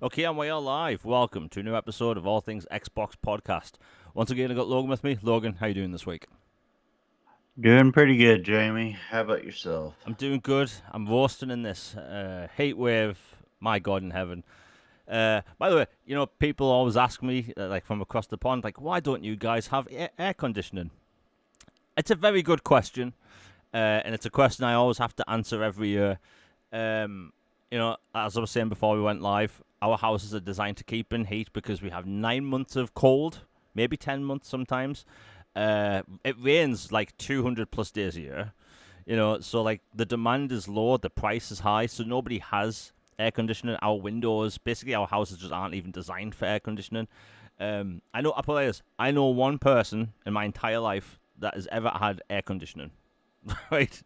Okay, and we are live. Welcome to a new episode of All Things Xbox Podcast. Once again, I got Logan with me. Logan, how you doing this week? Doing pretty good, Jamie. How about yourself? I'm doing good. I'm roasting in this heat wave. My God in heaven. By the way, people always ask me, like from across the pond, like, why don't you guys have air conditioning? It's a very good question, and it's a question I always have to answer every year. As I was saying before we went live, our houses are designed to keep in heat because we have 9 months of cold, maybe 10 months sometimes. It rains like 200 plus days a year, so like the demand is low, the price is high, so nobody has air conditioning. Our windows, basically, our houses just aren't even designed for air conditioning. I know one person in my entire life that has ever had air conditioning, right?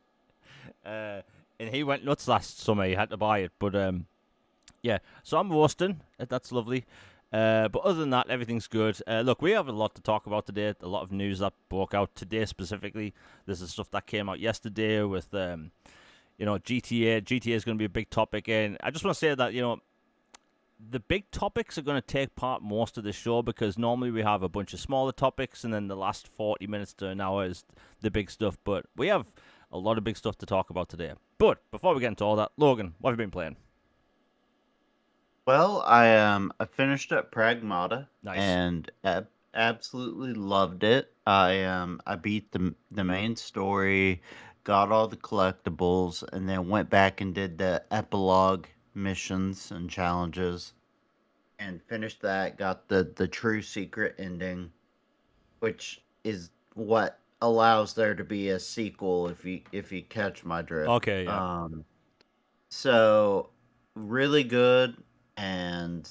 Uh, and he went nuts last summer. He had to buy it, but yeah. So I'm roasting. That's lovely. But other than that, everything's good. Look, we have a lot to talk about today. A lot of news that broke out today specifically. This is stuff that came out yesterday with GTA. GTA is going to be a big topic, and I just want to say that the big topics are going to take part most of the show because normally we have a bunch of smaller topics, and then the last 40 minutes to an hour is the big stuff. But we have a lot of big stuff to talk about today. But before we get into all that, Logan, what have you been playing? Well, I finished up Pragmata Nice. and absolutely loved it. I beat the main story, got all the collectibles, and then went back and did the epilogue missions and challenges, and finished that. Got the true secret ending, which is what allows there to be a sequel if you catch my drift. Okay, yeah. So really good and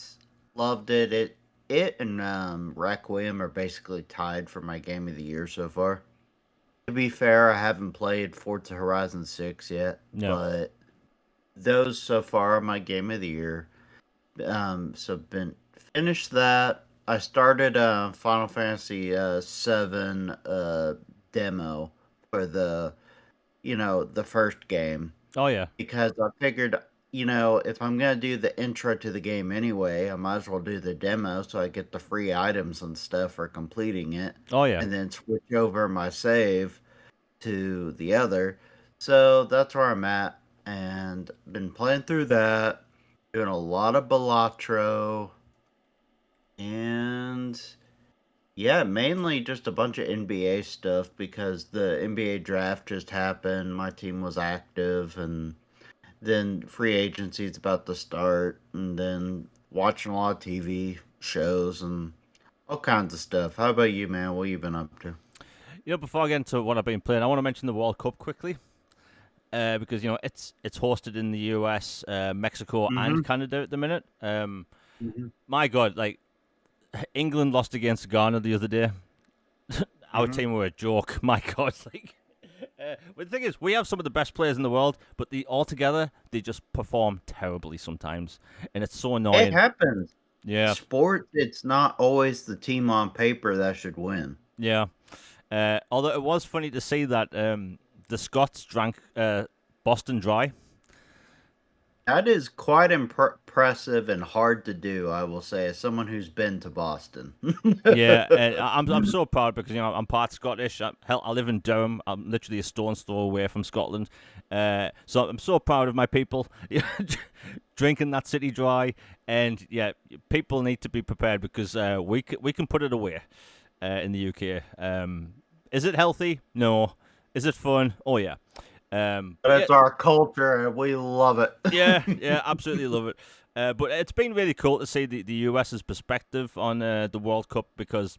loved it. It and Requiem are basically tied for my game of the year so far. To be fair, I haven't played Forza Horizon 6 yet, No. but those so far are my game of the year. So been finished that. I started Final Fantasy 7 demo for the first game Oh yeah. because I figured, if I'm gonna do the intro to the game anyway, I might as well do the demo so I get the free items and stuff for completing it, Oh yeah. and then switch over my save to the other. So that's where I'm at, and been playing through that, doing a lot of Balatro, and yeah, mainly just a bunch of NBA stuff because the NBA draft just happened. My team was active, and then free agency is about to start, and then watching a lot of TV shows and all kinds of stuff. How about you, man? What you been up to? Before I get into what I've been playing, I want to mention the World Cup quickly. Because it's hosted in the US, Mexico, and Mm-hmm. Canada at the minute. Mm-hmm. My God, like England lost against Ghana the other day. Our Mm-hmm. team were a joke. My God, like. But the thing is, we have some of the best players in the world, but altogether they just perform terribly sometimes, and it's so It annoying. happens. Yeah, Sports, it's not always the team on paper that should win. yeah. Although it was funny to see that the Scots drank Boston Dry. That is quite impressive and hard to do, I will say, as someone who's been to Boston. Yeah, I'm so proud because I'm part Scottish. Hell, I live in Durham. I'm literally a stone's throw away from Scotland. So I'm so proud of my people drinking that city dry. And yeah, people need to be prepared because we can put it away in the UK. Is it healthy? No. Is it fun? Oh yeah. But But yeah, it's our culture and we love it. yeah, absolutely love it. But it's been really cool to see the US's perspective on the World Cup because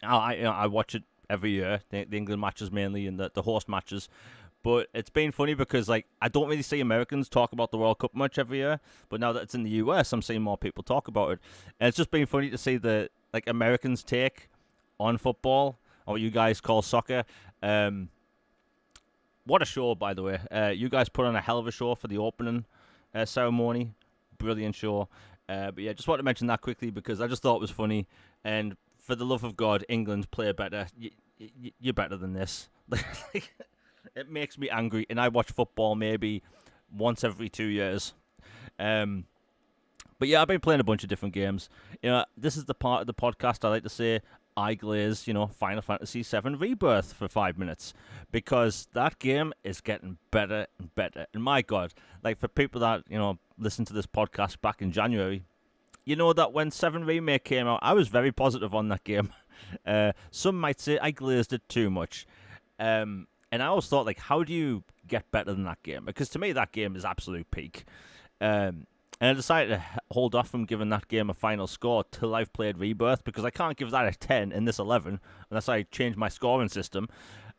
I watch it every year, the England matches mainly and the host matches. But it's been funny because like I don't really see Americans talk about the World Cup much every year. But now that it's in the US, I'm seeing more people talk about it, and it's just been funny to see the like Americans take on football or what you guys call soccer. Um, what a show, by the way! You guys put on a hell of a show for the opening ceremony. Brilliant show. But yeah, just want to mention that quickly because I just thought it was funny. And for the love of God, England play better. You're better than this. It makes me angry, and I watch football maybe once every 2 years. Um, But yeah, I've been playing a bunch of different games. This is the part of the podcast I like to say I glaze, Final Fantasy VII Rebirth for 5 minutes because that game is getting better and better. And my God, like for people that listen to this podcast back in January, you know that when 7 Remake came out, I was very positive on that game. Some might say I glazed it too much. And I always thought, like, how do you get better than that game? Because to me, that game is absolute peak. And I decided to hold off from giving that game a final score till I've played Rebirth, because I can't give that a 10 in this 11 unless I change my scoring system.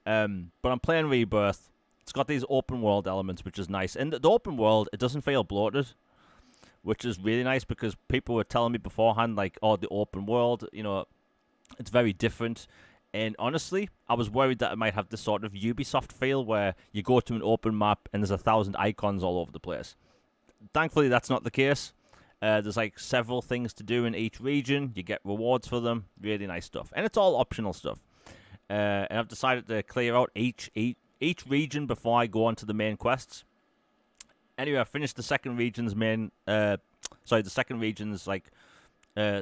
But I'm playing Rebirth. It's got these open world elements, which is nice. And the open world, it doesn't feel bloated, which is really nice, because people were telling me beforehand, like, oh, the open world, it's very different. And honestly, I was worried that it might have this sort of Ubisoft feel where you go to an open map and there's 1,000 icons all over the place. Thankfully, that's not the case. There's like several things to do in each region. You get rewards for them. Really nice stuff. And it's all optional stuff. And I've decided to clear out each region before I go on to the main quests. Anyway, I finished the second region's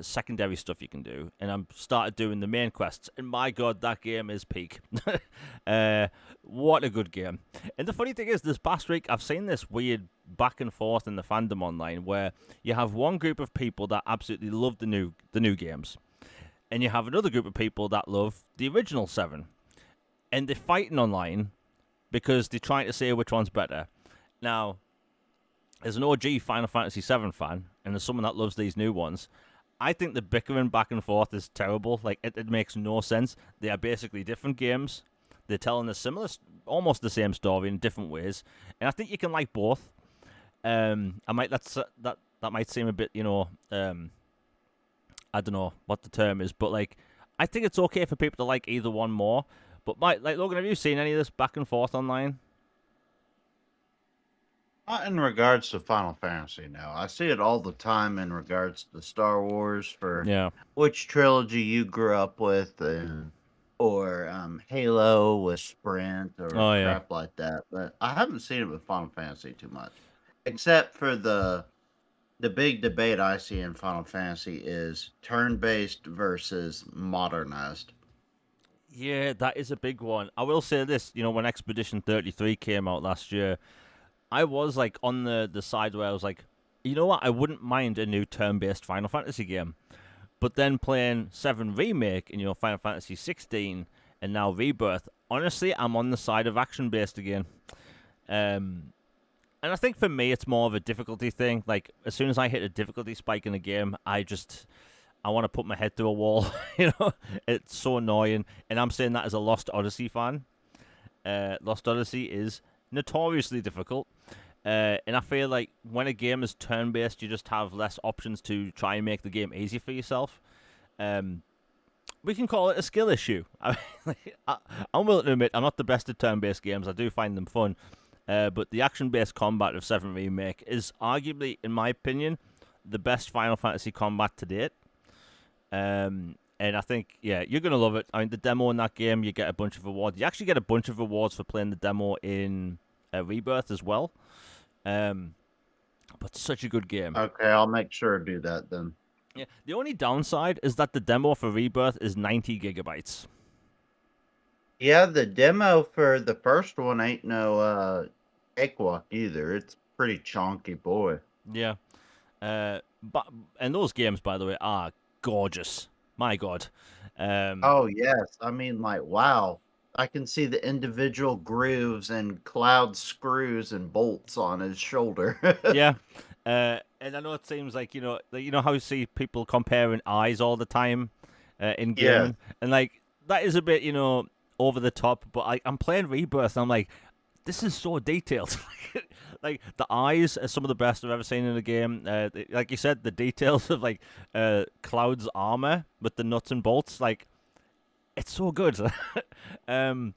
secondary stuff you can do, and I'm started doing the main quests, and my God, that game is peak. What a good game. And the funny thing is, this past week, I've seen this weird back and forth in the fandom online, where you have one group of people that absolutely love the new games, and you have another group of people that love the original 7, and they're fighting online because they're trying to say which one's better. Now, as an OG Final Fantasy VII fan, and as someone that loves these new ones, I think the bickering back and forth is terrible. Like, it makes no sense. They are basically different games. They're telling a similar, almost the same story in different ways, and I think you can like both. That might seem a bit, I don't know what the term is, but like, I think it's okay for people to like either one more. But Logan, have you seen any of this back and forth online? Not in regards to Final Fantasy, no. I see it all the time in regards to Star Wars for Yeah. which trilogy you grew up with, or Halo with Sprint or Oh yeah. crap like that. But I haven't seen it with Final Fantasy too much, except for the big debate I see in Final Fantasy is turn-based versus modernized. Yeah, that is a big one. I will say this, when Expedition 33 came out last year, I was like on the side where I was like, you know what, I wouldn't mind a new turn-based Final Fantasy game. But then playing 7 Remake and Final Fantasy 16 and now Rebirth, honestly, I'm on the side of action-based again. And I think for me, it's more of a difficulty thing. Like, as soon as I hit a difficulty spike in a game, I want to put my head through a wall. It's so annoying. And I'm saying that as a Lost Odyssey fan. Lost Odyssey is notoriously difficult. And I feel like when a game is turn-based, you just have less options to try and make the game easy for yourself. We can call it a skill issue. I'm willing to admit I'm not the best at turn-based games. I do find them fun. But the action-based combat of 7 Remake is arguably, in my opinion, the best Final Fantasy combat to date. And I think, yeah, you're going to love it. I mean, the demo in that game, you get a bunch of rewards. You actually get a bunch of rewards for playing the demo in Rebirth as well. But such a good game. Okay, I'll make sure to do that then. Yeah, the only downside is that the demo for Rebirth is 90 gigabytes. Yeah, the demo for the first one ain't no cakewalk either. It's pretty chunky, boy. Yeah. And those games, by the way, are gorgeous. My God. Oh yes, I mean, like, wow. I can see the individual grooves and Cloud screws and bolts on his shoulder. Yeah. And I know it seems like, how you see people comparing eyes all the time in gaming. Yeah. And, like, that is a bit, over the top. But I'm playing Rebirth, and I'm like, this is so detailed. Like, the eyes are some of the best I've ever seen in a game. Like you said, the details of, like, Cloud's armor with the nuts and bolts, like, it's so good. And,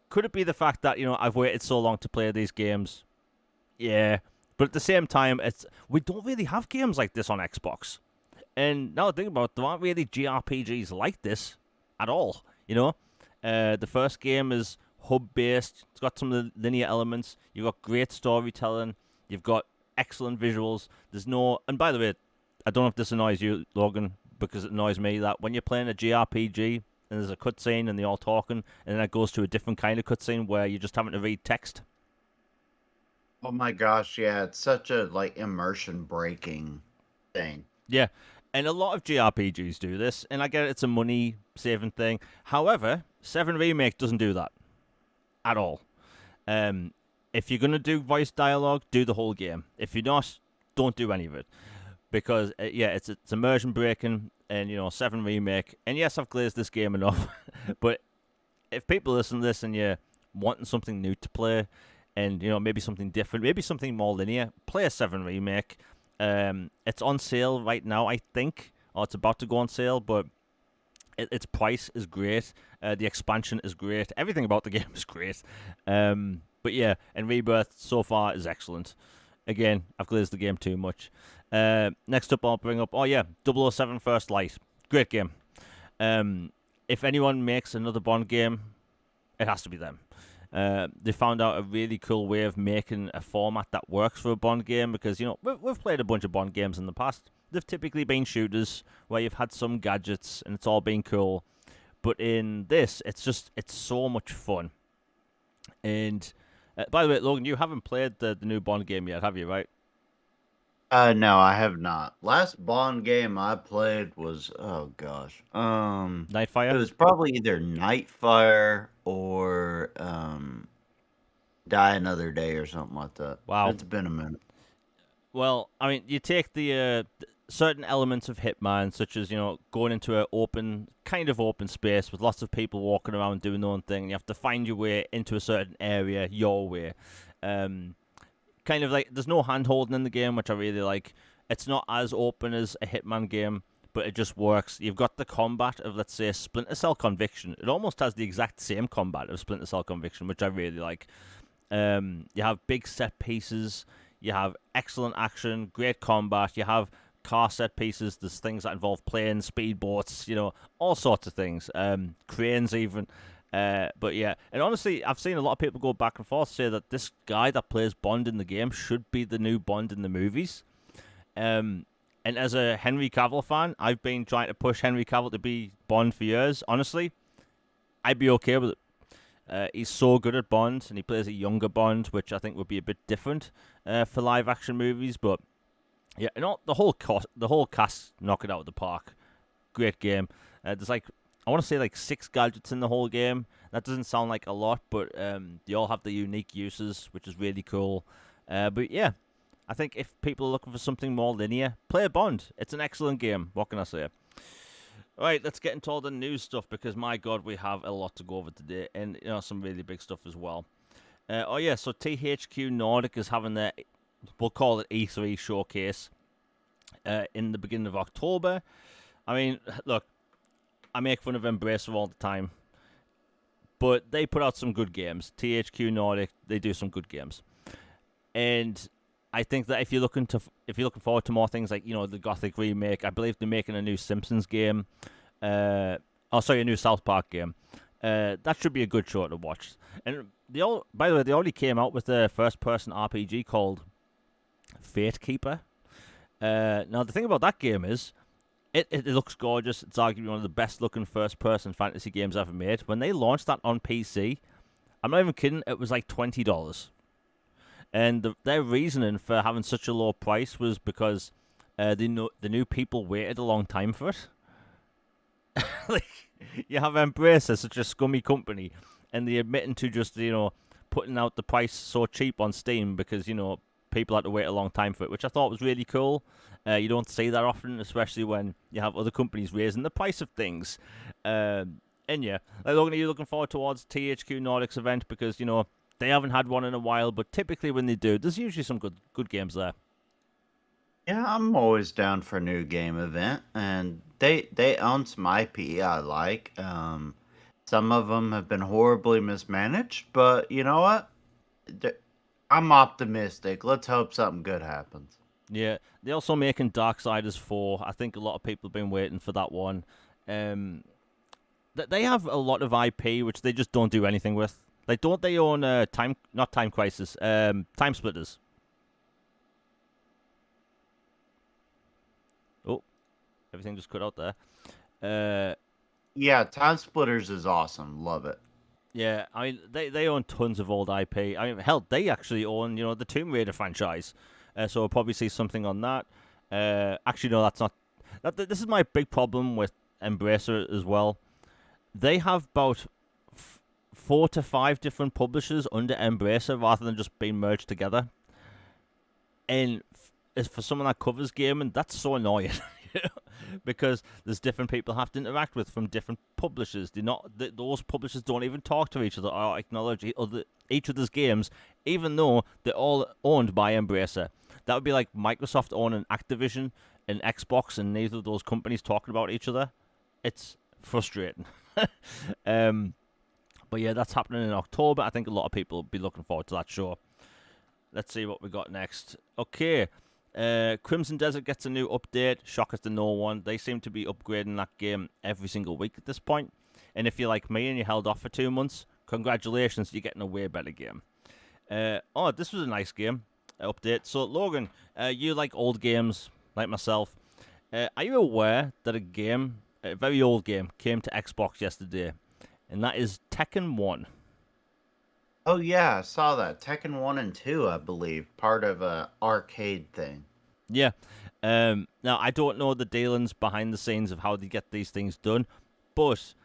could it be the fact that, I've waited so long to play these games? Yeah. But at the same time, we don't really have games like this on Xbox. And now I think about it, there aren't really JRPGs like this at all, The first game is hub-based. It's got some of the linear elements. You've got great storytelling. You've got excellent visuals. There's no, and by the way, I don't know if this annoys you, Logan, because it annoys me that when you're playing a JRPG and there's a cutscene and they're all talking, and then it goes to a different kind of cutscene where you're just having to read text. Oh my gosh, yeah, it's such a like immersion breaking thing. Yeah, and a lot of JRPGs do this, and I get it, it's a money saving thing. However, 7 Remake doesn't do that at all. Um, if you're gonna do voice dialogue, do the whole game. If you're not, don't do any of it because yeah, it's immersion breaking, and 7 Remake. And yes, I've glazed this game enough, but if people listen to this and you're wanting something new to play, and maybe something different, maybe something more linear, play a 7 Remake. It's on sale right now, I think, or it's about to go on sale, but its price is great. The expansion is great. Everything about the game is great. But yeah, and Rebirth so far is excellent. Again, I've glazed the game too much. Next up, I'll bring up, 007 First Light. Great game. If anyone makes another Bond game, it has to be them. They found out a really cool way of making a format that works for a Bond game because, we've played a bunch of Bond games in the past. They've typically been shooters where you've had some gadgets and it's all been cool. But in this, it's so much fun. And by the way, Logan, you haven't played the new Bond game yet, have you, right? No, I have not. Last Bond game I played was, oh gosh. It Nightfire? was probably either Nightfire or Die Another Day or something like that. Wow. It's been a minute. Well, I mean, you take the certain elements of Hitman, such as going into an kind of open space with lots of people walking around doing their own thing. You have to find your way into a certain area your way. Kind of like there's no hand holding in the game, which I really like. It's not as open as a Hitman game, but it just works. You've got the combat of, let's say, Splinter Cell Conviction. It almost has the exact same combat of Splinter Cell Conviction, which I really like. You have big set pieces. You have excellent action, great combat. You have car set pieces. There's things that involve planes, speedboats, all sorts of things. Cranes even. But yeah, and honestly, I've seen a lot of people go back and forth say that this guy that plays Bond in the game should be the new Bond in the movies. And as a Henry Cavill fan, I've been trying to push Henry Cavill to be Bond for years. Honestly, I'd be okay with it. He's so good at Bond, and he plays a younger Bond, which I think would be a bit different for live action movies. But yeah, and the whole cast knock it out of the park. Great game. There's I want to say 6 gadgets in the whole game. That doesn't sound like a lot, but they all have their unique uses, which is really cool. But yeah, I think if people are looking for something more linear, play a Bond. It's an excellent game. What can I say? All right, let's get into all the news stuff because, my God, we have a lot to go over today and some really big stuff as well. So THQ Nordic is having their, we'll call it E3 showcase in the beginning of October. I mean, look, I make fun of Embracer all the time, but they put out some good games. THQ Nordic, they do some good games. And I think that if you're looking forward to more things like the Gothic remake, I believe they're making a new Simpsons game. A new South Park game. That should be a good show to watch. And by the way, they already came out with a first-person RPG called Fate Keeper. Now the thing about that game is, it looks gorgeous. It's arguably one of the best-looking first-person fantasy games ever made. When they launched that on PC, I'm not even kidding, it was like $20. And their reasoning for having such a low price was because the new people waited a long time for it. You have Embracer, such a scummy company, and they're admitting to just putting out the price so cheap on Steam because people had to wait a long time for it, which I thought was really cool. You don't see that often, especially when you have other companies raising the price of things. And yeah, Logan, are you looking forward towards THQ Nordic's event because they haven't had one in a while, but typically when they do, there's usually some good games there. Yeah, I'm always down for a new game event, and they own some IP I like. Some of them have been horribly mismanaged, but you know what? I'm optimistic. Let's hope something good happens. Yeah, they're also making Darksiders 4. I think a lot of people have been waiting for that one. They have a lot of IP which they just don't do anything with. Like, don't they own Time Crisis, Time Splitters? Everything just cut out there. Uh, Yeah, Time Splitters is awesome. Love it. yeah, I mean they own tons of old IP. I mean, hell, they actually own the Tomb Raider franchise. So we'll probably see something on that. Actually, no, that's not. This is my big problem with Embracer as well. They have about 4 to 5 different publishers under Embracer rather than just being merged together. And as for someone that covers gaming, that's so annoying. Because there's different people have to interact with from different publishers. Those publishers don't even talk to each other or acknowledge each other's games, even though they're all owned by Embracer. That would be like Microsoft owning Activision and Xbox, and neither of those companies talking about each other. It's frustrating. um, but yeah, that's happening in October. I think a lot of people will be looking forward to that show. Let's see what we got next. Okay. Crimson Desert gets a new update. Shocker to no one. They seem to be upgrading that game every single week at this point. And if you're like me and you held off for 2 months, congratulations, you're getting a way better game. This was a nice game update. So, Logan, you like old games like myself. Are you aware that a very old game, came to Xbox yesterday? And that is Tekken 1. Oh yeah, I saw that. Tekken 1 and 2, I believe, part of a arcade thing. Yeah. Now, I don't know the dealings behind the scenes of how they get these things done, but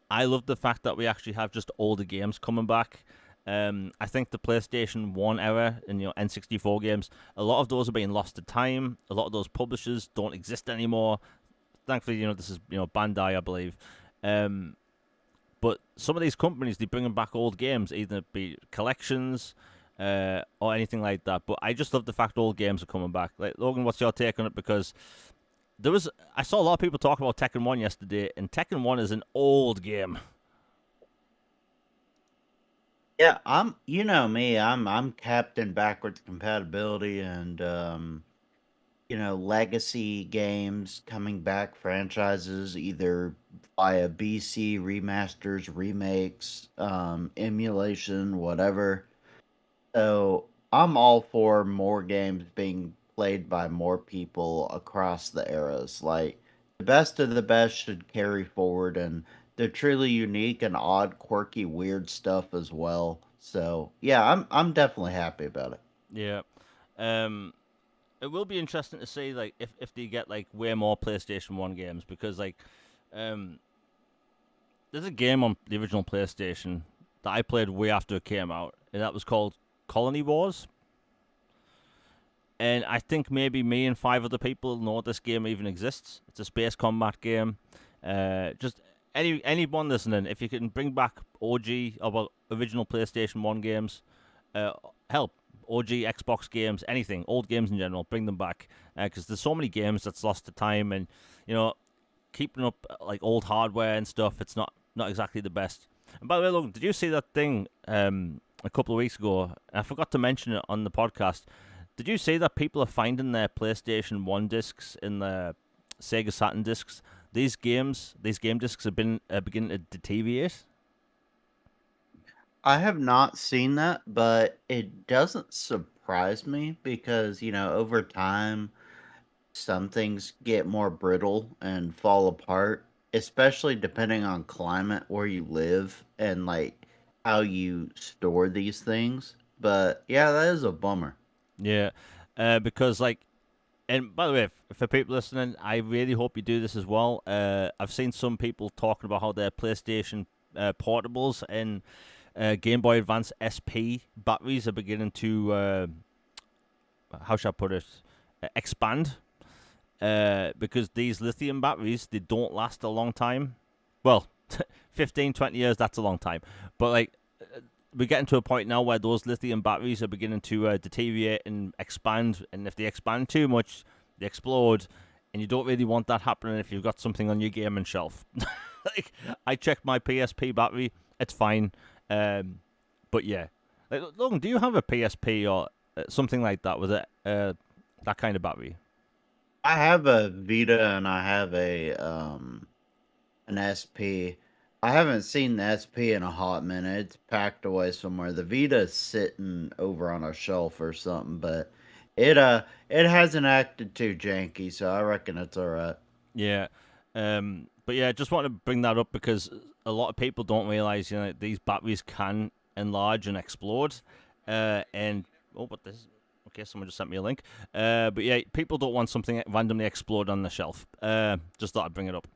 I love the fact that we actually have just older games coming back. I think the PlayStation 1 era and N64 games, a lot of those are being lost to time. A lot of those publishers don't exist anymore. Thankfully, this is Bandai, I believe. But some of these companies, they bringing back old games, either it be collections or anything like that. But I just love the fact old games are coming back. Like, Logan, what's your take on it? Because I saw a lot of people talk about Tekken 1 yesterday, and Tekken 1 is an old game. Yeah, you know me, I'm Captain backwards compatibility and legacy games coming back, franchises either via BC remasters, remakes, emulation, whatever. So I'm all for more games being played by more people across the eras. Like the best of the best should carry forward, and they're truly unique and odd, quirky, weird stuff as well. So yeah, I'm definitely happy about it. Yeah. Um, it will be interesting to see like if they get like way more PlayStation 1 games because like um there's a game on the original PlayStation that I played way after it came out, and that was called Colony Wars. And I think maybe me and 5 other people know this game even exists. It's a space combat game. Just anyone listening, if you can bring back OG or well, original PlayStation 1 games, help OG Xbox games, anything, old games in general, bring them back because there's so many games that's lost to time, and you know keeping up like old hardware and stuff. It's not exactly the best. And by the way, Logan, did you see that thing a couple of weeks ago? I forgot to mention it on the podcast. Did you see that people are finding their PlayStation 1 discs in the Sega Saturn discs? These game discs have been beginning to deteriorate. I have not seen that, but it doesn't surprise me because, over time, some things get more brittle and fall apart, especially depending on climate where you live and like how you store these things. But yeah, that is a bummer. Yeah, because like, and by the way, for people listening, I really hope you do this as well. I've seen some people talking about how their PlayStation portables and Game Boy Advance SP batteries are beginning to, how shall I put it, expand. Because these lithium batteries, they don't last a long time. Well, 15, 20 years, that's a long time. But like, we're getting to a point now where those lithium batteries are beginning to deteriorate and expand. And if they expand too much, they explode. And you don't really want that happening if you've got something on your gaming shelf. Like, I checked my PSP battery, it's fine. But yeah, like, Logan, do you have a PSP or something like that? Was it that kind of battery? I have a Vita and I have a an SP. I haven't seen the SP in a hot minute. It's packed away somewhere. The Vita's sitting over on a shelf or something, but it hasn't acted too janky, so I reckon it's all right. Yeah. But yeah, just want to bring that up because a lot of people don't realize, these batteries can enlarge and explode. And oh, but this. Okay, someone just sent me a link. But yeah, people don't want something randomly explode on the shelf. Just thought I'd bring it up.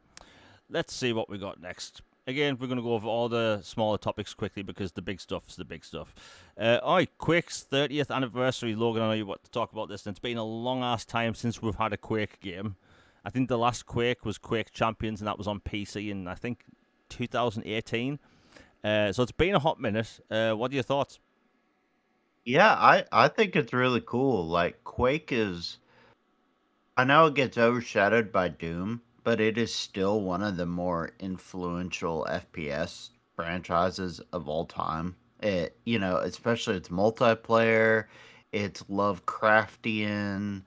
Let's see what we got next. Again, we're going to go over all the smaller topics quickly because the big stuff is the big stuff. All right, Quake's 30th anniversary. Logan, I know you want to talk about this, and it's been a long ass time since we've had a Quake game. I think the last Quake was Quake Champions, and that was on PC in, I think, 2018. So it's been a hot minute. What are your thoughts? Yeah, I think it's really cool. Like Quake is, I know it gets overshadowed by Doom, but it is still one of the more influential FPS franchises of all time. Especially its multiplayer, its Lovecraftian,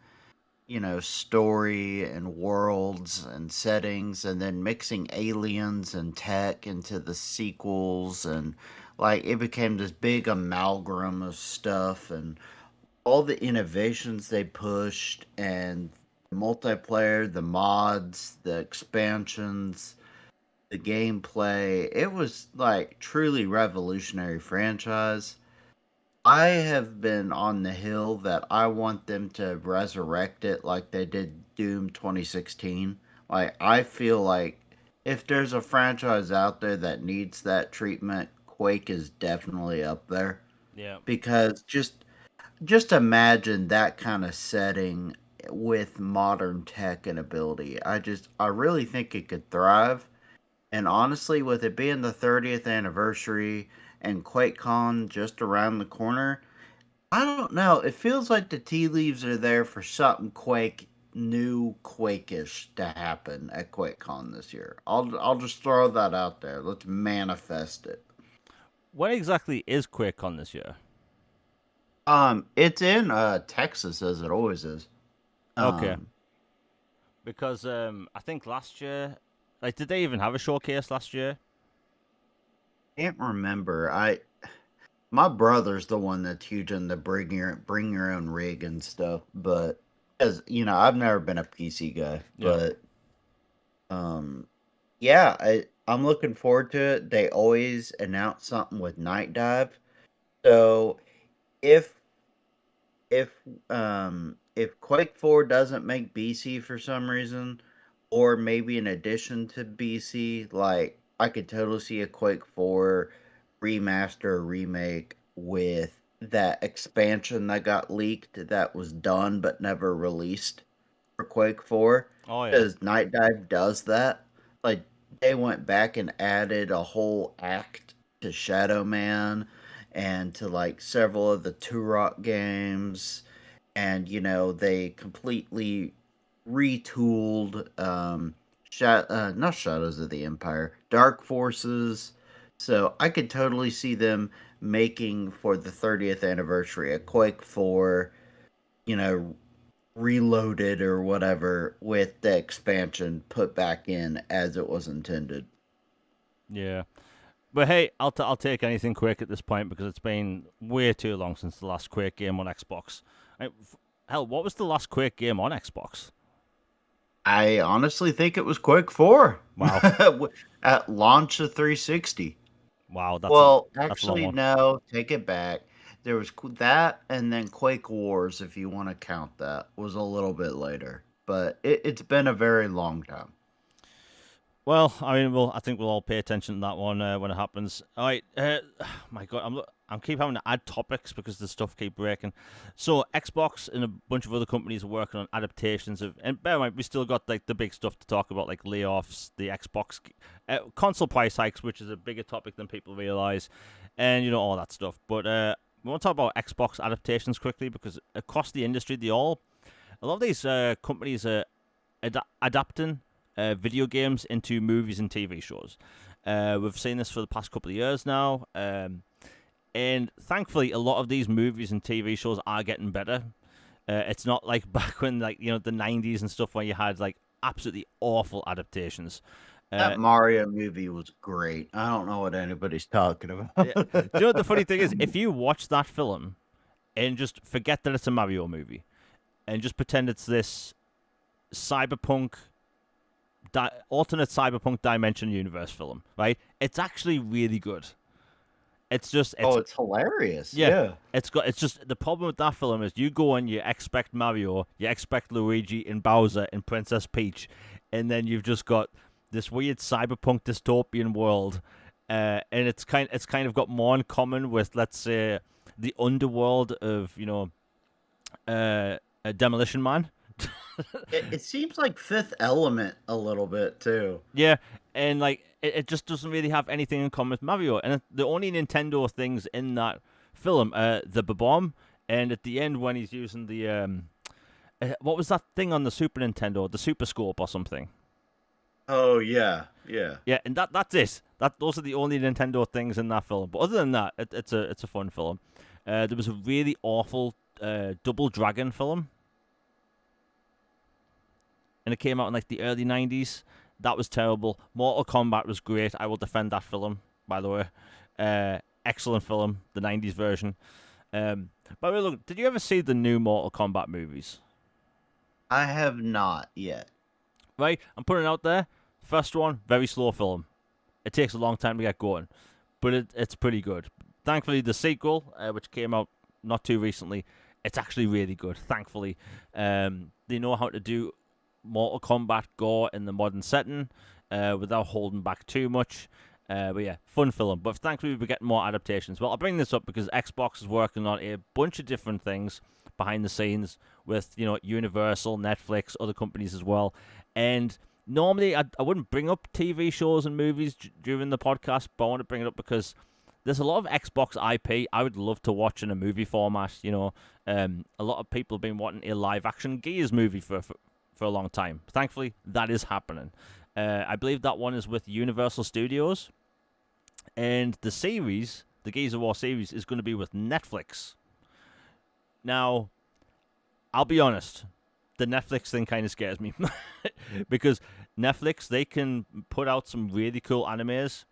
story and worlds and settings, and then mixing aliens and tech into the sequels, and like it became this big amalgam of stuff, and all the innovations they pushed, and the multiplayer, the mods, the expansions, the gameplay. It was like truly revolutionary franchise. I have been on the hill that I want them to resurrect it like they did Doom 2016. Like I feel like if there's a franchise out there that needs that treatment, Quake is definitely up there Yeah. because just imagine that kind of setting with modern tech and ability. I really think it could thrive. And honestly, with it being the 30th anniversary and QuakeCon just around the corner, I don't know. It feels like the tea leaves are there for something new Quake-ish to happen at QuakeCon this year. I'll just throw that out there. Let's manifest it. When exactly is QuakeCon this year? It's in Texas as it always is. Okay. Um, Because I think last year, like, did they even have a showcase last year? can't remember. I My brother's the one that's huge into bring your own rig and stuff, but as I've never been a PC guy, Yeah. but um yeah, I'm looking forward to it. They always announce something with Night Dive. So if if if Quake 4 doesn't make BC for some reason, or maybe in addition to BC, like I could totally see a Quake 4 remaster or remake with that expansion that got leaked that was done but never released for Quake 4, Oh yeah. because Night Dive does that. Like they went back and added a whole act to Shadow Man and to like several of the Turok games, and they completely retooled not Shadows of the Empire, Dark Forces. So I could totally see them making for the 30th anniversary a Quake 4, you know, reloaded or whatever with the expansion put back in as it was intended. Yeah. But hey, I'll take anything Quake at this point because it's been way too long since the last Quake game on Xbox. Hell, what was the last Quake game on Xbox? I honestly think it was Quake 4 Wow. at launch of 360. Wow, Well, that's a long actually, one. no, take it back. There was that, and then Quake Wars, if you want to count that, was a little bit later. But it's been a very long time. Well, I mean, I think we'll all pay attention to that one when it happens. All right. My God, I'm keep having to add topics because the stuff keep breaking. So Xbox and a bunch of other companies are working on adaptations of, and bear in mind, we still got like the big stuff to talk about, like layoffs, the Xbox console price hikes, which is a bigger topic than people realize, and all that stuff. But we want to talk about Xbox adaptations quickly because across the industry, a lot of these companies are adapting video games into movies and TV shows. We've seen this for the past couple of years now, and thankfully, a lot of these movies and TV shows are getting better. It's not like back when, like the '90s and stuff, where you had like absolutely awful adaptations. That Mario movie was great. I don't know what anybody's talking Yeah. about. Do you know what the funny thing is? If you watch that film and just forget that it's a Mario movie and just pretend it's this cyberpunk alternate cyberpunk dimension universe film, right? It's actually really good. It's just Oh, it's it's hilarious. Yeah, Yeah. it's just the problem with that film is you go and you expect Mario, you expect Luigi and Bowser and Princess Peach, and then you've just got this weird cyberpunk dystopian world, and it's kind of got more in common with, let's say, the underworld of a Demolition Man. It seems like Fifth Element a little bit too. Yeah, and like it just doesn't really have anything in common with Mario. And the only Nintendo things in that film, the bomb, and at the end when he's using the what was that thing on the Super Nintendo, the Super Scope or something? Oh yeah, yeah. Yeah, and that's it. Those are the only Nintendo things in that film. But other than that, it's a fun film. There was a really awful Double Dragon film, and it came out in like the early '90s. That was terrible. Mortal Kombat was great. I will defend that film, by the way. Excellent film, the '90s version. By the way, look, did you ever see the new Mortal Kombat movies? I have not yet. Right, I'm putting it out there. First one, very slow film. It takes a long time to get going, but it's pretty good. Thankfully, the sequel, which came out not too recently, it's actually really good. Thankfully, they know how to do Mortal Kombat gore in the modern setting without holding back too much. But yeah, fun film. But thankfully, we're getting more adaptations. Well, I'll bring this up because Xbox is working on a bunch of different things behind the scenes with Universal, Netflix, other companies as well. And normally, I wouldn't bring up TV shows and movies during the podcast, but I want to bring it up because there's a lot of Xbox IP I would love to watch in a movie format. A lot of people have been wanting a live action Gears movie for a long time. Thankfully, that is happening. I believe that one is with Universal Studios, and the series, the Gears of War series, is going to be with Netflix. Now, I'll be honest, the Netflix thing kind of scares me because Netflix, they can put out some really cool animes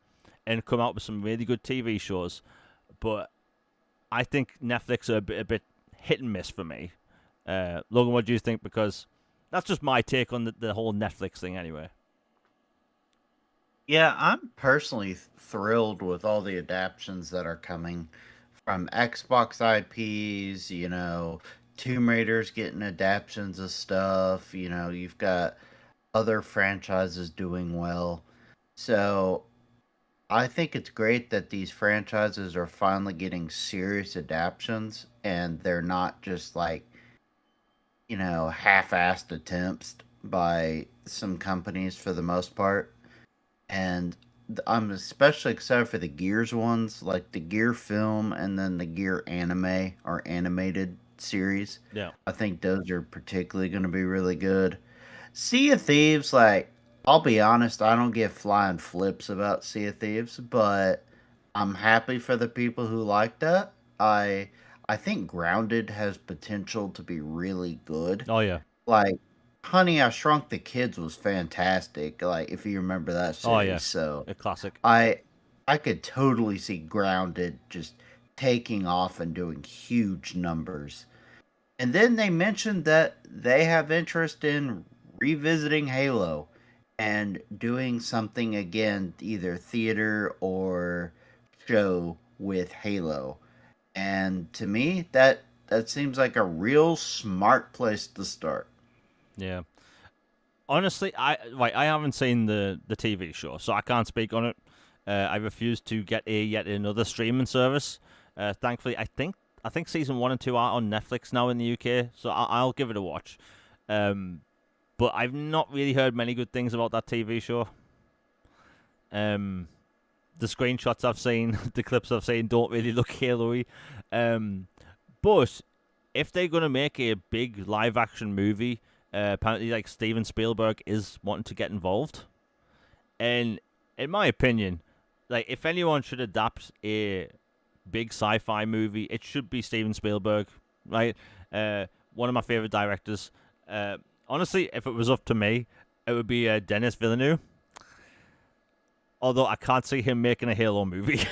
and come out with some really good TV shows, but I think Netflix are a bit hit and miss for me. Logan, what do you think? Because that's just my take on the whole Netflix thing anyway. Yeah, I'm personally thrilled with all the adaptions that are coming from Xbox IPs, Tomb Raider's getting adaptions of stuff, you've got other franchises doing well. So I think it's great that these franchises are finally getting serious adaptions and they're not just like, half-assed attempts by some companies for the most part. And I'm especially excited for the Gears ones, like the Gear film and then the Gear anime or animated series. Yeah. I think those are particularly going to be really good. Sea of Thieves, like, I'll be honest, I don't give flying flips about Sea of Thieves, but I'm happy for the people who like that. I think Grounded has potential to be really good. Oh yeah. Like, Honey, I Shrunk the Kids was fantastic. Like, if you remember that Oh series, yeah. so A classic. I could totally see Grounded just taking off and doing huge numbers. And then they mentioned that they have interest in revisiting Halo and doing something again, either theater or show with Halo. And to me, that seems like a real smart place to start. Yeah. Honestly, I haven't seen the TV show, so I can't speak on it. I refuse to get yet another streaming service. Thankfully, I think season 1 and 2 are on Netflix now in the UK, so I'll give it a watch. But I've not really heard many good things about that TV show. The screenshots I've seen, the clips I've seen, don't really look Halo-y. But if they're gonna make a big live action movie, apparently like Steven Spielberg is wanting to get involved. And in my opinion, like if anyone should adapt a big sci-fi movie, it should be Steven Spielberg, right? One of my favorite directors. Honestly, if it was up to me, it would be Denis Villeneuve. Although I can't see him making a Halo movie.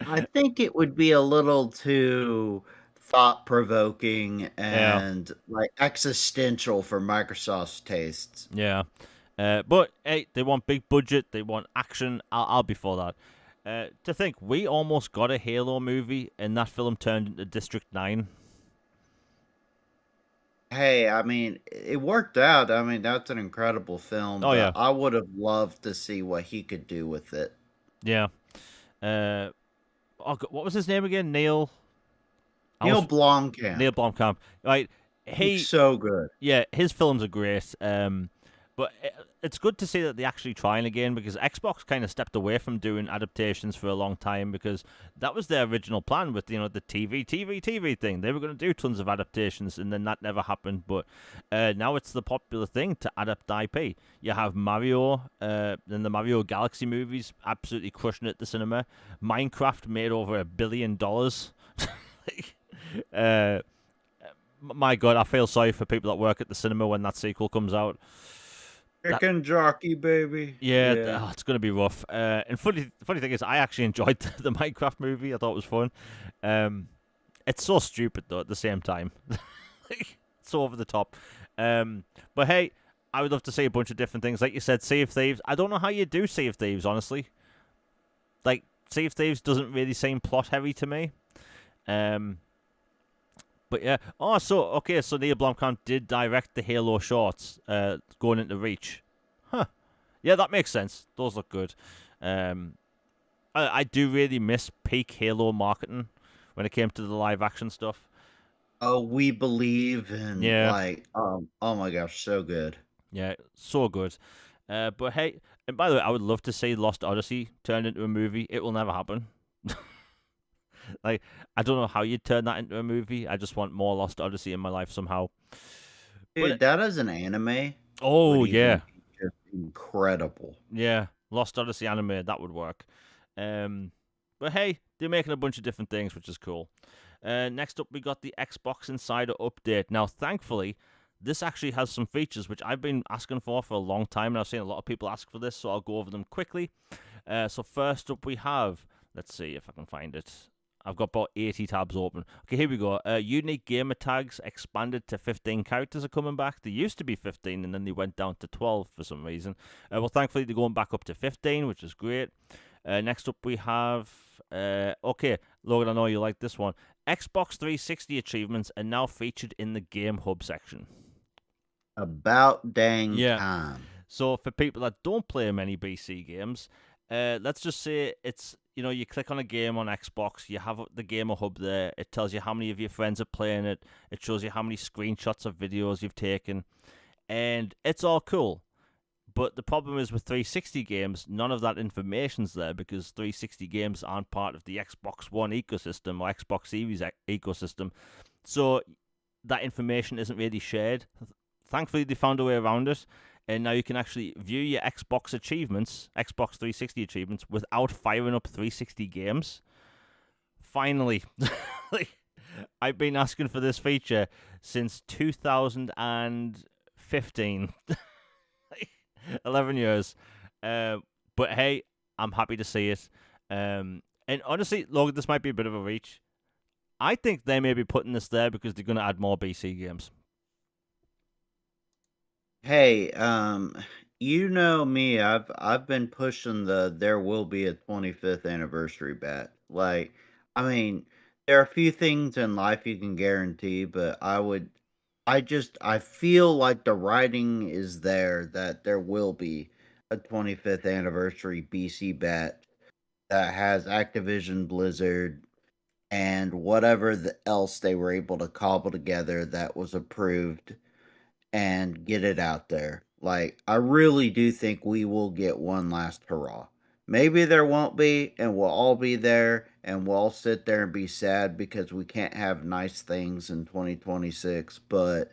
I think it would be a little too thought provoking Yeah, and like existential for Microsoft's tastes. yeah. But hey, they want big budget, they want action. I'll be for that. To think we almost got a Halo movie, and that film turned into District 9. Hey, I mean, it worked out. I mean, that's an incredible film, Oh but yeah, I would have loved to see what he could do with it. yeah. Uh, what was his name again? Neil. I Neil was Blomkamp. Neil Blomkamp. Right. He's He so good. Yeah, his films are great. But it's good to see that they're actually trying again because Xbox kind of stepped away from doing adaptations for a long time because that was their original plan with the TV thing. They were going to do tons of adaptations and then that never happened. But now it's the popular thing to adapt IP. You have Mario, then the Mario Galaxy movies absolutely crushing it at the cinema. Minecraft made over $1 billion. uh, my God, I feel sorry for people that work at the cinema when that sequel comes out. That Chicken jockey, baby. Yeah, Yeah. it's gonna be rough. And funny thing is, I actually enjoyed the Minecraft movie. I thought it was fun. It's so stupid though. At the same time, it's so over the top. But hey, I would love to see a bunch of different things. Like you said, Sea of Thieves. I don't know how you do Sea of Thieves, honestly. Like Sea of Thieves doesn't really seem plot heavy to me. Um, But yeah. Oh, so okay. So Neil Blomkamp did direct the Halo shorts, going into Reach. Huh. Yeah, that makes sense. Those look good. Um, I do really miss peak Halo marketing when it came to the live action stuff. Oh, we believe in Yeah, oh my gosh, so good. yeah, so good. But hey, and by the way, I would love to see Lost Odyssey turned into a movie. It will never happen. Like, I don't know how you'd turn that into a movie. I just want more Lost Odyssey in my life somehow. But Dude, that as an anime would oh even yeah, be just incredible. yeah, Lost Odyssey anime that would work. Um, but hey, they're making a bunch of different things, which is cool. Next up, we got the Xbox Insider update. Now, thankfully, this actually has some features which I've been asking for a long time, and I've seen a lot of people ask for this, so I'll go over them quickly. So first up, we have. Let's see if I can find it. I've got about 80 tabs open. Okay, here we go. Unique gamer tags expanded to 15 characters are coming back. They used to be 15 and then they went down to 12 for some reason. Well, thankfully, they're going back up to 15, which is great. Next up, we have. Okay, Logan, I know you like this one. Xbox 360 achievements are now featured in the Game Hub section. About dang Yeah. time. So for people that don't play many BC games, let's just say it's you click on a game on Xbox, you have the Gamer Hub there. It tells you how many of your friends are playing it. It shows you how many screenshots of videos you've taken, and it's all cool. But the problem is with 360 games, none of that information's there because 360 games aren't part of the Xbox One ecosystem or Xbox Series ecosystem. So that information isn't really shared. Thankfully, they found a way around it, and now you can actually view your Xbox achievements, Xbox 360 achievements, without firing up 360 games. Finally, like, I've been asking for this feature since 2015. 11 years. But hey, I'm happy to see it. And honestly, Logan, this might be a bit of a reach. I think they may be putting this there because they're going to add more BC games. Hey, you know me, I've been pushing there will be a 25th anniversary bet. Like, I mean, there are a few things in life you can guarantee, but I feel like the writing is there that there will be a 25th anniversary BC bet that has Activision Blizzard and whatever else they were able to cobble together that was approved and get it out there. Like, I really do think we will get one last hurrah. Maybe there won't be, and we'll all be there, and we'll all sit there and be sad because we can't have nice things in 2026. But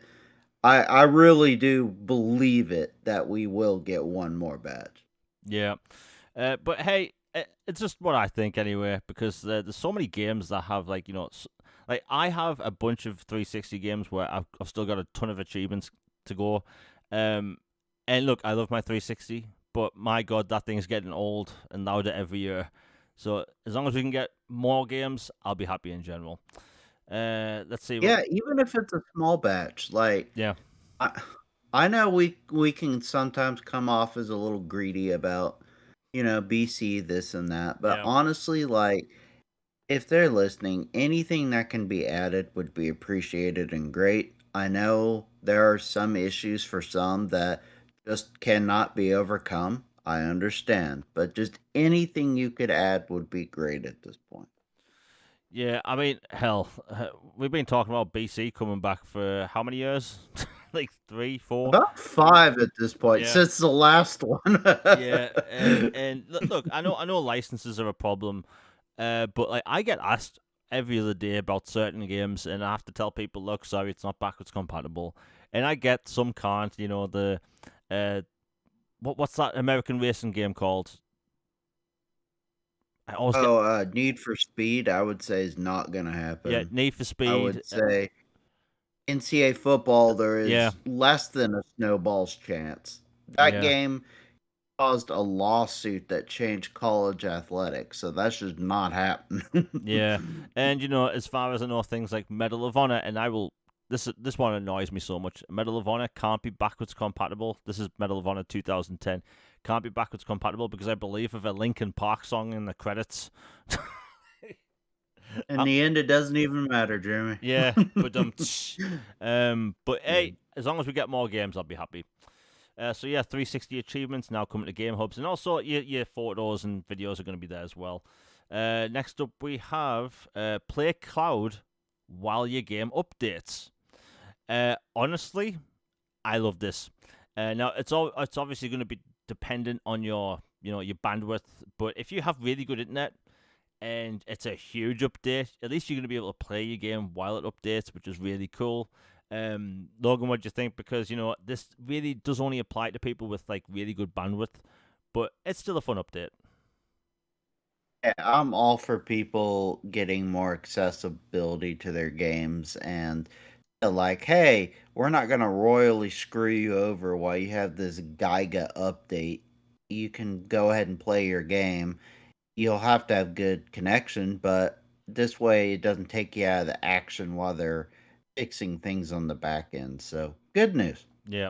I really do believe it that we will get one more batch. Yeah. But hey, it's just what I think anyway, because there's so many games that have, like, like I have a bunch of 360 games where I've still got a ton of achievements to go. Um, and look, I love my 360, but my God, that thing's getting old and louder every year. So as long as we can get more games, I'll be happy in general. Let's see what. Yeah, even if it's a small batch, like Yeah. I I know we can sometimes come off as a little greedy about, BC this and that, but Yeah. honestly, like if they're listening, anything that can be added would be appreciated and great. I know there are some issues for some that just cannot be overcome. I understand, but just anything you could add would be great at this point. Yeah, I mean, hell, we've been talking about BC coming back for how many years? Like three, four? About 5 at this point Yeah. since the last one. Yeah, and look, I know licenses are a problem, but like I get asked every other day about certain games, and I have to tell people, look, sorry, it's not backwards compatible, and I get some can't, the uh, what's that American racing game called? I always get Need for Speed, I would say is not gonna yeah, happen. Need for I Speed, would say NCAA football, there yeah, is less than a snowball's chance. That yeah. game caused a lawsuit that changed college athletics, so that's just not Yeah, happening. and as far as I know, things like Medal of Honor, and I will. This one annoys me so much. Medal of Honor can't be backwards compatible. This is Medal of Honor 2010. Can't be backwards compatible because I believe of a Linkin Park song in the credits. In Um, the end, it doesn't even matter, Jeremy. yeah, but but Yeah. hey, as long as we get more games, I'll be happy. So yeah, 360 achievements now coming to game hubs, and also your photos and videos are going to be there as well. Next up, we have play cloud while your game updates. Honestly, I love this. Now it's obviously going to be dependent on your bandwidth, but if you have really good internet and it's a huge update, at least you're going to be able to play your game while it updates, which is really cool. Logan, what do you think? Because this really does only apply to people with like really good bandwidth, but it's still a fun update. Yeah, I'm all for people getting more accessibility to their games and like, hey, we're not gonna royally screw you over while you have this Giga update. You can go ahead and play your game. You'll have to have good connection, but this way it doesn't take you out of the action while they're fixing things on the back end. So good news. Yeah.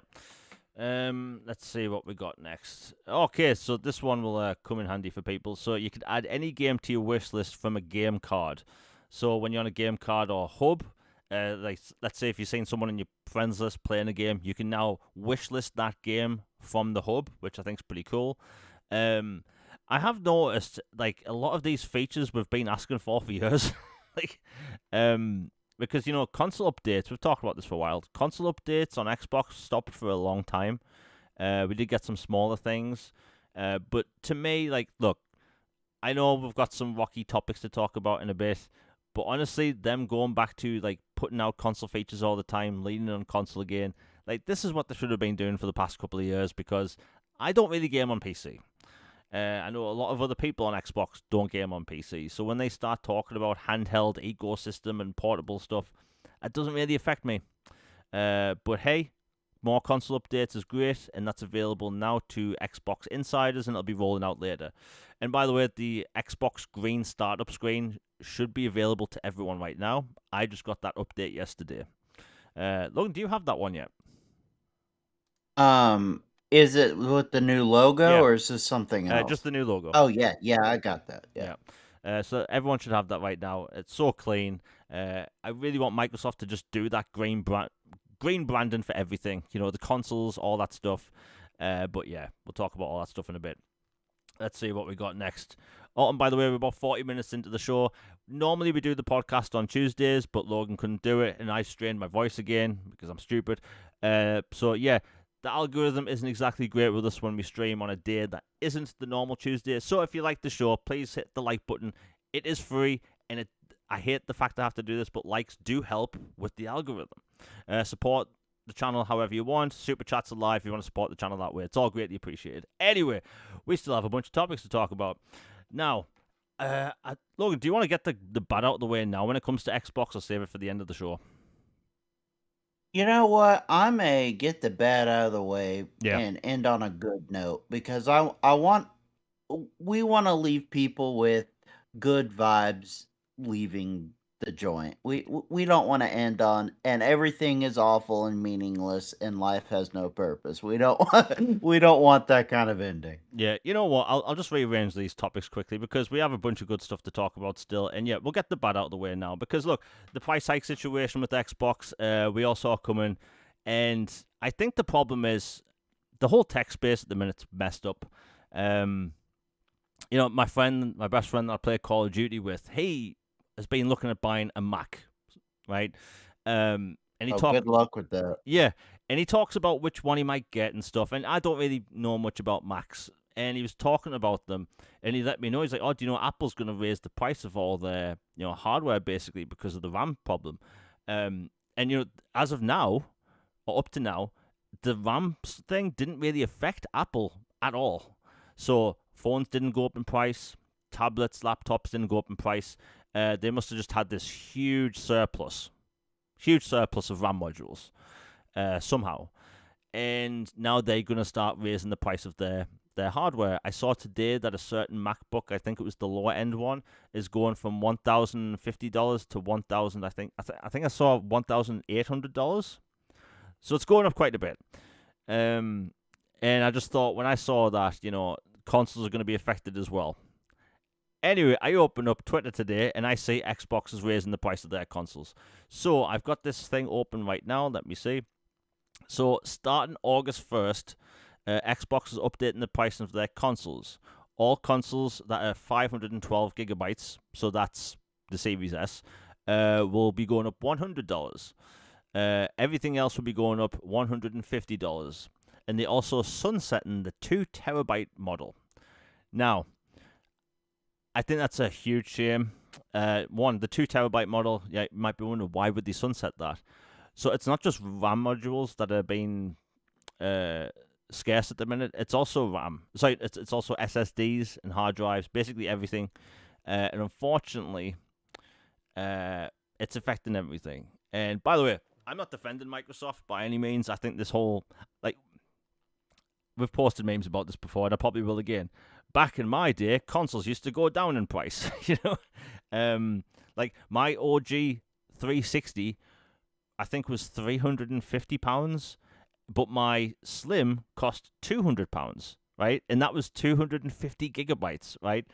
Let's see what we got next. Okay, so this one will come in handy for people. So you can add any game to your wish list from a game card. So when you're on a game card or hub, like let's say if you've seen someone in your friends list playing a game, you can now wish list that game from the hub, which I think is pretty cool. Um, I have noticed like a lot of these features we've been asking for years, like, because console updates. We've talked about this for a while. Console updates on Xbox stopped for a long time. We did get some smaller things, but to me, like, look, I know we've got some rocky topics to talk about in a bit, but honestly, them going back to like putting out console features all the time, leaning on console again, like this is what they should have been doing for the past couple of years because I don't really game on PC. I know a lot of other people on Xbox don't game on PC, so when they start talking about handheld ecosystem and portable stuff, it doesn't really affect me. But hey, more console updates is great, and that's available now to Xbox insiders, and it'll be rolling out later. And by the way, the Xbox Green startup screen should be available to everyone right now. I just got that update yesterday. Logan, do you have that one yet? Um, is it with the new logo Yeah, or is this something just else? the new logo. Oh yeah, yeah, I got that. Yeah. Yeah. So everyone should have that right now. It's so clean. I really want Microsoft to just do that green branding for everything. The consoles, all that stuff. But yeah, we'll talk about all that stuff in a bit. Let's see what we got next. Oh, and by the way, we're about 40 minutes into the show. Normally we do the podcast on Tuesdays, but Logan couldn't do it, and I strained my voice again because I'm stupid. So yeah, the algorithm isn't exactly great with us when we stream on a day that isn't the normal Tuesday. So if you like the show, please hit the like button. It is free, and I hate the fact I have to do this, but likes do help with the algorithm. Support the channel however you want. Super chats are live if you want to support the channel that way. It's all greatly appreciated. Anyway, we still have a bunch of topics to talk about. Now, Logan, do you want to get the bad out of the way now when it comes to Xbox, or save it for the end of the show? You know what? I may get the bad out of the way Yeah. and end on a good note because I want we want to leave people with good vibes leaving the joint. We don't want to end on and everything is awful and meaningless and life has no purpose. We don't we don't want that kind of ending. Yeah, you know what? I'll just rearrange these topics quickly because we have a bunch of good stuff to talk about still. And yeah, we'll get the bad out of the way now. Because look, the price hike situation with Xbox, we all saw coming. And I think the problem is the whole tech space at the minute's messed up. My best friend that I play Call of Duty with, he has been looking at buying a Mac, right? And he Oh, talked good luck with that. Yeah, and he talks about which one he might get and stuff. And I don't really know much about Macs. And he was talking about them, and he let me know. He's like, "Oh, do you know Apple's going to raise the price of all their hardware basically because of the RAM problem?" And as of now, or up to now, the RAM thing didn't really affect Apple at all. So phones didn't go up in price, tablets, laptops didn't go up in price. They must have just had this huge surplus of RAM modules somehow. And now they're going to start raising the price of their hardware. I saw today that a certain MacBook, I think it was the lower end one, is going from $1,050 to $1,000. I think I saw $1,800. So it's going up quite a bit. And I just thought when I saw that, consoles are going to be affected as well. Anyway, I open up Twitter today and I see Xbox is raising the price of their consoles. So I've got this thing open right now. Let me see. So starting August 1st, Xbox is updating the pricing of their consoles. All consoles that are 512 gigabytes, so that's the Series S, will be going up $100. Everything else will be going up $150. And they're also sunsetting the 2 terabyte model. Now, I think that's a huge shame. The 2 terabyte model, yeah, you might be wondering why would they sunset that? So it's not just RAM modules that are being scarce at the minute. It's also RAM. Sorry, it's also SSDs and hard drives, basically everything. And unfortunately, it's affecting everything. And by the way, I'm not defending Microsoft by any means. I think this whole, we've posted memes about this before, and I probably will again. Back in my day, consoles used to go down in price, my OG 360, I think was £350, but my Slim cost £200, right? And that was 250 gigabytes, right?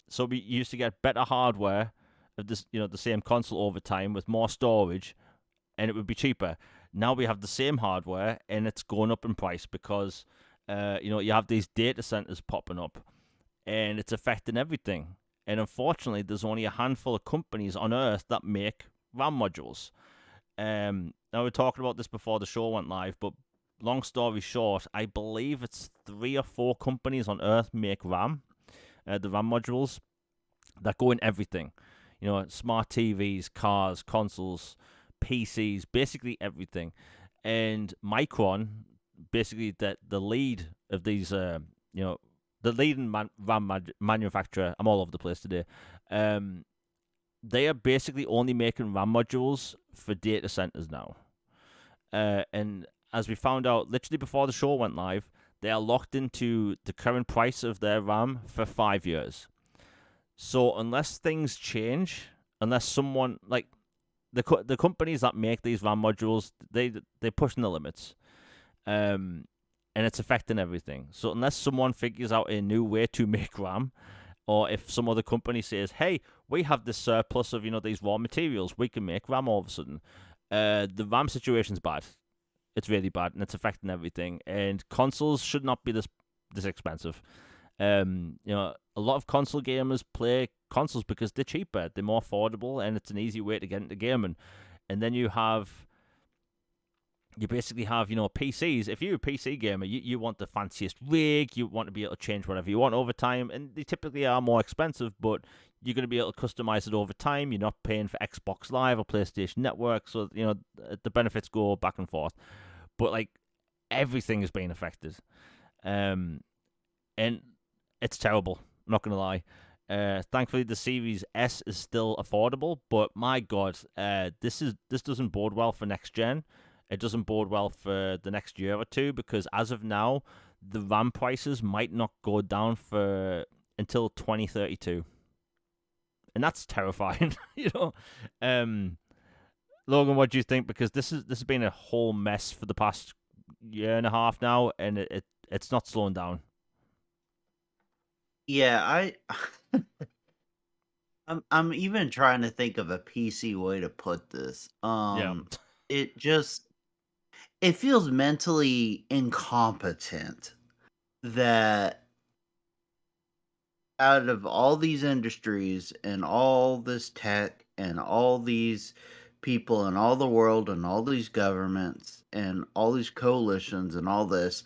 So we used to get better hardware of this, the same console over time with more storage, and it would be cheaper. Now we have the same hardware, and it's going up in price because you have these data centers popping up, and it's affecting everything. And unfortunately, there's only a handful of companies on Earth that make RAM modules. Now, we were talking about this before the show went live, but long story short, I believe it's 3 or 4 companies on Earth make RAM, the RAM modules, that go in everything. Smart TVs, cars, consoles, PCs, basically everything. And Micron, basically the lead of these, the leading RAM manufacturer, I'm all over the place today, they are basically only making RAM modules for data centers now. And as we found out literally before the show went live, they are locked into the current price of their RAM for 5 years. So unless things change, unless someone, the companies that make these RAM modules, they're pushing the limits. And it's affecting everything. So unless someone figures out a new way to make RAM, or if some other company says, hey, we have this surplus of, these raw materials, we can make RAM all of a sudden, the RAM situation's bad. It's really bad, and it's affecting everything. And consoles should not be this expensive. A lot of console gamers play consoles because they're cheaper, they're more affordable, and it's an easy way to get into gaming. And then you basically have, PCs. If you're a PC gamer, you want the fanciest rig, you want to be able to change whatever you want over time, and they typically are more expensive, but you're going to be able to customize it over time. You're not paying for Xbox Live or PlayStation Network, so, the benefits go back and forth. But, everything is being affected. And it's terrible, I'm not going to lie. Thankfully, the Series S is still affordable, but my God, this doesn't bode well for next gen. It doesn't bode well for the next year or two, because as of now, the RAM prices might not go down until 2032. and that's terrifying. You know, um, Logan, what do you think? Because this has been a whole mess for the past year and a half now, and it's not slowing down. Yeah, I'm even trying to think of a PC way to put this. Yeah, It just it feels mentally incompetent that out of all these industries and all this tech and all these people and all the world and all these governments and all these coalitions and all this,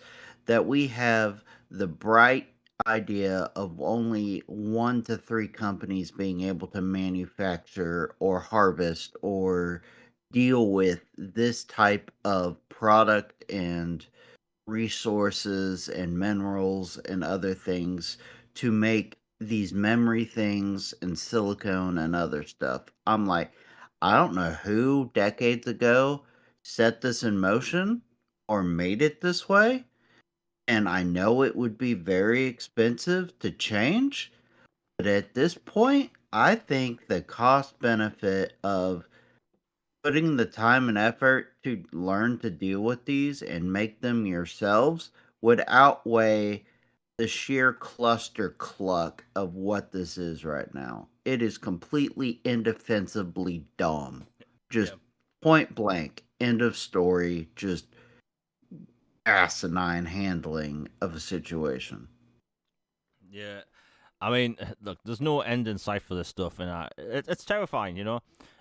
that we have the bright idea of only 1 to 3 companies being able to manufacture or harvest or deal with this type of product and resources and minerals and other things to make these memory things and silicone and other stuff. I'm like, I don't know who decades ago set this in motion or made it this way. And I know it would be very expensive to change. But at this point, I think the cost benefit of putting the time and effort to learn to deal with these and make them yourselves would outweigh the sheer cluster cluck of what this is right now. It is completely indefensibly dumb. yeah, Just point blank, end of story, just asinine handling of a situation. yeah. I mean, look, there's no end in sight for this stuff, and it's terrifying. You know,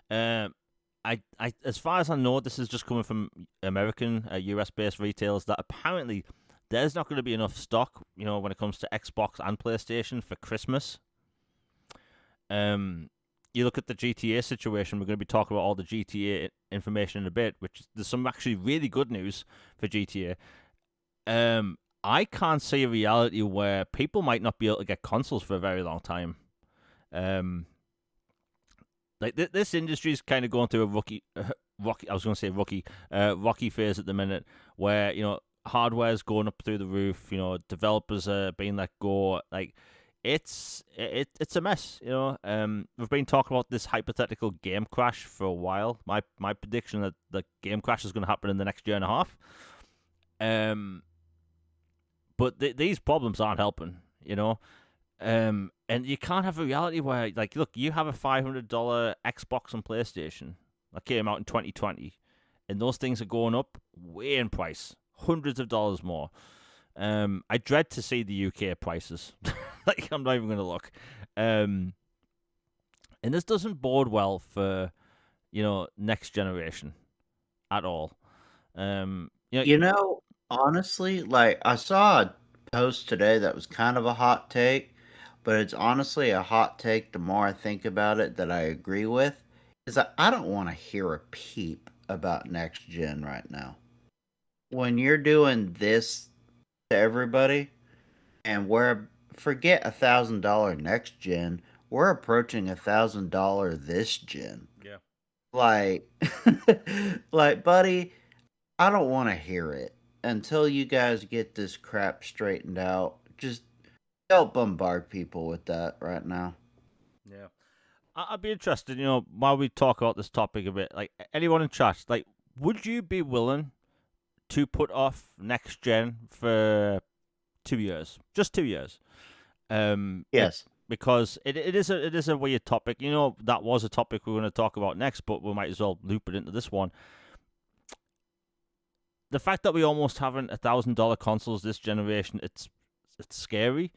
as far as I know, this is just coming from American, US based retailers that apparently there's not going to be enough stock. You know, when it comes to Xbox and PlayStation for Christmas. Um, you look at the GTA situation. We're going to be talking about all the GTA information in a bit, which there's some actually really good news for GTA. I can't see a reality where people might not be able to get consoles for a very long time. Um, like this industry is kind of going through a rocky. I was going to say rocky phase at the minute, where hardware's going up through the roof. Developers are being let go. Like it's a mess. We've been talking about this hypothetical game crash for a while. My prediction that the game crash is going to happen in the next year and a half. But these problems aren't helping. And you can't have a reality where, like, look, you have a $500 Xbox and PlayStation that came out in 2020, and those things are going up way in price, hundreds of dollars more. I dread to see the UK prices. Like, I'm not even going to look. And this doesn't bode well for, next generation at all. You know, You know, honestly, like I saw a post today that was kind of a hot take, but it's honestly a hot take the more I think about it that I agree with. Is that I don't want to hear a peep about next gen right now. When you're doing this to everybody, and we're forget $1,000 next gen, we're approaching $1,000 this gen. yeah. Like, like, buddy, I don't want to hear it until you guys get this crap straightened out. Just don't bombard people with that right now. Yeah. I'd be interested, while we talk about this topic a bit, like anyone in chat, like, would you be willing to put off next gen for 2 years, just 2 years? Yes. Because it is a weird topic. That was a topic we are going to talk about next, but we might as well loop it into this one. The fact that we almost haven't $1,000 consoles this generation, it's scary.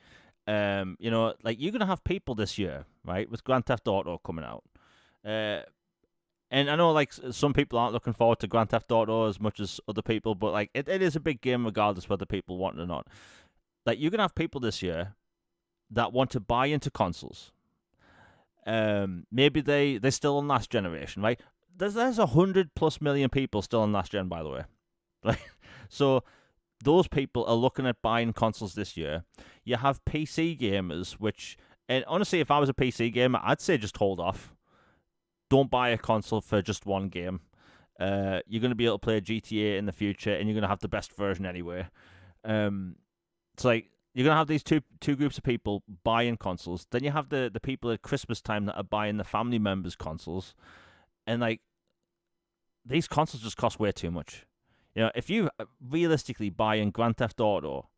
Like, you're gonna have people this year, right, with Grand Theft Auto coming out. And I know, like, some people aren't looking forward to Grand Theft Auto as much as other people, but like it is a big game regardless whether people want it or not. Like, you're gonna have people this year that want to buy into consoles. Maybe they're still on last generation, right? There's 100+ million people still on last gen, by the way. Right? So those people are looking at buying consoles this year. You have PC gamers, which, and honestly, if I was a PC gamer, I'd say just hold off. Don't buy a console for just one game. You're going to be able to play GTA in the future, and you're going to have the best version anyway. It's like, you're gonna have these two groups of people buying consoles. Then you have the people at Christmas time that are buying the family members' consoles, and like these consoles just cost way too much. If you realistically buying Grand Theft Auto,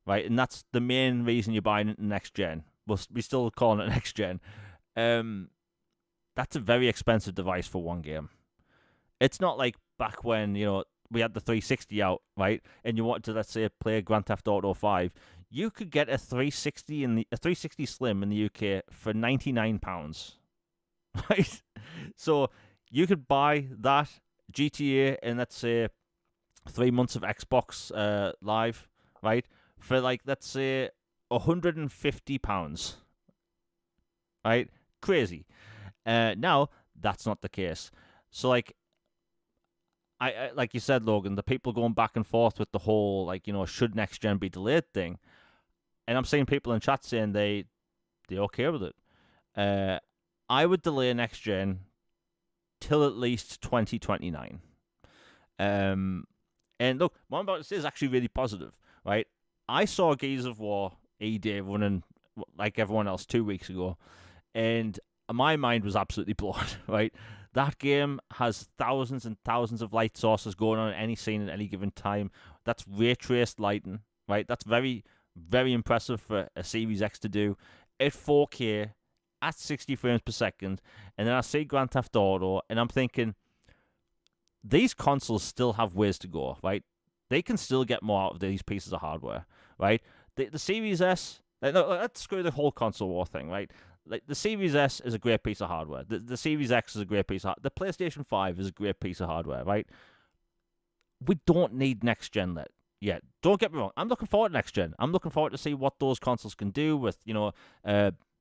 right, and that's the main reason you're buying it next gen. We still calling it next gen. That's a very expensive device for one game. It's not like back when we had the 360 out, right, and you wanted to, let's say, play Grand Theft Auto 5. You could get a 360 a 360 Slim in the UK for £99, right? So you could buy that GTA and, let's say, 3 months of Xbox Live, right, for like, let's say, £150, right? Crazy. Now that's not the case. So like, I like you said, Logan, the people going back and forth with the whole like should next gen be delayed thing, and I'm seeing people in chat saying they're okay with it. I would delay next gen till at least 2029. And look, what I'm about to say is actually really positive, right? I saw Gears of War E-Day running like everyone else 2 weeks ago, and my mind was absolutely blown, right? That game has thousands and thousands of light sources going on at any scene at any given time. That's ray traced lighting, right? That's very, very impressive for a Series X to do at 4K at 60 frames per second. And then I see Grand Theft Auto, and I'm thinking, these consoles still have ways to go, right? They can still get more out of these pieces of hardware, right? The Series S, let's screw the whole console war thing, right? Like, the Series S is a great piece of hardware. The Series X is a great piece of hardware. The PlayStation 5 is a great piece of hardware, right? We don't need next gen yet. Don't get me wrong. I'm looking forward to next gen. I'm looking forward to see what those consoles can do with,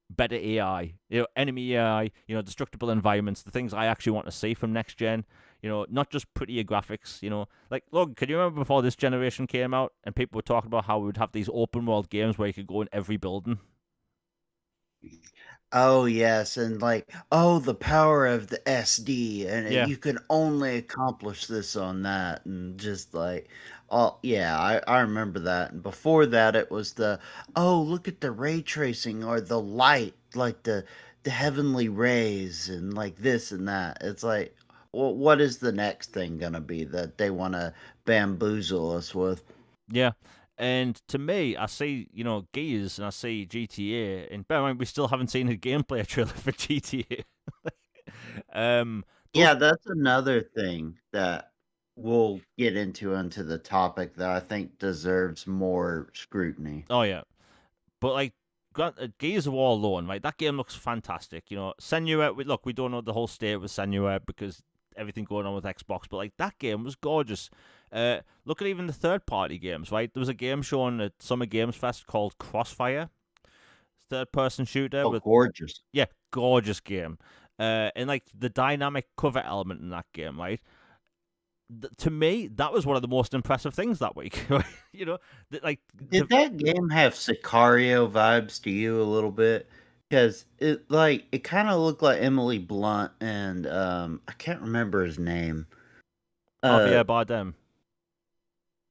better AI, enemy AI, destructible environments, the things I actually want to see from next gen. Not just prettier graphics. Like, look, can you remember before this generation came out and people were talking about how we would have these open world games where you could go in every building? Oh yes, and like, oh, the power of the SD, and Yeah. you can only accomplish this on that, and just like, oh yeah, I remember that. And before that, it was the, oh, look at the ray tracing or the light, like the heavenly rays, and like this and that. It's like, well, what is the next thing gonna be that they want to bamboozle us with? Yeah. And to me, I see, Gears and I see GTA, and bear in mind, we still haven't seen a gameplay trailer for GTA. Those, Yeah, that's another thing that we'll get into the topic that I think deserves more scrutiny. oh yeah, but like, Gears of War alone, right? That game looks fantastic. Senua. Look, we don't know the whole state with Senua because everything going on with Xbox, but like, that game was gorgeous. Look at even the third-party games, right? There was a game shown at Summer Games Fest called Crossfire, third-person shooter Oh, with, gorgeous. yeah, gorgeous game. And like the dynamic cover element in that game, right? To me, that was one of the most impressive things that week. Right? Like, Did that game have Sicario vibes to you a little bit? Because it kind of looked like Emily Blunt and I can't remember his name. Javier Bardem.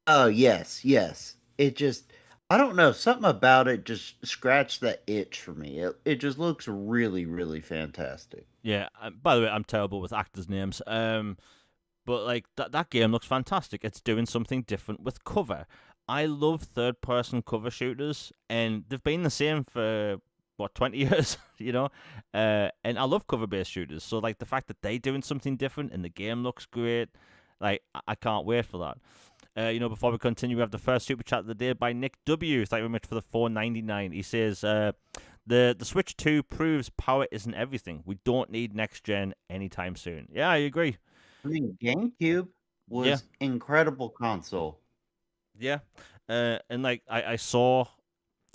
Oh yes, yes. It just, I don't know, something about it just scratched that itch for me. It just looks really, really fantastic. Yeah. By the way, I'm terrible with actors' names. But like, that game looks fantastic. It's doing something different with cover. I love third-person cover shooters, and they've been the same for what, 20 years, and I love cover-based shooters. So like, the fact that they're doing something different and the game looks great, like, I can't wait for that. Before we continue, we have the first super chat of the day by Nick W. Thank you very much for the $4.99. He says, the Switch 2 proves power isn't everything. We don't need next gen anytime soon. Yeah, I agree. I mean, GameCube Yeah, was incredible console. yeah. And like, I saw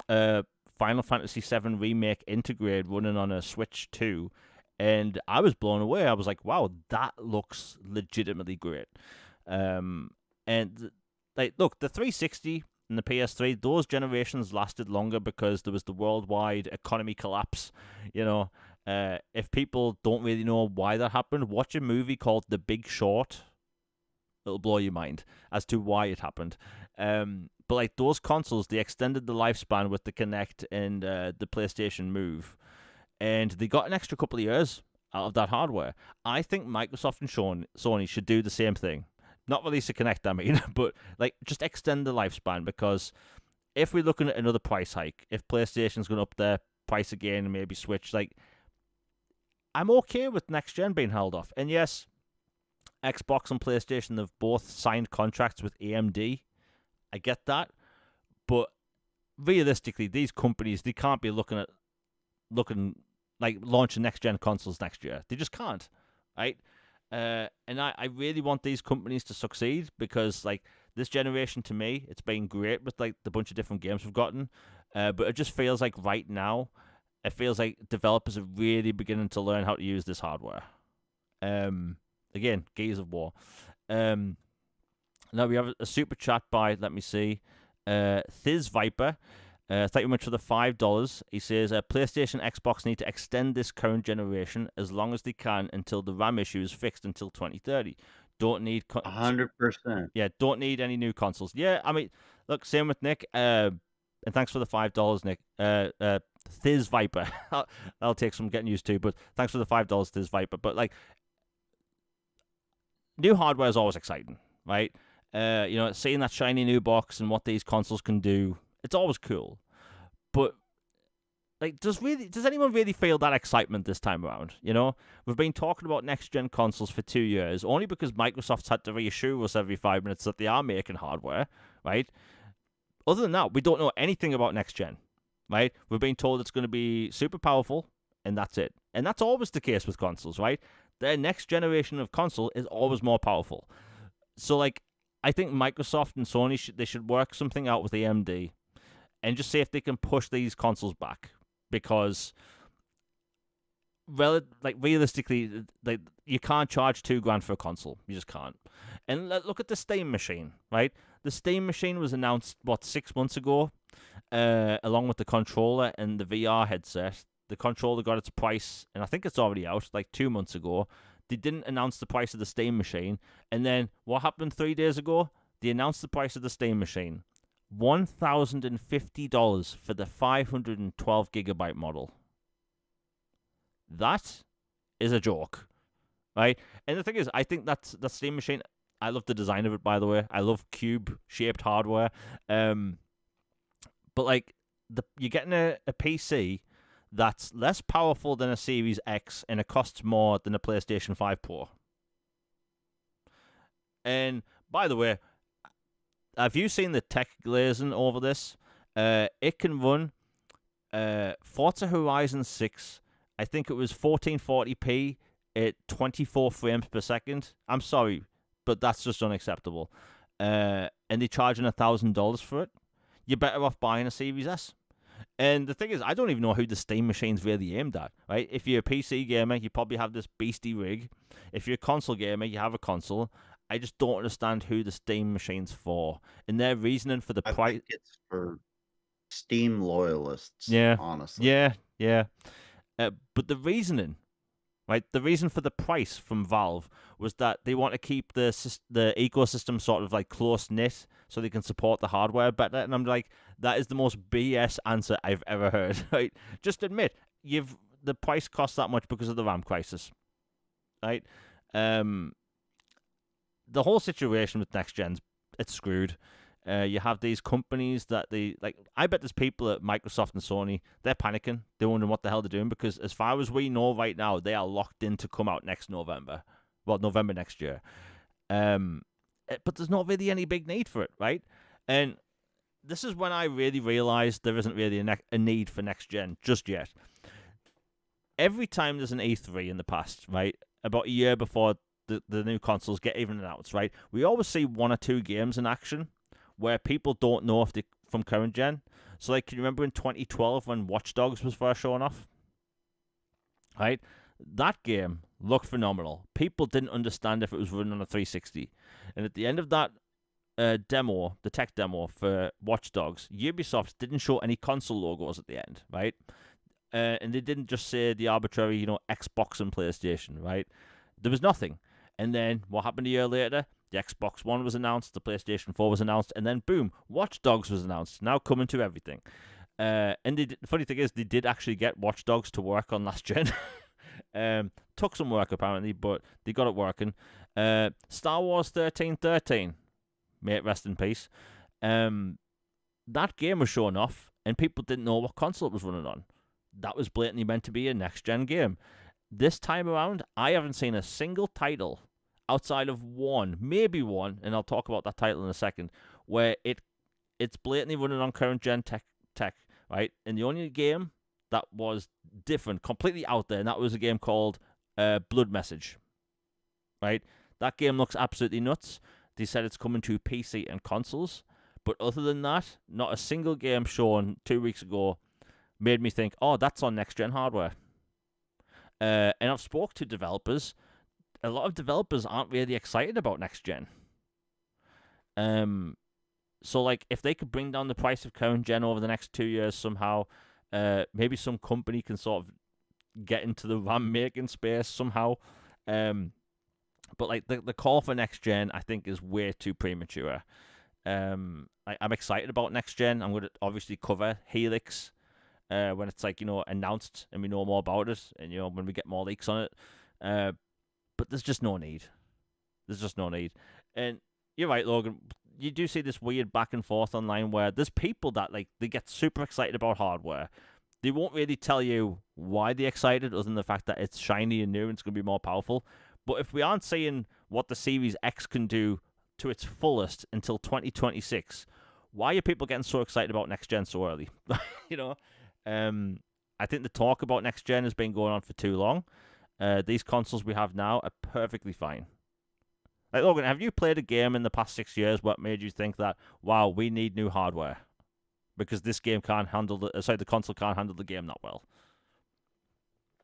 Final Fantasy VII Remake Integrate running on a Switch 2, and I was blown away. I was like, wow, that looks legitimately great. And like, look, the 360 and the PS3, those generations lasted longer because there was the worldwide economy collapse. If people don't really know why that happened, watch a movie called The Big Short. It'll blow your mind as to why it happened. But like those consoles, they extended the lifespan with the Kinect and the PlayStation Move, and they got an extra couple of years out of that hardware. I think Microsoft and Sony should do the same thing. Not release a Kinect, I mean, but like just extend the lifespan, because if we're looking at another price hike, if PlayStation's going to up their price again and maybe Switch, like I'm okay with next gen being held off. And yes, Xbox and PlayStation have both signed contracts with AMD. I get that, but realistically, these companies, they can't be looking like launching next gen consoles next year. They just can't, right? And I really want these companies to succeed, because like this generation, to me, it's been great with like the bunch of different games we've gotten, but it just feels like right now, it feels like developers are really beginning to learn how to use this hardware. Again, Gears of War. Now we have a super chat by, let me see, Thiz Viper. Thank you very much for the $5. He says, PlayStation, Xbox need to extend this current generation as long as they can until the RAM issue is fixed until 2030. Don't need 100%. Yeah, don't need any new consoles. Yeah, I mean, look, same with Nick. And thanks for the $5, Nick. Thiz Viper. I'll take some getting used to, but thanks for the $5, Thiz Viper. But like, new hardware is always exciting, right? Seeing that shiny new box and what these consoles can do, it's always cool. But like, does anyone really feel that excitement this time around? We've been talking about next gen consoles for 2 years, only because Microsoft's had to reassure us every 5 minutes that they are making hardware, right? Other than that, we don't know anything about next gen, right? We've been told it's going to be super powerful, and that's it. And that's always the case with consoles, right? Their next generation of console is always more powerful. So like, I think Microsoft and Sony should work something out with AMD and just see if they can push these consoles back, because realistically, like, you can't charge $2,000 for a console. You just can't. And look at the Steam machine, right? The Steam machine was announced 6 months ago, along with the controller and the VR headset. The controller got its price, and I think it's already out, 2 months ago. They didn't announce the price of the Steam machine. And then what happened 3 days ago? They announced the price of the Steam machine. $1,050 for the 512 gigabyte model. That is a joke, right? And the thing is, I think that Steam machine, I love the design of it, by the way. I love cube-shaped hardware. But like, you're getting a PC that's less powerful than a Series X, and it costs more than a PlayStation 5 Pro. And by the way, have you seen the tech glazing over this? It can run Forza Horizon 6. I think it was 1440p at 24 frames per second. I'm sorry, but that's just unacceptable. And they're charging $1,000 for it. You're better off buying a Series S. And the thing is, I don't even know who the Steam machine's really aimed at, right? If you're a PC gamer, you probably have this beastie rig. If you're a console gamer, you have a console. I just don't understand who the Steam machine's for. And their reasoning for the price... I think it's for Steam loyalists, honestly. Yeah. But the reasoning, right? The reason for the price from Valve was that they want to keep the ecosystem sort of like close-knit so they can support the hardware better. And I'm like, that is the most BS answer I've ever heard, right? Just admit, the price costs that much because of the RAM crisis, right? The whole situation with next gens, it's screwed. You have these companies that I bet there's people at Microsoft and Sony, they're panicking. They're wondering what the hell they're doing, because as far as we know right now, they are locked in to come out next November. Well, November next year. But there's not really any big need for it, right? And this is when I really realized there isn't really a need for next gen just yet. Every time there's an E3 in the past, right, about a year before the new consoles get even announced, right, we always see 1 or 2 games in action where people don't know if they're from current gen. So, like, can you remember in 2012 when Watch Dogs was first showing off? Right? That game looked phenomenal. People didn't understand if it was running on a 360. And at the end of that demo, the tech demo for Watch Dogs, Ubisoft didn't show any console logos at the end, right? And they didn't just say the arbitrary, Xbox and PlayStation, right? There was nothing. And then what happened a year later? The Xbox One was announced, the PlayStation 4 was announced, and then boom, Watch Dogs was announced. Now coming to everything. And the funny thing is, they did actually get Watch Dogs to work on last gen. Took some work apparently, but they got it working. Star Wars 1313, may it rest in peace. That game was shown off, and people didn't know what console it was running on. That was blatantly meant to be a next gen game. This time around, I haven't seen a single title outside of one, maybe one, and I'll talk about that title in a second, where it's blatantly running on current gen tech, right? And the only game that was different, completely out there, and that was a game called Blood Message, right? That game looks absolutely nuts. They said it's coming to PC and consoles, but other than that, not a single game shown 2 weeks ago made me think, oh, that's on next-gen hardware. And I've spoke to developers. A lot of developers aren't really excited about next-gen. So, like, if they could bring down the price of current gen over the next 2 years somehow, maybe some company can sort of get into the RAM making space somehow. But like the call for next gen, I think, is way too premature. I'm excited about next gen. I'm going to obviously cover Helix when it's like, announced and we know more about it, and when we get more leaks on it. But there's just no need. There's just no need. And you're right, Logan. You do see this weird back and forth online where there's people that like they get super excited about hardware. They won't really tell you why they're excited, other than the fact that it's shiny and new and it's going to be more powerful. But if we aren't seeing what the Series X can do to its fullest until 2026, why are people getting so excited about next gen so early? I think the talk about next gen has been going on for too long. These consoles we have now are perfectly fine. Like, Logan, have you played a game in the past 6 years what made you think that, wow, we need new hardware because this game can't handle the console can't handle the game that well?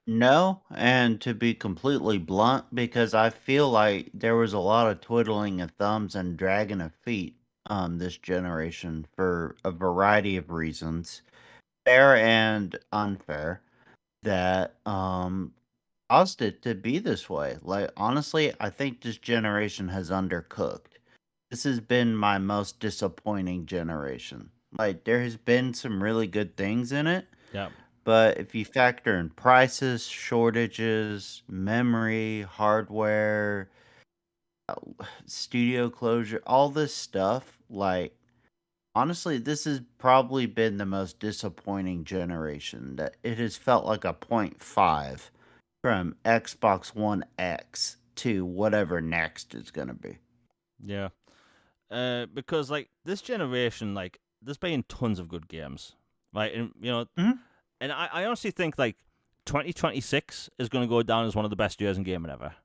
No, and to be completely blunt, because I feel like there was a lot of twiddling of thumbs and dragging of feet this generation for a variety of reasons, fair and unfair, that caused it to be this way. Like, honestly, I think this generation has undercooked. This has been my most disappointing generation. Like, there has been some really good things in it, Yeah. but if you factor in prices, shortages, memory, hardware, uh, studio closure, all this stuff, like, honestly, this has probably been the most disappointing generation. That it has felt like a point five from Xbox One X to whatever next is going to be. Yeah. Because like this generation, like there's been tons of good games, right? And Mhm. and I honestly think like 2026 is going to go down as one of the best years in gaming ever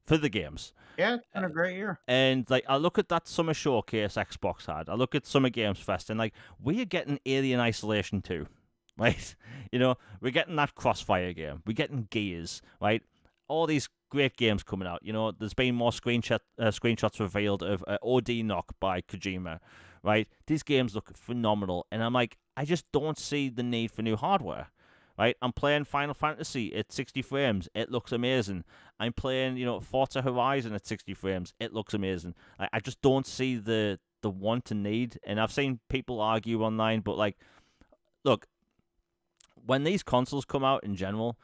for the games. Yeah, it's Uh, been a great year. And like I look at that summer showcase Xbox had, I look at Summer Games Fest, and like we are getting Alien Isolation 2, right? We're getting that Crossfire game, we're getting Gears, right? All these great games coming out. There's been more screenshots revealed of OD Knock by Kojima, right? These games look phenomenal, and I'm like, I just don't see the need for new hardware. Right, I'm playing Final Fantasy at 60 frames. It looks amazing. I'm playing, Forza Horizon at 60 frames. It looks amazing. I just don't see the want and need. And I've seen people argue online, but like, look, when these consoles come out in general,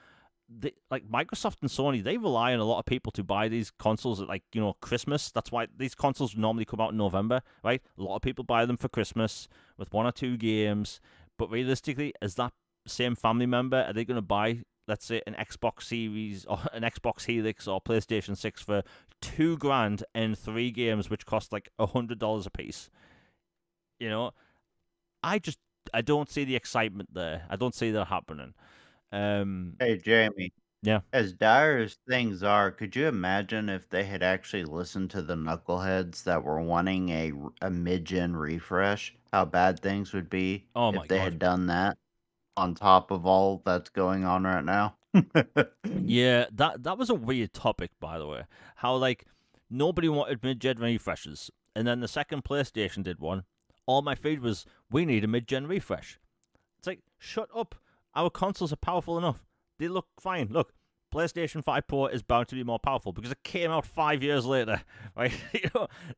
like Microsoft and Sony, they rely on a lot of people to buy these consoles at Christmas. That's why these consoles normally come out in November, right? A lot of people buy them for Christmas with 1 or 2 games. But realistically, is that same family member, are they going to buy, let's say, an Xbox Series or an Xbox Helix or PlayStation 6 for $2,000 and 3 games, which cost like $100 a piece? I don't see the excitement there. I don't see that happening. Hey, Jamie, Yeah. as dire as things are, could you imagine if they had actually listened to the knuckleheads that were wanting a mid-gen refresh? How bad things would be Oh my if they god. had done that on top of all that's going on right now? Yeah, that was a weird topic, by the way. How like nobody wanted mid-gen refreshes, and then the second PlayStation did one. All my feed was, we need a mid-gen refresh. It's like, shut up. Our consoles are powerful enough. They look fine. Look, PlayStation 5 Pro is bound to be more powerful because it came out 5 years later, right?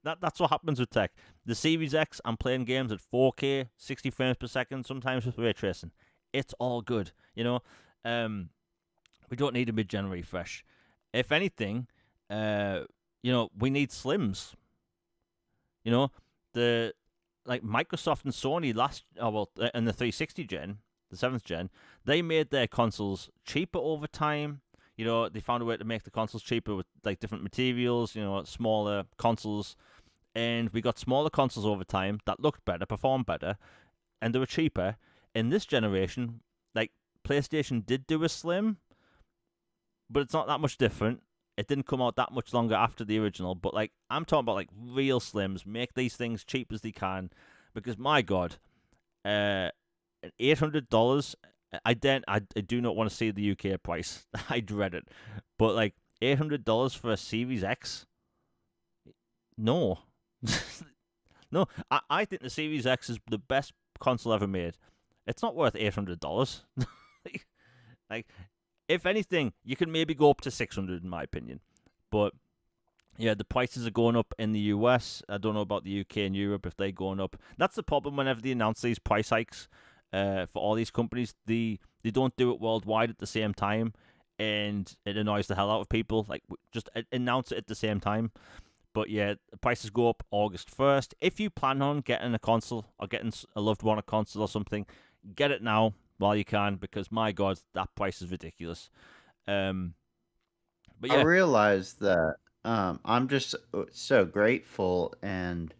That's what happens with tech. The Series X, I'm playing games at 4K, 60 frames per second, sometimes with ray tracing. It's all good, We don't need a mid-gen refresh. If anything, we need slims. The Microsoft and Sony in the 360 gen, the 7th gen, they made their consoles cheaper over time. They found a way to make the consoles cheaper with different materials, smaller consoles, and we got smaller consoles over time that looked better, performed better, and they were cheaper. In this generation, PlayStation did do a slim, but it's not that much different. It didn't come out that much longer after the original, but I'm talking about real slims. Make these things cheap as they can, because my God, $800. I do not want to see the UK price. I dread it, but $800 for a Series X. No, no. I think the Series X is the best console ever made. It's not worth $800. If anything, you can maybe go up to $600 in my opinion. But yeah, the prices are going up in the US. I don't know about the UK and Europe if they're going up. That's the problem whenever they announce these price hikes for all these companies. They don't do it worldwide at the same time, and it annoys the hell out of people. Just announce it at the same time. But yeah, the prices go up August 1st. If you plan on getting a console or getting a loved one a console or something, get it now while you can, because my God, that price is ridiculous. But yeah, I realized that I'm just so grateful and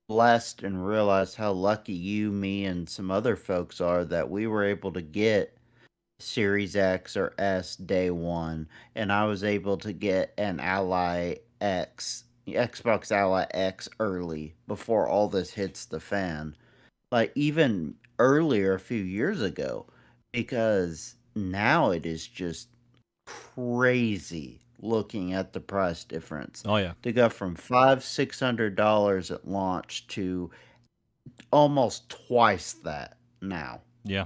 blessed, and realize how lucky you, me, and some other folks are that we were able to get Series X or S day one, and I was able to get an Ally X, Xbox Ally X early before all this hits the fan. Even earlier, a few years ago, because now it is just crazy looking at the price difference. oh yeah, To go from $500-$600 at launch to almost twice that now. yeah.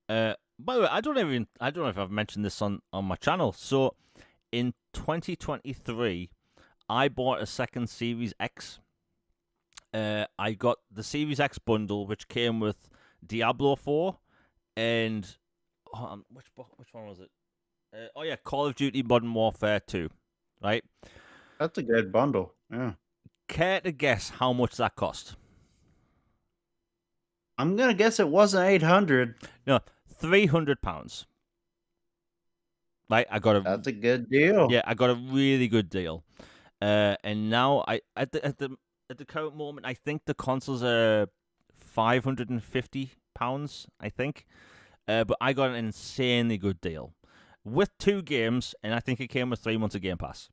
By the way, I don't know if I've mentioned this on my channel. So in 2023, I bought a second Series X. I got the Series X bundle, which came with Diablo 4 and which one was it? Call of Duty Modern Warfare 2, right? That's a good bundle. Yeah. Care to guess how much that cost? I'm gonna guess it wasn't 800. No, £300. Right, That's a good deal. I got a really good deal. And now at the current moment, I think the consoles are £550. I think, but I got an insanely good deal with 2 games, and I think it came with 3 months of Game Pass.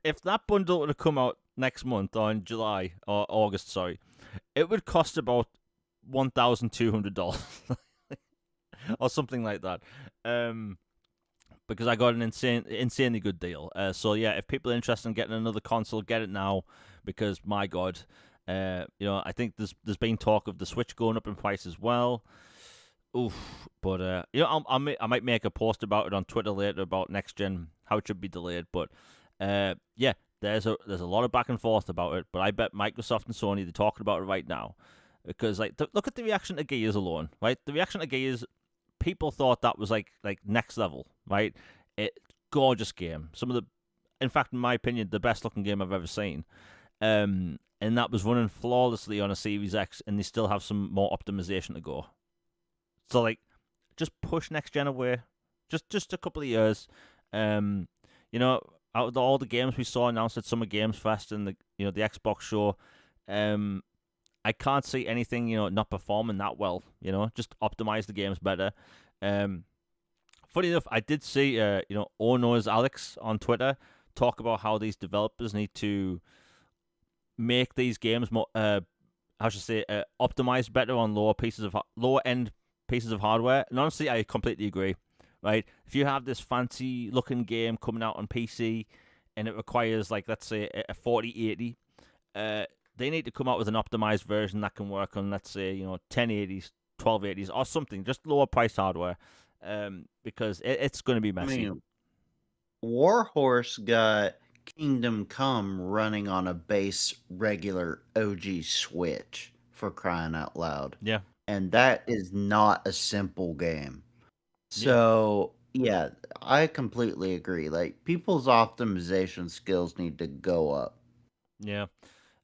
If that bundle would have come out next month or in July or August, sorry, it would cost about $1,200 or something like that. Because I got an insanely good deal. So yeah, if people are interested in getting another console, get it now, because my God, I think there's been talk of the Switch going up in price as well. Oof, but I might make a post about it on Twitter later about next gen, how it should be delayed. But yeah, there's a lot of back and forth about it. But I bet Microsoft and Sony, they're talking about it right now, because look at the reaction to Gears alone, right? The reaction to Gears, people thought that was like next level, right? Gorgeous game. In fact, in my opinion, the best looking game I've ever seen. And that was running flawlessly on a Series X, and they still have some more optimization to go. So just push next gen away, just a couple of years. Out of all the games we saw announced at Summer Games Fest and the Xbox show, I can't see anything not performing that well. Just optimize the games better. Funny enough, I did see Ono's Alex on Twitter talk about how these developers need to make these games more optimized better on lower end pieces of hardware. And honestly, I completely agree. Right? If you have this fancy looking game coming out on PC and it requires let's say a 4080, they need to come out with an optimized version that can work on, let's say, 1080s, 1280s or something, just lower priced hardware. because it's going to be I messy. mean, Warhorse got Kingdom Come running on a base regular OG Switch, for crying out loud. Yeah, And that is not a simple game. yeah, So, yeah, I completely agree. Like, people's optimization skills need to go up. yeah.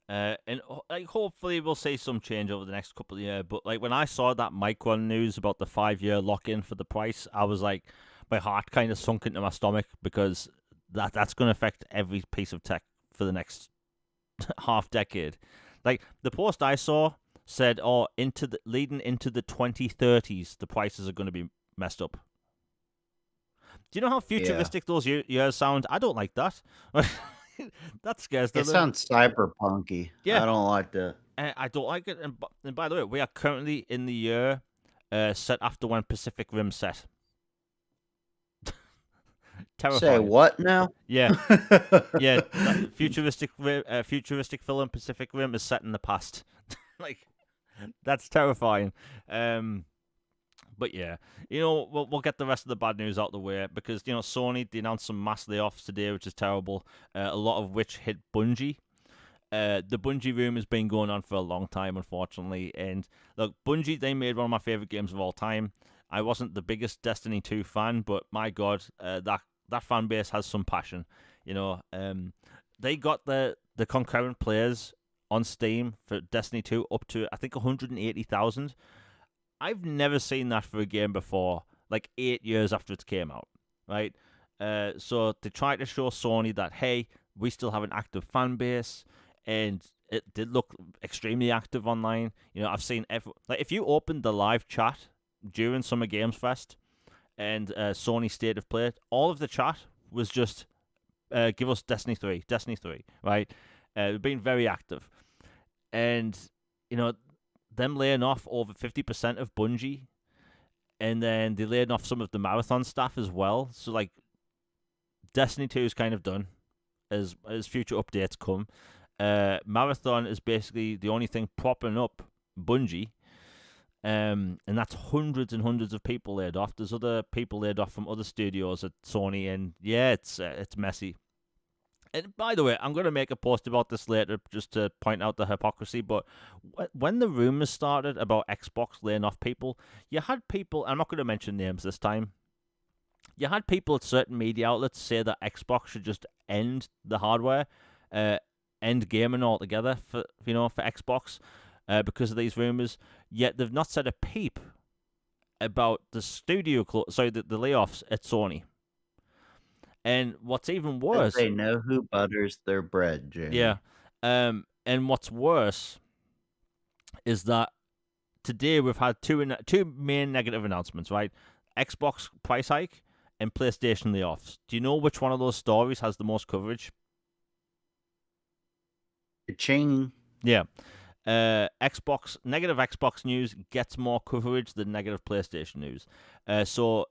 And like hopefully we'll see some change over the next couple of years. But like when I saw that Micron news about the 5 year lock in for the price, I was like, my heart kind of sunk into my stomach because that's going to affect every piece of tech for the next half decade. Like the post I saw said, "Oh, into the leading into the 2030s, the prices are going to be messed up." Do you know how Yeah. futuristic those years sound? I don't like that. That scares It them. sounds cyberpunky. Yeah, I don't like that. I don't like it. And by the way, we are currently in the year set after when Pacific Rim set. Say Terrifying. what now? Yeah, yeah. That futuristic film Pacific Rim is set in the past. Like that's terrifying. Um, but yeah, we'll get the rest of the bad news out of the way because Sony they announced some mass layoffs today, which is terrible. A lot of which hit Bungie. The Bungie room has been going on for a long time, unfortunately. And look, Bungie, they made one of my favorite games of all time. I wasn't the biggest Destiny 2 fan, but my God, that fan base has some passion. They got the concurrent players on Steam for Destiny 2 up to I think 180,000. I've never seen that for a game before, like 8 years after it came out, right? So they tried to show Sony that hey, we still have an active fan base, and it did look extremely active online. I've seen like if you opened the live chat during Summer Games Fest and Sony State of Play, all of the chat was just give us Destiny 3, Destiny 3, right? They've been very active, and you know them laying off over 50% of Bungie, and then they laid off some of the Marathon staff as well. So like Destiny 2 is kind of done as future updates come. Marathon is basically the only thing propping up Bungie. And that's hundreds and hundreds of people laid off. There's other people laid off from other studios at Sony, and yeah, it's messy. And by the way, I'm going to make a post about this later just to point out the hypocrisy. But when the rumors started about Xbox laying off people, you had people, I'm not going to mention names this time, you had people at certain media outlets say that Xbox should just end the hardware, end gaming altogether for Xbox because of these rumors. Yet they've not said a peep about the the layoffs at Sony. And what's even Because worse, they know who butters their bread, yeah, Jamie. and what's worse is that today we've had two main negative announcements, right? Xbox price hike and PlayStation layoffs. Do you know which one of those stories has the most coverage? Ching. Yeah. Xbox negative Xbox news gets more coverage than negative PlayStation news. So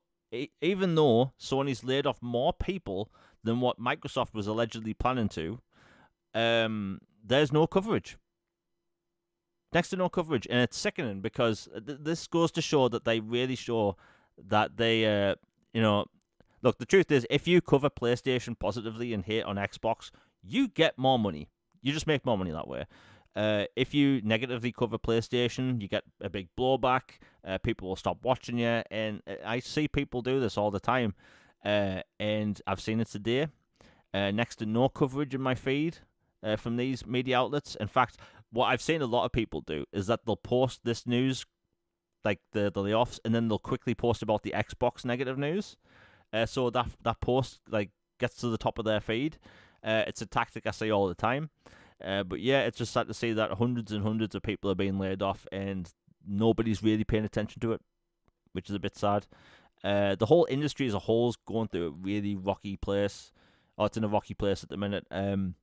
even though Sony's laid off more people than what Microsoft was allegedly planning to, there's no coverage. Next to no coverage, and it's sickening because this goes to show that they really show that they, look. The truth is, if you cover PlayStation positively and hate on Xbox, you get more money. You just make more money that way. If you negatively cover PlayStation, you get a big blowback. People will stop watching you, and I see people do this all the time. And I've seen it today. Next to no coverage in my feed from these media outlets. In fact, what I've seen a lot of people do is that they'll post this news, like the layoffs, and then they'll quickly post about the Xbox negative news. So that post like gets to the top of their feed. It's a tactic I see all the time. But yeah, it's just sad to see that hundreds and hundreds of people are being laid off and nobody's really paying attention to it, which is a bit sad. The whole industry as a whole is going through a really rocky place. Oh, it's in a rocky place at the minute. And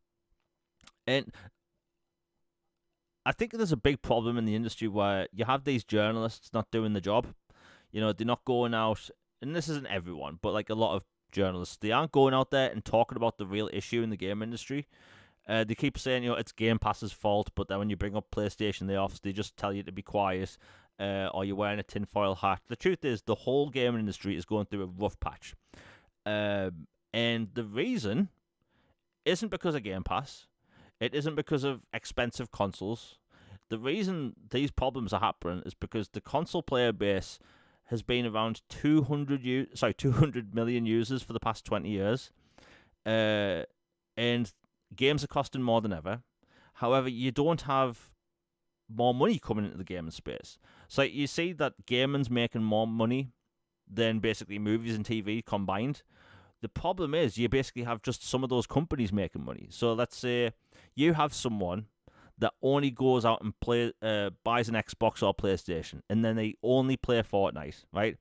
I think there's a big problem in the industry where you have these journalists not doing the job. They're not going out, and this isn't everyone, but like a lot of journalists, they aren't going out there and talking about the real issue in the game industry. They keep saying, it's Game Pass's fault, but then when you bring up PlayStation layoffs, they just tell you to be quiet. or you're wearing a tinfoil hat. The truth is, the whole gaming industry is going through a rough patch. And the reason isn't because of Game Pass. It isn't because of expensive consoles. The reason these problems are happening is because the console player base has been around 200 million users for the past 20 years. And games are costing more than ever. However, you don't have more money coming into the gaming space. So you see that gaming's making more money than basically movies and TV combined. The problem is you basically have just some of those companies making money. So let's say you have someone that only goes out and buys an Xbox or PlayStation, and then they only play Fortnite, right?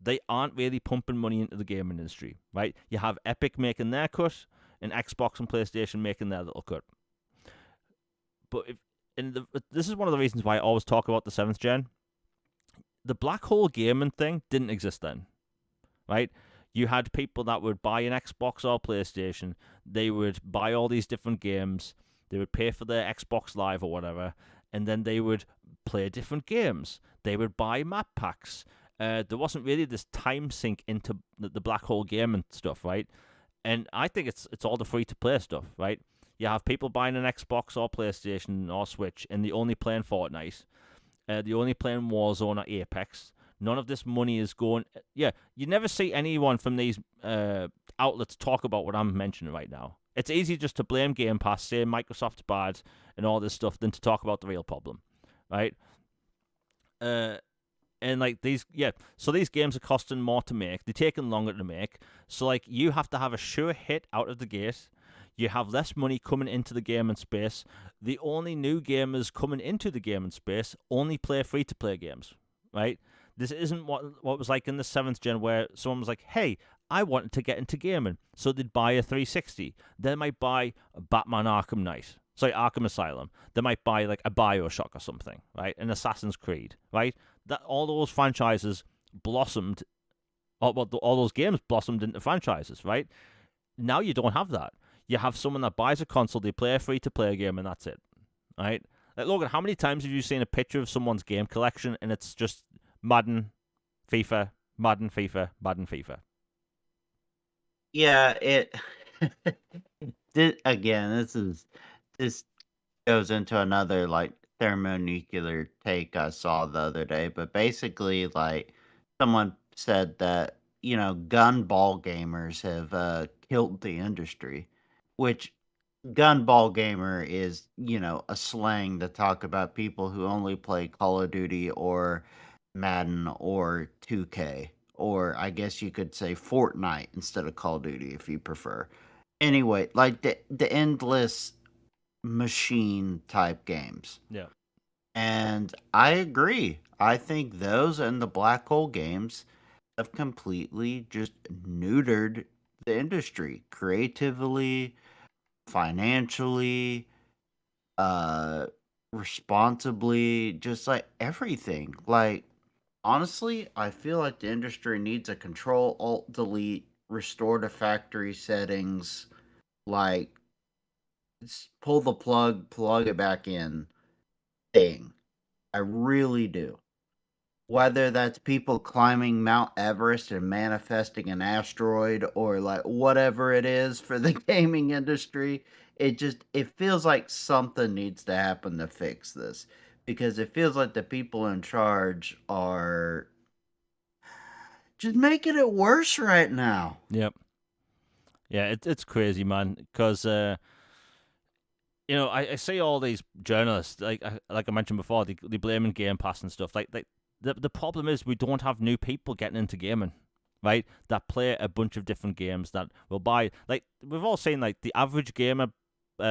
They aren't really pumping money into the gaming industry, right? You have Epic making their cut, and Xbox and PlayStation making their little cut. But this is one of the reasons why I always talk about the 7th gen. The black hole gaming thing didn't exist then, right? You had people that would buy an Xbox or PlayStation. They would buy all these different games. They would pay for their Xbox Live or whatever, and then they would play different games. They would buy map packs. There wasn't really this time sink into the black hole gaming stuff, right? And I think it's all the free-to-play stuff, right? You have people buying an Xbox or PlayStation or Switch, and they only playing Fortnite. They only playing Warzone or Apex. None of this money is going... Yeah, you never see anyone from these outlets talk about what I'm mentioning right now. It's easy just to blame Game Pass, say Microsoft's bad and all this stuff, than to talk about the real problem, right? And like these, so these games are costing more to make. They're taking longer to make. So like you have to have a sure hit out of the gate. You have less money coming into the gaming space. The only new gamers coming into the gaming space only play free-to-play games, right? This isn't what was like in the 7th gen where someone was like, hey, I wanted to get into gaming. So they'd buy a 360. They might buy a Batman Arkham Asylum. They might buy like a BioShock or something, right? An Assassin's Creed, right? That all those franchises blossomed, all those games blossomed into franchises, right? Now you don't have that. You have someone that buys a console, they play a free-to-play game, and that's it, right? Like, Logan, how many times have you seen a picture of someone's game collection and it's just Madden, FIFA, Madden, FIFA, Madden, FIFA? Yeah, this goes into another like thermonuclear take I saw the other day, but basically, like someone said that gun ball gamers have killed the industry, which gun ball gamer is a slang to talk about people who only play Call of Duty or Madden or 2K, or I guess you could say Fortnite instead of Call of Duty if you prefer. Anyway, like the endless machine type games. Yeah. And I agree. I think those and the black hole games have completely just neutered the industry creatively, financially, uh responsibly, just like everything. Like honestly, I feel like the industry needs a control alt delete restore to factory settings, like pull the plug it back in thing. I really do. Whether that's people climbing Mount Everest and manifesting an asteroid or like whatever it is for the gaming industry, it feels like something needs to happen to fix this, because it feels like the people in charge are just making it worse right now. Yep. Yeah, it's crazy, man. Because I see all these journalists, like I mentioned before, they blaming Game Pass and stuff. Like the problem is we don't have new people getting into gaming, right? That play a bunch of different games that will buy. Like we've all seen, like the average gamer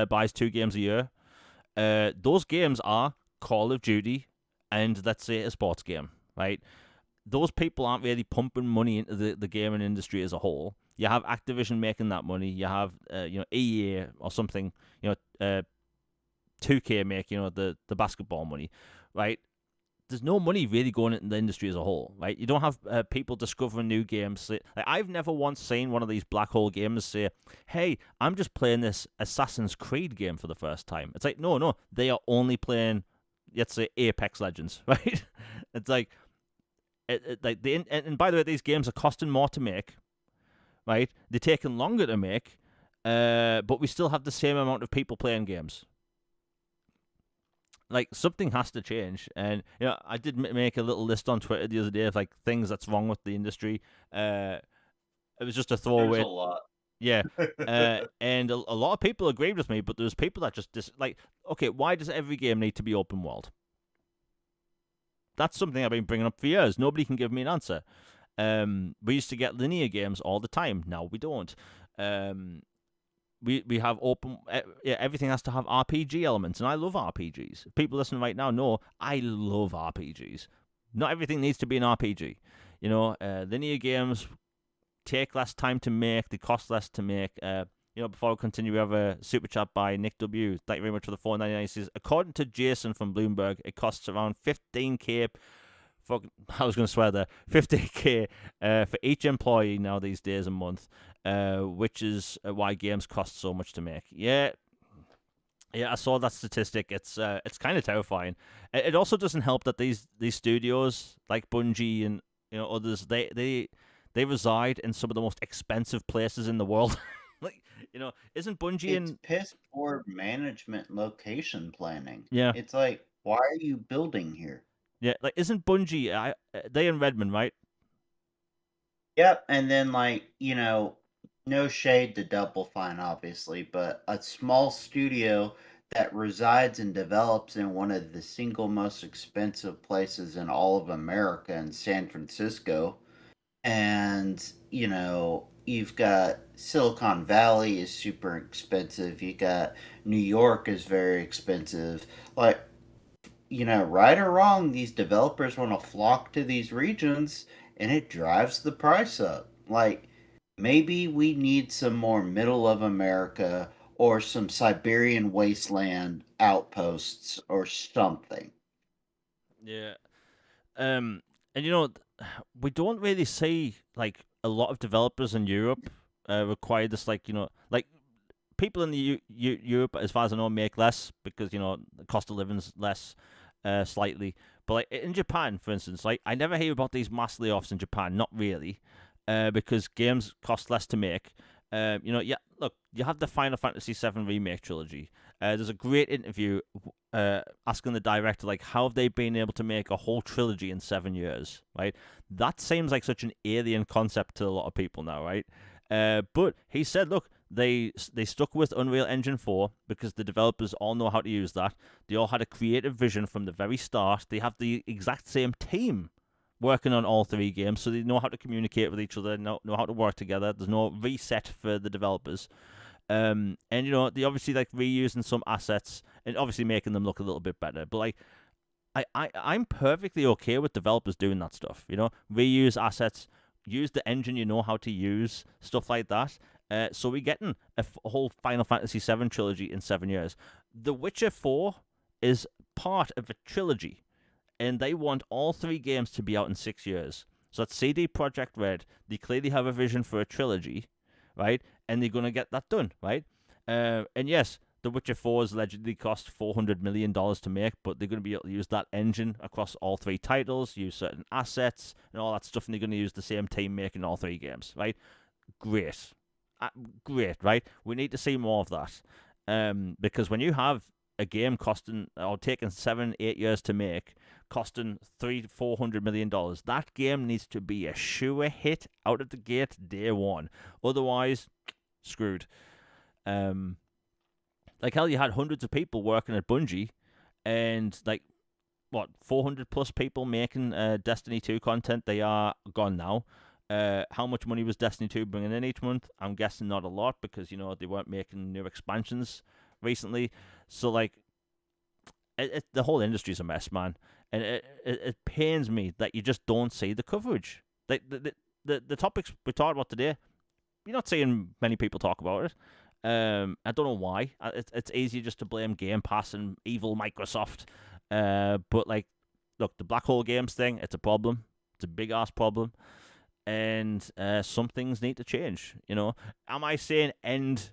buys 2 games a year. Those games are Call of Duty and let's say a sports game, right? Those people aren't really pumping money into the gaming industry as a whole. You have Activision making that money. You have EA or something, 2K make the basketball money, right? There's no money really going into the industry as a whole, right? You don't have people discovering new games. Like, I've never once seen one of these black hole gamers say, hey, I'm just playing this Assassin's Creed game for the first time. It's like, no, they are only playing, let's say, Apex Legends, right? It's like, like and by the way, these games are costing more to make, right? They're taking longer to make, but we still have the same amount of people playing games. Like something has to change, and I did make a little list on Twitter the other day of like things that's wrong with the industry. It was just a There's a throwaway, lot. yeah. And a lot of people agreed with me, but there's people that just like, okay, why does every game need to be open world? That's something I've been bringing up for years. Nobody can give me an answer. We used to get linear games all the time. Now we don't. We have open. Yeah, everything has to have RPG elements, and I love RPGs. People listening right now know I love RPGs. Not everything needs to be an RPG. Linear games take less time to make. They cost less to make. Before I continue, we have a super chat by Nick W. Thank you very much for the $4.99. He says, according to Jason from Bloomberg, it costs around 15K. I was going to swear there. 15K for each employee now these days a month, which is why games cost so much to make. Yeah, I saw that statistic. It's kind of terrifying. It also doesn't help that these studios like Bungie and others, they reside in some of the most expensive places in the world. Like, isn't Bungie It's in? piss poor management and location planning. Yeah, It's like, why are you building here? yeah. Like, isn't Bungie? They in Redmond, right? Yep, and then no shade to Double Fine, obviously, but a small studio that resides and develops in one of the single most expensive places in all of America in San Francisco. And, you've got Silicon Valley is super expensive. You got New York is very expensive. Like, right or wrong, these developers want to flock to these regions and it drives the price up. Like, maybe we need some more middle of America or some Siberian wasteland outposts or something. Yeah. Um, and we don't really see like a lot of developers in Europe require this, like like people in the Europe, as far as I know, make less because the cost of living's less, slightly. But like in Japan, for instance, like I never hear about these mass layoffs in Japan. Not really, because games cost less to make. Yeah. Look, you have the Final Fantasy VII remake trilogy. There's a great interview asking the director like how have they been able to make a whole trilogy in 7 years, right? That seems like such an alien concept to a lot of people now, right? But he said, look, they stuck with Unreal Engine 4 because the developers all know how to use that. They all had a creative vision from the very start. They have the exact same team working on all three games, so they know how to communicate with each other, know how to work together. There's no reset for the developers. And they obviously like reusing some assets and obviously making them look a little bit better. But like, I'm perfectly okay with developers doing that stuff. Reuse assets, use the engine you know how to use, stuff like that. So we're getting a whole Final Fantasy VII trilogy in 7 years. The Witcher 4 is part of a trilogy, and they want all three games to be out in 6 years. So that's CD Projekt Red. They clearly have a vision for a trilogy, right? And they're going to get that done, right? And yes, The Witcher 4 has allegedly cost $400 million to make, but they're going to be able to use that engine across all three titles, use certain assets, and all that stuff, and they're going to use the same team making all three games, right? Great. Great, right? We need to see more of that. Because when you have a game costing or taking 7-8 years to make, costing $300-400 million, that game needs to be a sure hit out of the gate day one. Otherwise, screwed. Like hell, you had hundreds of people working at Bungie, and like 400 plus people making Destiny 2 content. They are gone now. How much money was Destiny 2 bringing in each month? I'm guessing not a lot because they weren't making new expansions recently. So like, the whole industry's a mess, man, and it pains me that you just don't see the coverage. Like the topics we talked about today, you're not seeing many people talk about it. I don't know why. It's easy just to blame Game Pass and evil Microsoft. But like, look, the Black Hole Games thing, it's a problem. It's a big ass problem. And some things need to change. Am I saying end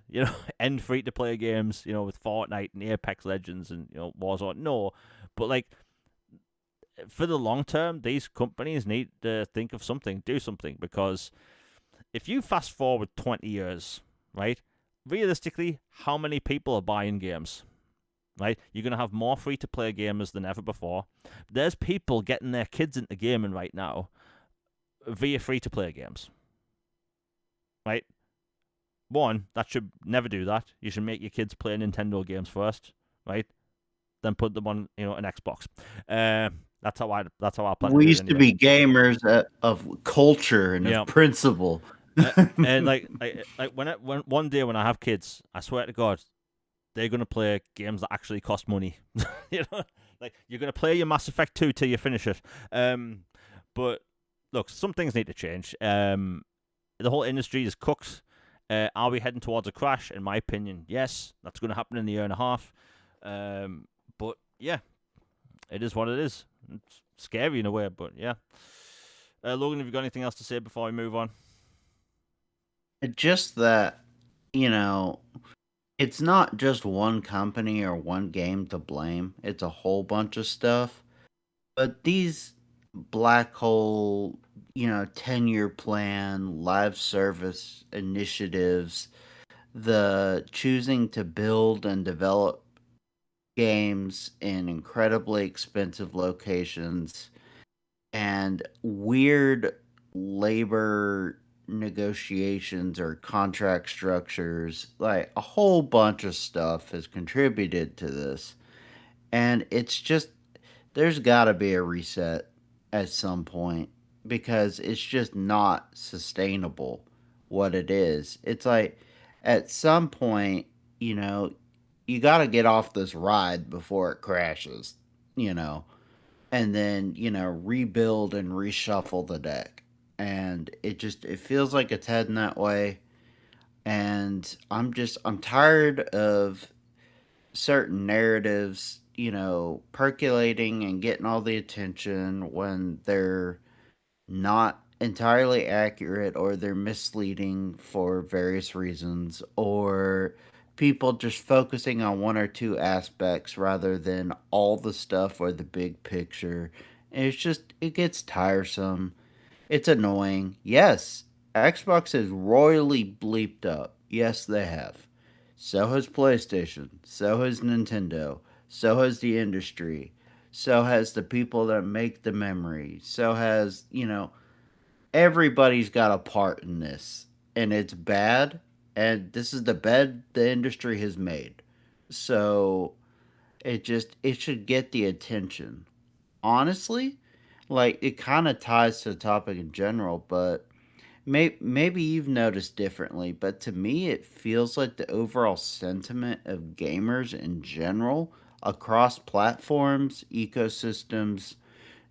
end free to play games, with Fortnite and Apex Legends and Warzone? No, but like, for the long term, these companies need to think of something, do something, because if you fast forward 20 years, right, realistically, how many people are buying games? Right? You're going to have more free-to-play gamers than ever before. There's people getting their kids into gaming right now via free-to-play games, right? One, that should never do that. You should make your kids play Nintendo games first, right? Then put them on, an Xbox. That's how I plan to We do it used to anyway. be gamers of culture and Yeah. of principle. And like when one day when I have kids, I swear to God, they're gonna play games that actually cost money. Like you're gonna play your Mass Effect 2 till you finish it. But look, some things need to change. The whole industry is cooked. Are we heading towards a crash? In my opinion, yes. That's going to happen in a year and a half. But yeah, it is what it is. It's scary in a way, but yeah. Logan, have you got anything else to say before we move on? Just that, you know, it's not just one company or one game to blame. It's a whole bunch of stuff. But these black hole, 10-year plan, live service initiatives, the choosing to build and develop games in incredibly expensive locations, and weird labor negotiations or contract structures, like a whole bunch of stuff has contributed to this. And it's just, there's got to be a reset at some point because it's just not sustainable what it is. It's like at some point, you know, you got to get off this ride before it crashes, you know, and then, rebuild and reshuffle the deck. And it feels like it's heading that way. And I'm tired of certain narratives, percolating and getting all the attention when they're not entirely accurate or they're misleading for various reasons, or people just focusing on one or two aspects rather than all the stuff or the big picture. And it gets tiresome. It's annoying. Yes, Xbox has royally bleeped up. Yes, they have. So has PlayStation. So has Nintendo. So has the industry. So has the people that make the memory. So has, everybody's got a part in this. And it's bad. And this is the bed the industry has made. So it should get the attention. Honestly, like it kind of ties to the topic in general, but maybe you've noticed differently, but to me, it feels like the overall sentiment of gamers in general across platforms, ecosystems,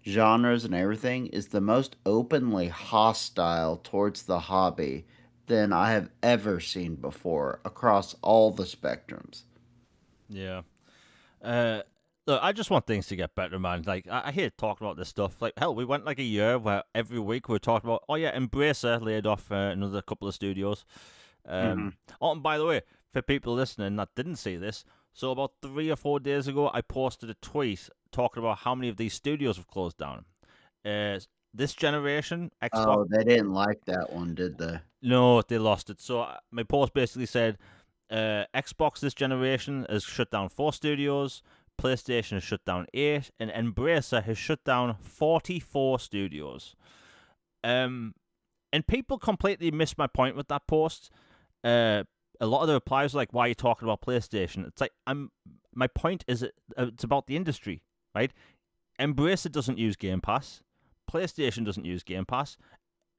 genres, and everything is the most openly hostile towards the hobby than I have ever seen before across all the spectrums. Yeah. Uh, Look, I just want things to get better, man. Like, I hate talking about this stuff. Like, hell, we went like a year where every week we were talking about, oh yeah, Embracer laid off another couple of studios. Hmm. Oh, and by the way, for people listening that didn't see this, so about 3 or 4 days ago, I posted a tweet talking about how many of these studios have closed down. Uh, this generation, Xbox, Oh, they didn't like that one, did they? no, they lost it. So my post basically said, Xbox this generation has shut down 4 studios, PlayStation has shut down 8, and Embracer has shut down 44 studios. Um, and people completely missed my point with that post. A lot of the replies were like, "Why are you talking about PlayStation?" It's like My point is, it's about the industry, right? Embracer doesn't use Game Pass. PlayStation doesn't use Game Pass.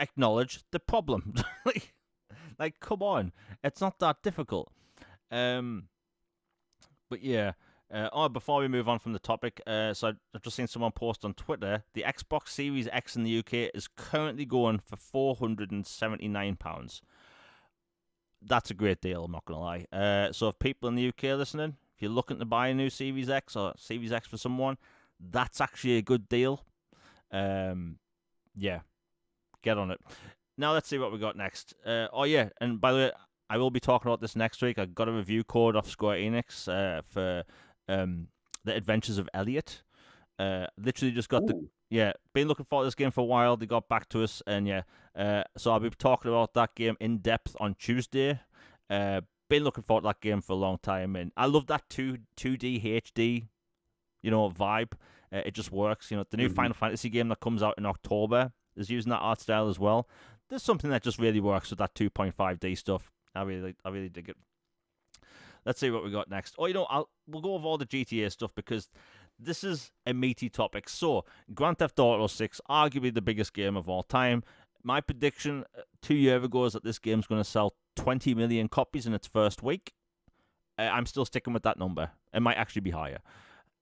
Acknowledge the problem. like, come on, it's not that difficult. Um, but yeah. Before we move on from the topic, so I've just seen someone post on Twitter the Xbox Series X in the UK is currently going for £479. That's a great deal, I'm not going to lie. So if people in the UK are listening, if you're looking to buy a new Series X or Series X for someone, that's actually a good deal. Yeah, get on it. Now let's see what we got next. Yeah, and by the way, I will be talking about this next week. I got a review code off Square Enix for The Adventures of Elliot. Literally just got the Ooh. been looking for this game for a while. They got back to us, and so I'll be talking about that game in depth on Tuesday. Been looking forward to that game for a long time, and I love that 2D HD, vibe. It just works. The new Final Fantasy game that comes out in October is using that art style as well. There's something that just really works with that 2.5D stuff. I really dig it. Let's see what we got next. We'll go over all the GTA stuff because this is a meaty topic. So, Grand Theft Auto 6, arguably the biggest game of all time. My prediction 2 years ago is that this game's going to sell 20 million copies in its first week. I'm still sticking with that number. It might actually be higher.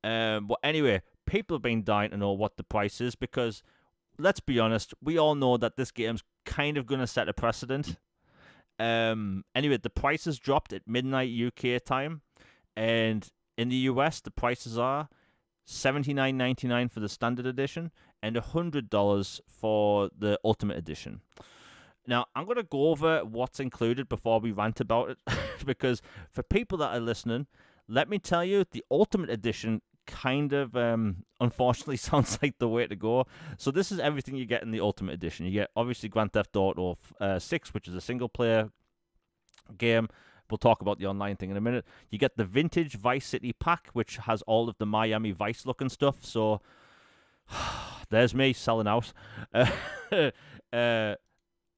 But anyway, people have been dying to know what the price is because, let's be honest, we all know that this game's kind of going to set a precedent. Anyway, the prices dropped at midnight UK time, and in the US, the prices are $79.99 for the standard edition and $100 for the ultimate edition. Now, I'm going to go over what's included before we rant about it, because for people that are listening, let me tell you, the ultimate edition kind of, unfortunately, sounds like the way to go. So this is everything you get in the ultimate edition. You get, obviously, Grand Theft Auto 6, which is a single-player game. We'll talk about the online thing in a minute. You get the vintage Vice City pack, which has all of the Miami Vice looking stuff. So there's me selling out. I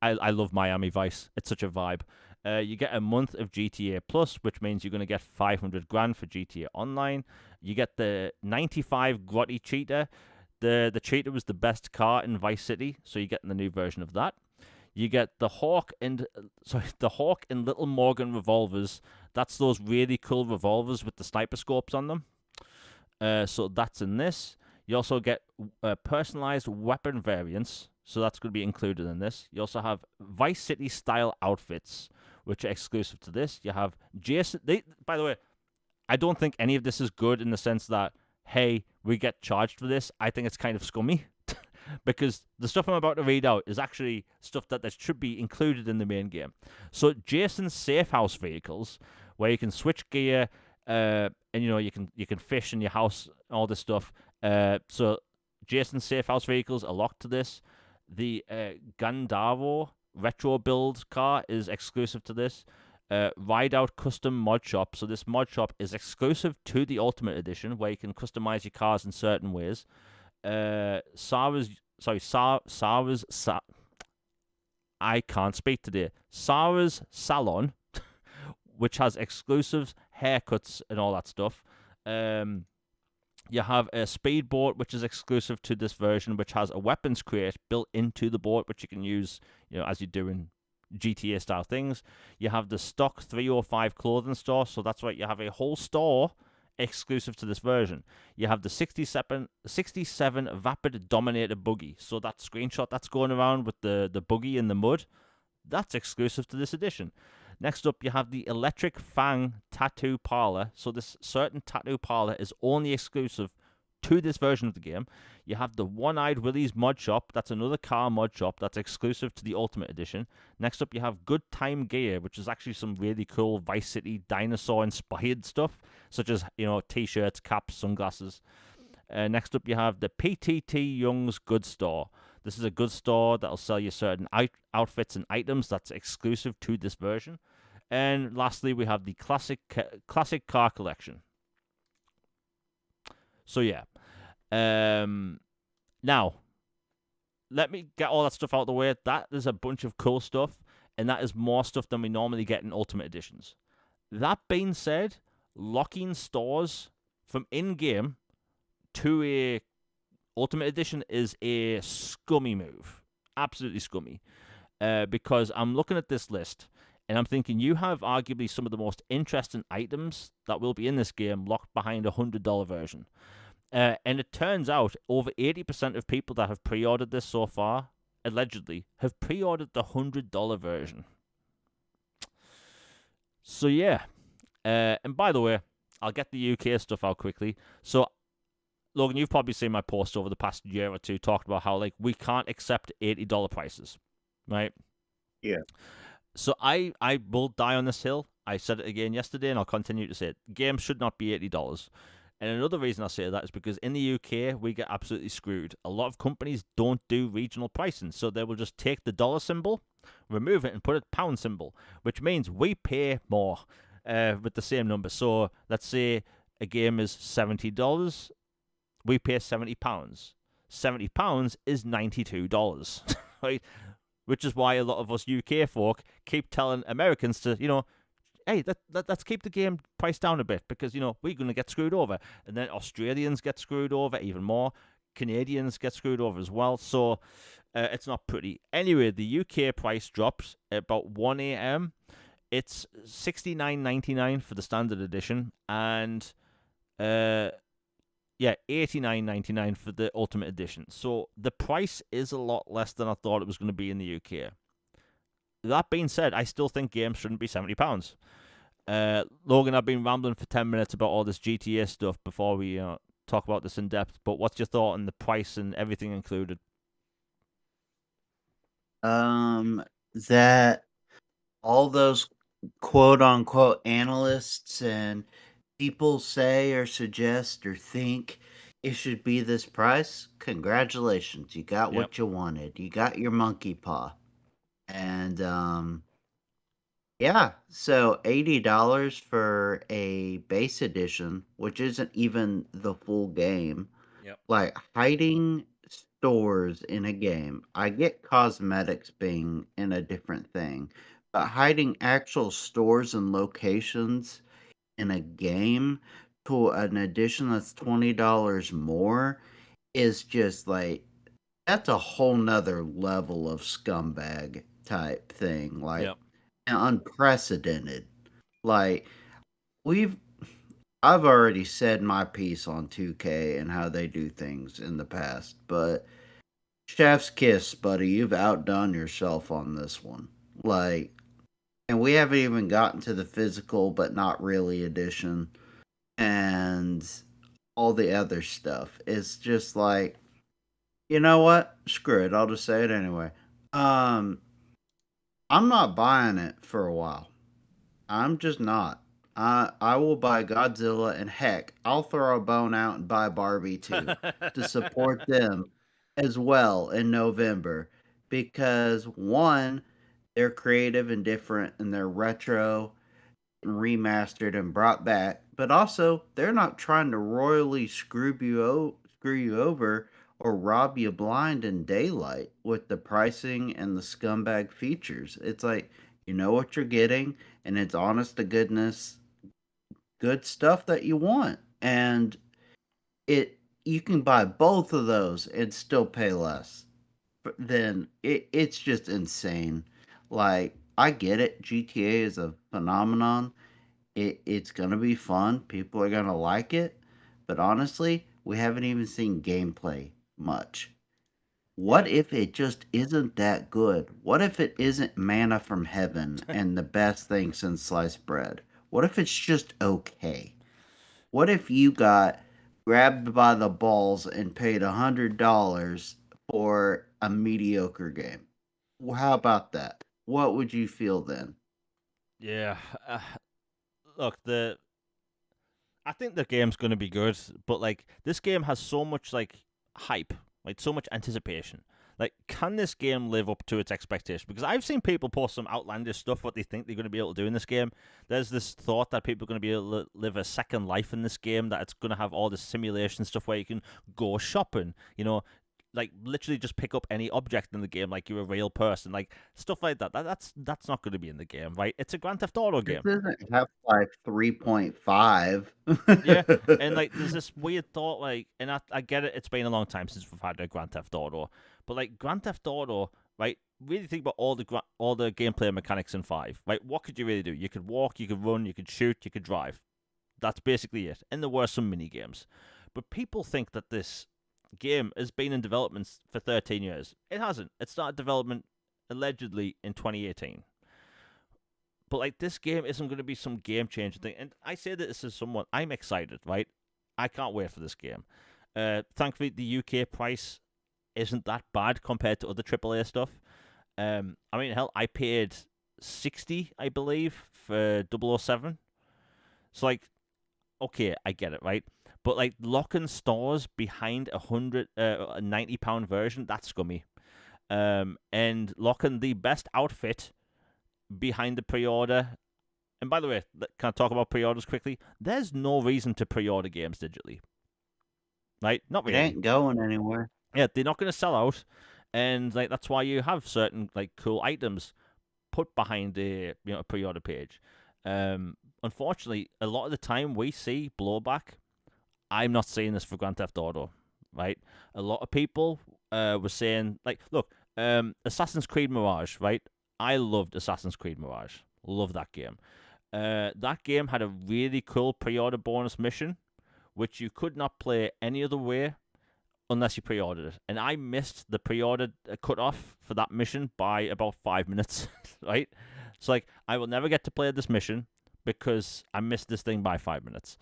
love Miami Vice. It's such a vibe. You get a month of GTA Plus, which means you're going to get 500 grand for GTA Online. You get the 95 Grotti Cheetah. The Cheetah was the best car in Vice City, so you're getting the new version of that. You get the Hawk and Little Morgan revolvers. That's those really cool revolvers with the sniper scopes on them. So that's in this. You also get personalized weapon variants. So that's going to be included in this. You also have Vice City style outfits, which are exclusive to this. You have Jason. By the way, I don't think any of this is good in the sense that, hey, we get charged for this. I think it's kind of scummy. Because the stuff I'm about to read out is actually stuff that should be included in the main game. So Jason's safe house vehicles, where you can switch gear, and you can fish in your house, all this stuff. So Jason's safe house vehicles are locked to this. The Gandavo retro build car is exclusive to this. Ride Out custom mod shop. So this mod shop is exclusive to the Ultimate Edition, where you can customize your cars in certain ways. Sarah's I can't speak today. Sarah's Salon, which has exclusive haircuts and all that stuff. You have a speedboat, which is exclusive to this version, which has a weapons crate built into the boat, which you can use, as you're doing GTA style things. You have the stock 305 clothing store, so that's right, you have a whole store exclusive to this version. You have the 67 Vapid Dominator buggy. So that screenshot that's going around with the buggy in the mud, that's exclusive to this edition. Next up, you have the Electric Fang Tattoo Parlor. So this certain tattoo parlor is only exclusive to this version of the game. You have the One-Eyed Willie's mod shop. That's another car mod shop that's exclusive to the Ultimate Edition. Next up, you have Good Time Gear, which is actually some really cool Vice City dinosaur-inspired stuff, such as, T-shirts, caps, sunglasses. Next up, you have the PTT Young's Good Store. This is a good store that'll sell you certain outfits and items that's exclusive to this version. And lastly, we have the classic car collection. So yeah. Now, let me get all that stuff out of the way. That is a bunch of cool stuff, and that is more stuff than we normally get in Ultimate Editions. That being said, locking stores from in-game to a Ultimate Edition is a scummy move. Absolutely scummy. Because I'm looking at this list, and I'm thinking you have arguably some of the most interesting items that will be in this game locked behind a $100 version. And it turns out over 80% of people that have pre-ordered this so far, allegedly, have pre-ordered the $100 version. So yeah. And by the way, I'll get the UK stuff out quickly. So, Logan, you've probably seen my post over the past year or two talking about how we can't accept $80 prices, right? Yeah. So I will die on this hill. I said it again yesterday, and I'll continue to say it. Games should not be $80. And another reason I say that is because in the UK, we get absolutely screwed. A lot of companies don't do regional pricing, so they will just take the dollar symbol, remove it, and put a pound symbol, which means we pay more with the same number. So let's say a game is $70, we pay £70. £70 is $92, right? Which is why a lot of us UK folk keep telling Americans to, hey, let's keep the game price down a bit because, we're going to get screwed over. And then Australians get screwed over even more. Canadians get screwed over as well. So it's not pretty. Anyway, the UK price drops at about 1 a.m. It's $69.99 for the standard edition and $89.99 for the ultimate edition. So the price is a lot less than I thought it was going to be in the UK. That being said, I still think games shouldn't be £70. Logan, I've been rambling for 10 minutes about all this GTA stuff before we talk about this in depth, but what's your thought on the price and everything included? That all those quote unquote analysts and people say or suggest or think it should be this price, congratulations. You got Yep. what you wanted. You got your monkey paw. And yeah, so $80 for a base edition, which isn't even the full game. Yep. Like hiding stores in a game. I get cosmetics being in a different thing, but hiding actual stores and locations in a game to an edition that's $20 more is just like that's a whole nother level of scumbag type thing. Like Yep. unprecedented. Like we've I've already said my piece on 2K and how they do things in the past, but chef's kiss, buddy, you've outdone yourself on this one. Like, and we haven't even gotten to the physical but not really edition and all the other stuff. It's just like, you know what? Screw it. I'll just say it anyway. Um, I'm not buying it for a while. I'm just not. I will buy Godzilla and heck, I'll throw a bone out and buy Barbie too to support them as well in November because one, they're creative and different and they're retro and remastered and brought back, but also they're not trying to royally screw you over or rob you blind in daylight with the pricing and the scumbag features. It's like you know what you're getting and it's honest to goodness good stuff that you want. And it you can buy both of those and still pay less. Then it's just insane. Like I get it, GTA is a phenomenon. It's gonna be fun. People are gonna like it. But honestly, we haven't even seen gameplay much. Yeah. What if it just isn't that good? What if it isn't manna from heaven and the best thing since sliced bread? What if it's just okay? What if you got grabbed by the balls and paid $100 for a mediocre game? Well, how about that? What would you feel then? Yeah. Look, I think the game's going to be good, but like this game has so much like hype, like so much anticipation. Like, can this game live up to its expectation? Because I've seen people post some outlandish stuff what they think they're going to be able to do in this game. There's this thought that people are going to be able to live a second life in this game, that it's going to have all this simulation stuff where you can go shopping, like literally just pick up any object in the game like you're a real person, like stuff like that. That's not going to be in the game, right? It's a Grand Theft Auto This game. isn't Half-Life 3.5. Yeah, and like there's this weird thought, like, and I get it. It's been a long time since we've had a Grand Theft Auto, but like Grand Theft Auto, right? Really think about all the gameplay mechanics in five, right? What could you really do? You could walk, you could run, you could shoot, you could drive. That's basically it. And there were some mini games, but people think that this game has been in development for 13 years. It hasn't. It started development allegedly in 2018. But like this game isn't going to be some game changing thing. And I say this as someone, I'm excited, right? I can't wait for this game. Thankfully, the UK price isn't that bad compared to other AAA stuff. I mean, hell, I paid 60, I believe, for 007. So like, okay, I get it, right? But like locking stores behind a £90 version, that's scummy. And locking the best outfit behind the pre-order. And by the way, can I talk about pre-orders quickly? There's no reason to pre-order games digitally, right? Not It really. ain't going anywhere. Yeah, they're not going to sell out, and like that's why you have certain like cool items put behind a pre-order page. Unfortunately, a lot of the time we see blowback. I'm not saying this for Grand Theft Auto, right? A lot of people were saying like, look, Assassin's Creed Mirage, right? I loved Assassin's Creed Mirage. Love that game. That game had a really cool pre-order bonus mission, which you could not play any other way unless you pre-ordered it. And I missed the pre-order cutoff for that mission by about 5 minutes, right? So like, I will never get to play this mission because I missed this thing by 5 minutes.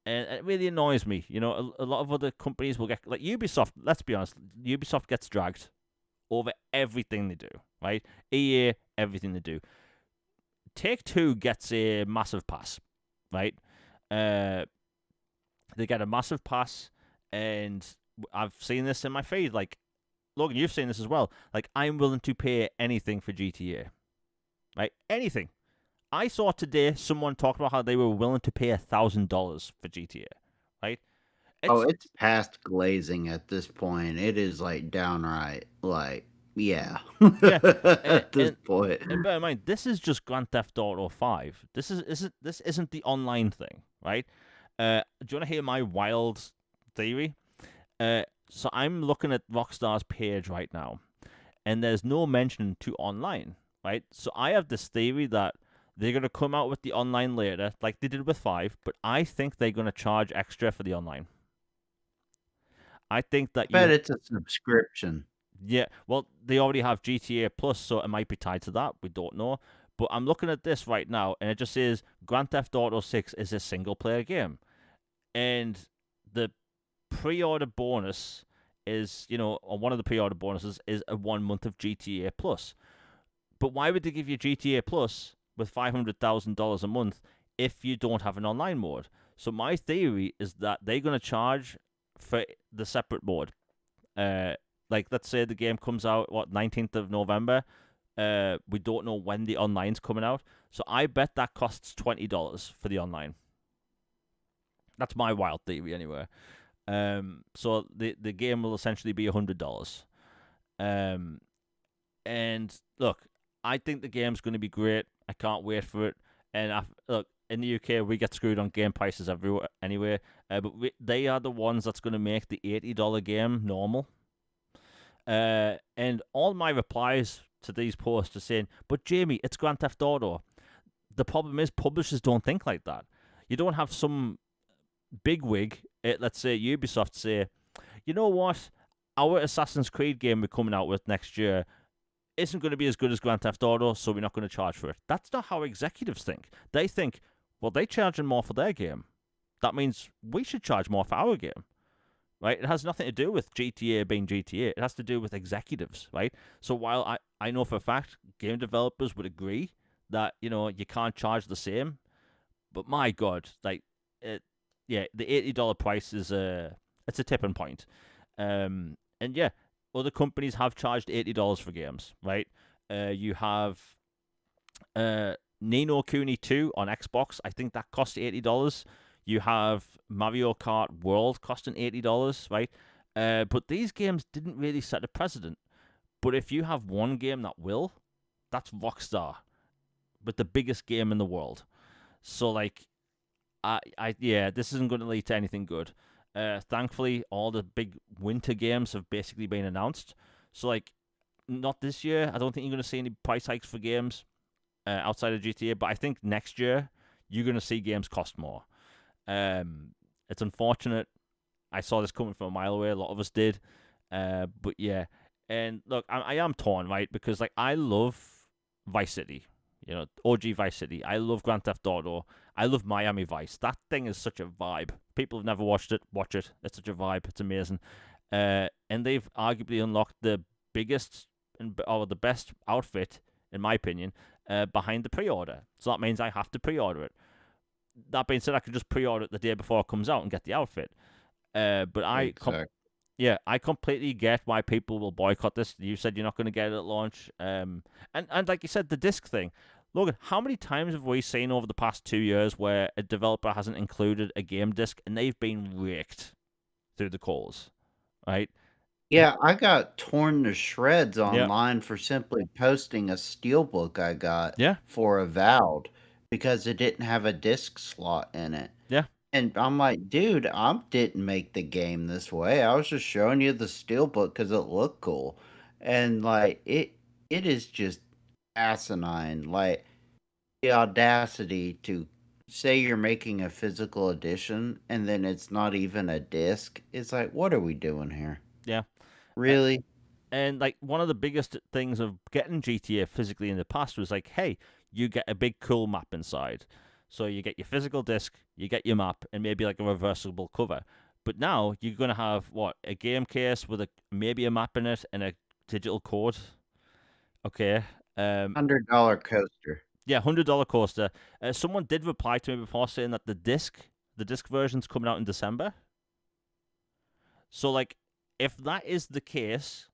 And it really annoys me. You know, a lot of other companies will get like Ubisoft. Let's be honest, Ubisoft gets dragged over everything they do, right? EA, everything they do. Take-Two gets a massive pass, right? They get a massive pass, and I've seen this in my feed. Like, Logan, you've seen this as well. Like, I'm willing to pay anything for GTA, right? Anything. I saw today someone talk about how they were willing to pay $1,000 for GTA, right? Oh, it's past glazing at this point. It is like downright like yeah. Yeah, and, At this and point. and bear in mind, this is just Grand Theft Auto 5. This isn't the online thing, right? Do you want to hear my wild theory? So I'm looking at Rockstar's page right now, and there's no mention to online, right? So I have this theory that they're going to come out with the online later, like they did with 5, but I think they're going to charge extra for the online. I think that Bet it's a subscription. yeah, well, they already have GTA Plus, so it might be tied to that. We don't know. But I'm looking at this right now, and it just says Grand Theft Auto 6 is a single player game. And the pre order bonus is, or one of the pre order bonuses is a 1 month of GTA Plus. But why would they give you GTA Plus with $500,000 a month if you don't have an online mode? So my theory is that they're going to charge for the separate mode. Like, let's say the game comes out, 19th of November. We don't know when the online's coming out. So I bet that costs $20 for the online. That's my wild theory, anyway. So the game will essentially be $100. And look, I think the game's going to be great. I can't wait for it. And look, in the UK, we get screwed on game prices everywhere anyway. But they are the ones that's going to make the $80 game normal. And all my replies to these posts are saying, but Jamie, it's Grand Theft Auto. The problem is publishers don't think like that. You don't have some bigwig at, let's say, Ubisoft say, you know what? Our Assassin's Creed game we're coming out with next year isn't going to be as good as Grand Theft Auto, so we're not going to charge for it. That's not how executives think. They think, well, they're charging more for their game. That means we should charge more for our game. Right? It has nothing to do with GTA being GTA. It has to do with executives, right? So while I know for a fact game developers would agree that, you can't charge the same, but my God, like, the $80 price is it's a tipping point. And yeah, other companies have charged $80 for games, right? You have Ni no Kuni 2 on Xbox. I think that cost $80. You have Mario Kart World costing $80, right? But these games didn't really set a precedent. But if you have one game that will, that's Rockstar, with the biggest game in the world. So like, this isn't going to lead to anything good. Thankfully, all the big winter games have basically been announced. So like, not this year. I don't think you're going to see any price hikes for games outside of GTA. But I think next year you're going to see games cost more. It's unfortunate. I saw this coming from a mile away. A lot of us did. But yeah. And look, I am torn, right? Because like, I love Vice City. OG Vice City. I love Grand Theft Auto. I love Miami Vice. That thing is such a vibe. People have never watched it. Watch it. It's such a vibe. It's amazing. And they've arguably unlocked the biggest or the best outfit, in my opinion, behind the pre-order. So that means I have to pre-order it. that being said, I could just pre-order it the day before it comes out and get the outfit. But Exactly. yeah, I completely get why people will boycott this. You said you're not going to get it at launch. And like you said, the disc thing. Logan, how many times have we seen over the past 2 years where a developer hasn't included a game disc and they've been raked through the coals, right? Yeah, I got torn to shreds Yeah, online for simply posting a steelbook I got yeah, for Avowed because it didn't have a disc slot in it. yeah, And I'm like, dude, I didn't make the game this way. I was just showing you the steelbook because it looked cool. And like it is just asinine. Like the audacity to say you're making a physical edition and then it's not even a disc. It's like, what are we doing here? yeah. Uh, Really? And like one of the biggest things of getting GTA physically in the past was like, hey, you get a big cool map inside. So you get your physical disc, you get your map, and maybe like a reversible cover. But now you're gonna have what, a game case with a maybe a map in it and a digital code. Okay. $100 coaster. Yeah, $100 coaster. Someone did reply to me before saying that the disc version's coming out in December. So like, if that is the case,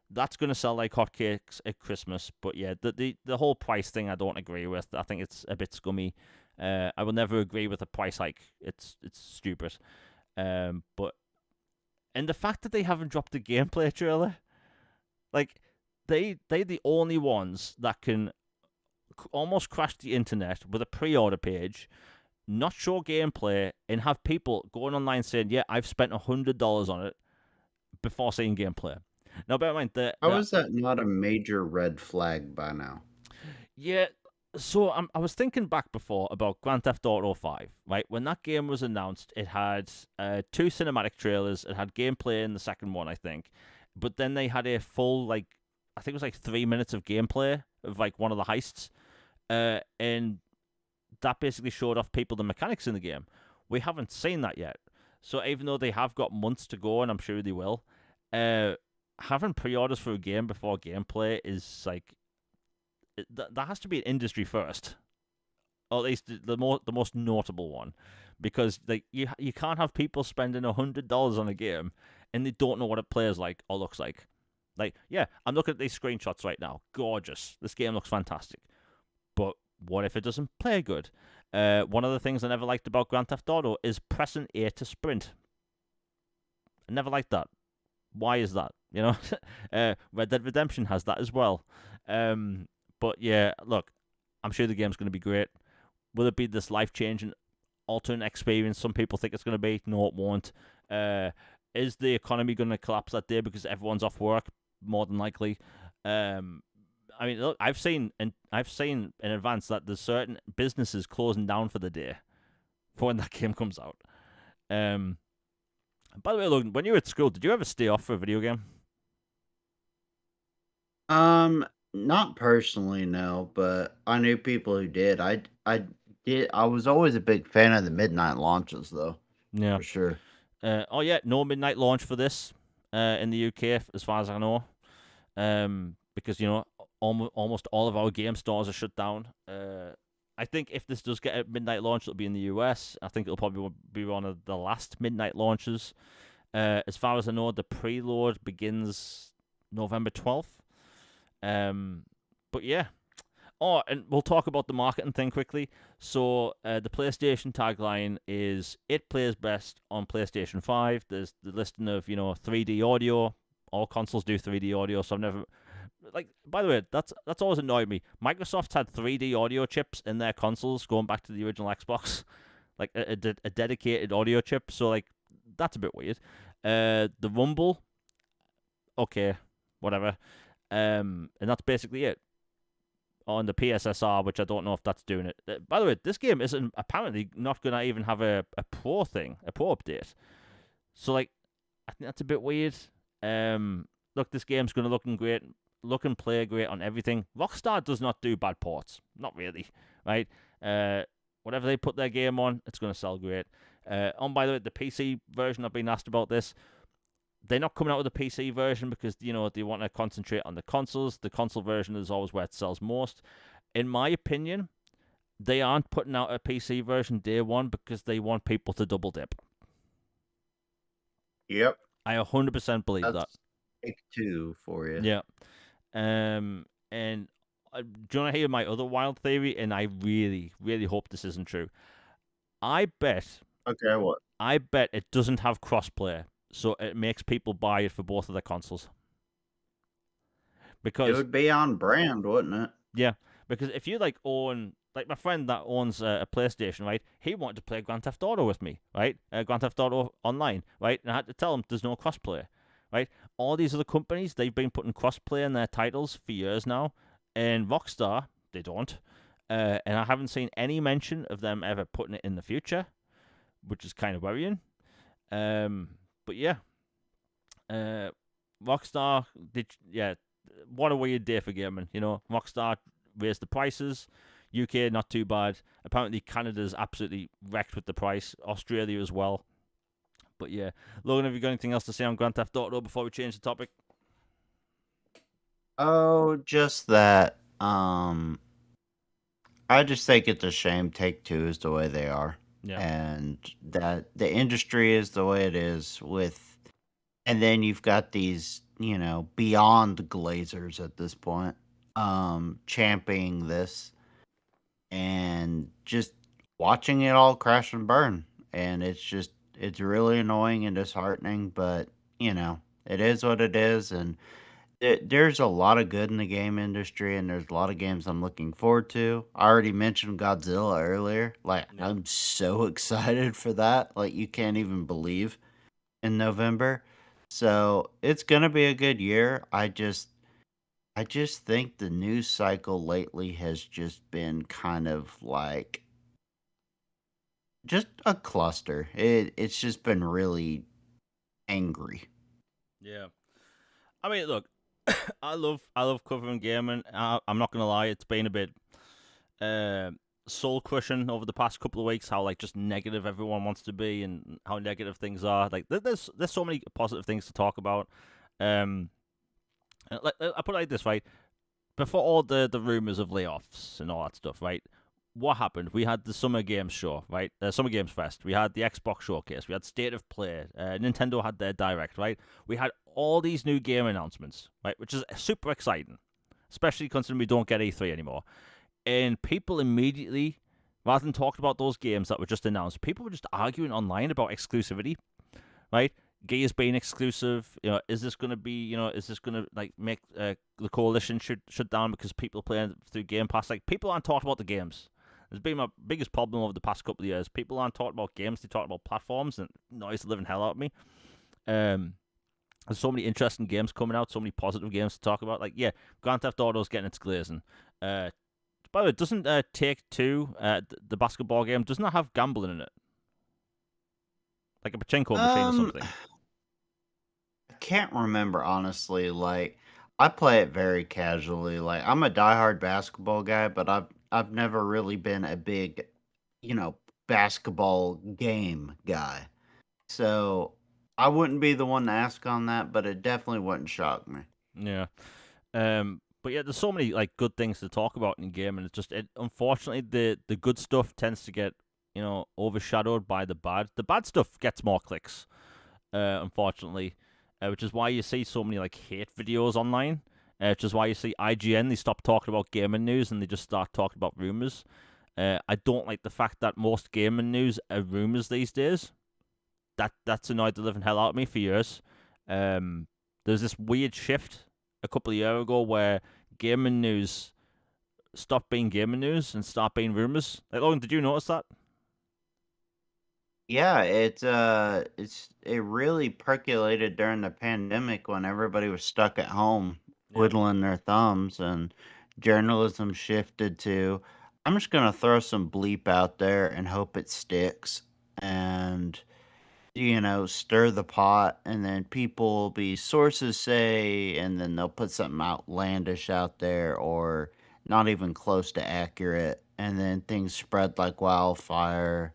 that's going to sell like hotcakes at Christmas. But yeah, the whole price thing I don't agree with. I think it's a bit scummy. I will never agree with a price hike. It's stupid. But and the fact that they haven't dropped a gameplay trailer, like they the only ones that can almost crash the internet with a pre-order page, not show gameplay, and have people going online saying, "Yeah, I've spent $100 on it," before seeing gameplay. Now, bear in mind How is that not a major red flag by now? yeah. So I was thinking back before about Grand Theft Auto 5, right? When that game was announced, it had two cinematic trailers. It had gameplay in the second one, I think, but then they had a full like I think it was like 3 minutes of gameplay of like one of the heists, and that basically showed off people the mechanics in the game. We haven't seen that yet. So even though they have got months to go, and I'm sure they will, uh, having pre-orders for a game before gameplay is like that has to be an industry first, or at least the most notable one, because like you can't have people spending $100 on a game and they don't know what it plays like or looks like. Like, yeah, I'm looking at these screenshots right now. Gorgeous. This game looks fantastic. But what if it doesn't play good? One of the things I never liked about Grand Theft Auto is pressing A to sprint. I never liked that. Why is that? You know, Red Dead Redemption has that as well. But yeah, look, I'm sure the game's going to be great. Will it be this life-changing alternate experience some people think it's going to be? No, it won't. Is the economy going to collapse that day because everyone's off work? More than likely. I mean, look, I've seen in advance that there's certain businesses closing down for the day for when that game comes out. By the way, Logan, when you were at school, did you ever stay off for a video game? Not personally, no, but I knew people who did. I did. I was always a big fan of the midnight launches, though, Yeah. for sure. Oh yeah, no midnight launch for this in the UK, as far as I know. Because almost all of our game stores are shut down. I think if this does get a midnight launch, it'll be in the US. I think it'll probably be one of the last midnight launches. As far as I know, the preload begins November 12th. But yeah. Oh, and we'll talk about the marketing thing quickly. So the PlayStation tagline is "It plays best on PlayStation 5." There's the listing of 3D audio. All consoles do 3D audio, so I've never like. By the way, that's always annoyed me. Microsoft's had 3D audio chips in their consoles going back to the original Xbox, like a dedicated audio chip. So like that's a bit weird. The Rumble, okay, whatever. And that's basically it on the PSSR, which I don't know if that's doing it. By the way, this game isn't apparently not going to even have a pro thing, a pro update. So like, I think that's a bit weird. Look, this game's going to look and play great on everything. Rockstar does not do bad ports, not really, right? Whatever they put their game on, it's going to sell great. By the way, the PC version, I've been asked about this. They're not coming out with a PC version because they want to concentrate on the consoles. The console version is always where it sells most. In my opinion, They aren't putting out a PC version day one because they want people to double dip. Yep. I 100% believe that. That's take two for you. Yeah. And do you want to hear my other wild theory? And I really, really hope this isn't true. I bet, Okay, what? I bet it doesn't have crossplay, so it makes people buy it for both of their consoles. It Because would be on brand, wouldn't it? yeah, because if you like own like my friend that owns a PlayStation, right? He wanted to play Grand Theft Auto with me, right? Grand Theft Auto Online, right? And I had to tell him there's no crossplay, right? All these other companies they've been putting crossplay in their titles for years now, and Rockstar they don't, and I haven't seen any mention of them ever putting it in the future, which is kind of worrying. But yeah, uh, Rockstar did yeah. What a weird day for gaming, you know. Rockstar raised the prices. UK not too bad. Apparently Canada's absolutely wrecked with the price. Australia as well. But yeah, Logan, have you got anything else to say on Grand Theft Auto before we change the topic? Oh, just that. I just think it's a shame Take Two is the way they are, Yeah, and that the industry is the way it is. And then you've got these, beyond glazers at this point, championing this and just watching it all crash and burn. And it's really annoying and disheartening, but it is what it is. And there's a lot of good in the game industry, and there's a lot of games I'm looking forward to. I already mentioned Godzilla earlier. Like, yeah, I'm so excited for that. Like, you can't even believe in November. So it's gonna be a good year. I just think the news cycle lately has just been kind of like just a cluster. It's just been really angry. yeah. I mean, look, I love covering gaming. I'm not gonna lie, it's been a bit uh, soul crushing over the past couple of weeks. How like just negative everyone wants to be, and how negative things are. Like there's so many positive things to talk about. Um, I put it like this, right? Before all the rumors of layoffs and all that stuff, right? What happened? We had the Summer Games Show, right? Summer Games Fest. We had the Xbox Showcase. We had State of Play. Nintendo had their Direct, right? We had all these new game announcements, right? Which is super exciting, especially considering we don't get E3 anymore. And people immediately, rather than talking about those games that were just announced, people were just arguing online about exclusivity, right? Gears being exclusive, is this going to be, is this going to like make the coalition shut down because people playing through Game Pass? Like, people aren't talking about the games. It's been my biggest problem over the past couple of years. People aren't talking about games; they talk about platforms, and it annoys the living hell out of me. Um, there's so many interesting games coming out, so many positive games to talk about. Like, yeah, Grand Theft Auto's getting its glazing. By the way, doesn't Take Two, the basketball game, doesn't that have gambling in it? Like a pachinko machine or Um, something? I can't remember honestly. Like, I play it very casually. Like, I'm a diehard basketball guy, but I've never really been a big, you know, basketball game guy. So I wouldn't be the one to ask on that, but it definitely wouldn't shock me. Yeah. But yeah, there's so many like good things to talk about in game, and it's just unfortunately the good stuff tends to get overshadowed by the bad. The bad stuff gets more clicks, unfortunately, which is why you see so many like hate videos online. Which is why you see IGN, they stop talking about gaming news and they just start talking about rumors. I don't like the fact that most gaming news are rumors these days. That's annoyed the living hell out of me for years. There's this weird shift a couple of years ago where gaming news stopped being gaming news and start being rumors. Like, Logan, did you notice that? Yeah, it really percolated during the pandemic when everybody was stuck at home Yeah. twiddling their thumbs, and journalism shifted to, I'm just gonna throw some bleep out there and hope it sticks, and stir the pot, and then people will be sources say, and then they'll put something outlandish out there or not even close to accurate, and then things spread like wildfire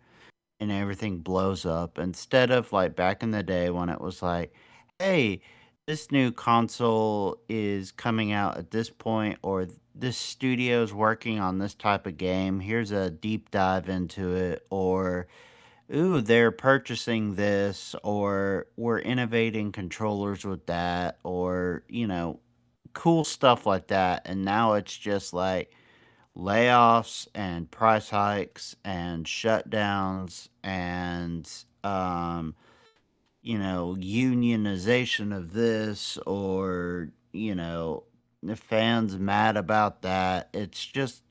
and everything blows up instead of like back in the day when it was like, hey, this new console is coming out at this point, or this studio's working on this type of game. Here's a deep dive into it, or ooh, they're purchasing this, or we're innovating controllers with that, or cool stuff like that. And now it's just like layoffs and price hikes and shutdowns and unionization of this, or the fans mad about that. It's just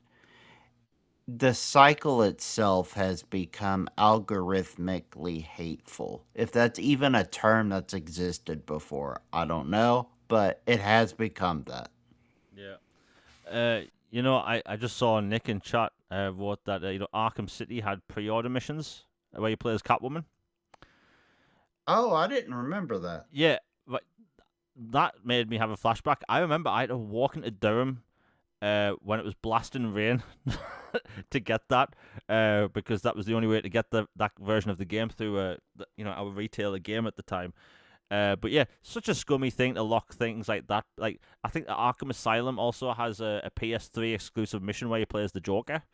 the cycle itself has become algorithmically hateful. If that's even a term that's existed before, I don't know, but it has become that. Yeah. I just saw Nick in chat wrote that Arkham City had pre-order missions where you play as Catwoman. Oh, I didn't remember that. Yeah, but that made me have a flashback. I remember I had to walk into Durham when it was blasting rain to get that because that was the only way to get that version of the game through our retailer game at the time. But yeah, such a scummy thing to lock things like that. Like I think that Arkham Asylum also has a PS3 exclusive mission where you play as the Joker.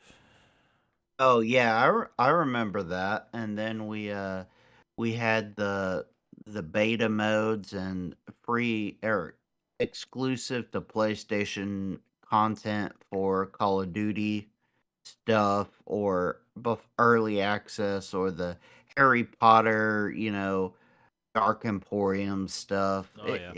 Oh yeah, I remember that. And then we had the beta modes and free or exclusive to PlayStation content for Call of Duty stuff, or early access, or the Harry Potter, Dark Emporium stuff. Oh yeah.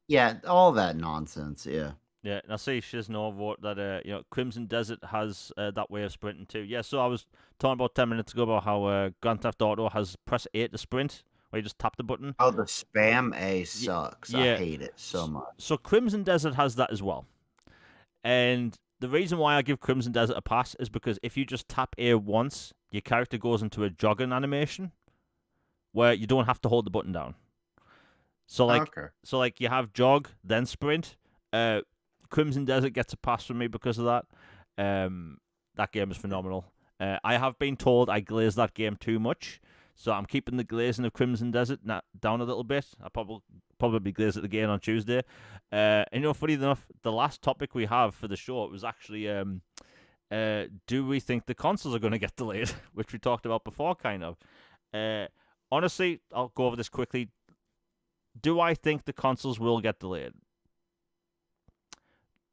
Yeah, all that nonsense. Yeah. Yeah, and I see Shiznor wrote that Crimson Desert has that way of sprinting too. Yeah, so I was talking about 10 minutes ago about how Grand Theft Auto has press A to sprint, where you just tap the button. Oh, the spam A Y- sucks. I yeah, hate it so much. so Crimson Desert has that as well. And the reason why I give Crimson Desert a pass is because if you just tap A once, your character goes into a jogging animation where you don't have to hold the button down. So like Okay. so like you have jog, then sprint. Uh Crimson Desert gets a pass from me because of that. That game is phenomenal. I have been told I glaze that game too much, so I'm keeping the glazing of Crimson Desert down a little bit. I probably glaze it again on Tuesday. And funny enough, the last topic we have for the show was actually do we think the consoles are going to get delayed, which we talked about before, kind of. Uh, Honestly, I'll go over this quickly. Do I think the consoles will get delayed?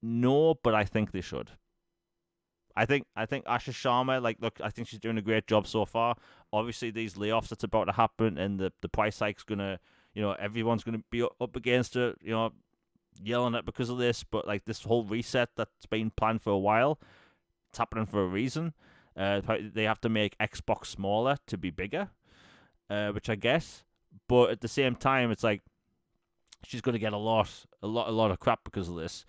No, but I think they should. I think Asha Sharma, look, I think she's doing a great job so far. Obviously, these layoffs that's about to happen and the price hike's gonna, everyone's gonna be up against it, yelling at because of this. But like this whole reset that's been planned for a while, it's happening for a reason. They have to make Xbox smaller to be bigger, which I guess. But at the same time, it's like she's going to get a lot of crap because of this.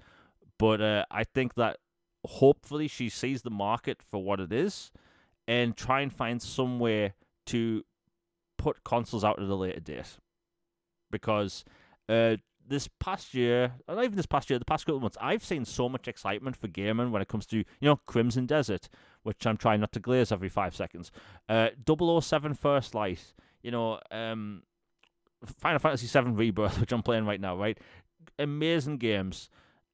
But I think that hopefully she sees the market for what it is and try and find some way to put consoles out at a later date. Because this past year, not even this past year, the past couple of months, I've seen so much excitement for gaming when it comes to, Crimson Desert, which I'm trying not to glaze every 5 seconds. 007 First Light, Final Fantasy VII Rebirth, which I'm playing right now, right? Amazing games.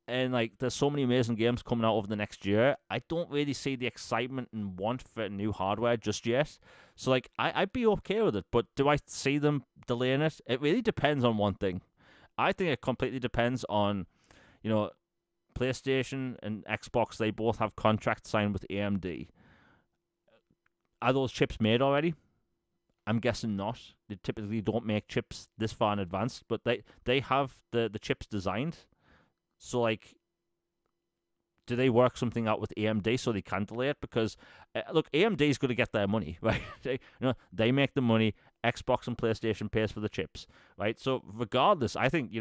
And like there's so many amazing games coming out over the next year. I don't really see the excitement and want for new hardware just yet. So like I'd be okay with it, but do I see them delaying it? It really depends on one thing. I think it completely depends on, you know, PlayStation and Xbox. They both have contracts signed with AMD. Are those chips made already? I'm guessing not. They typically don't make chips this far in advance, but they have the chips designed. So like, do they work something out with AMD so they can delay it? Because look, AMD is going to get their money, right? They make the money. Xbox and PlayStation pays for the chips, right? So regardless, I think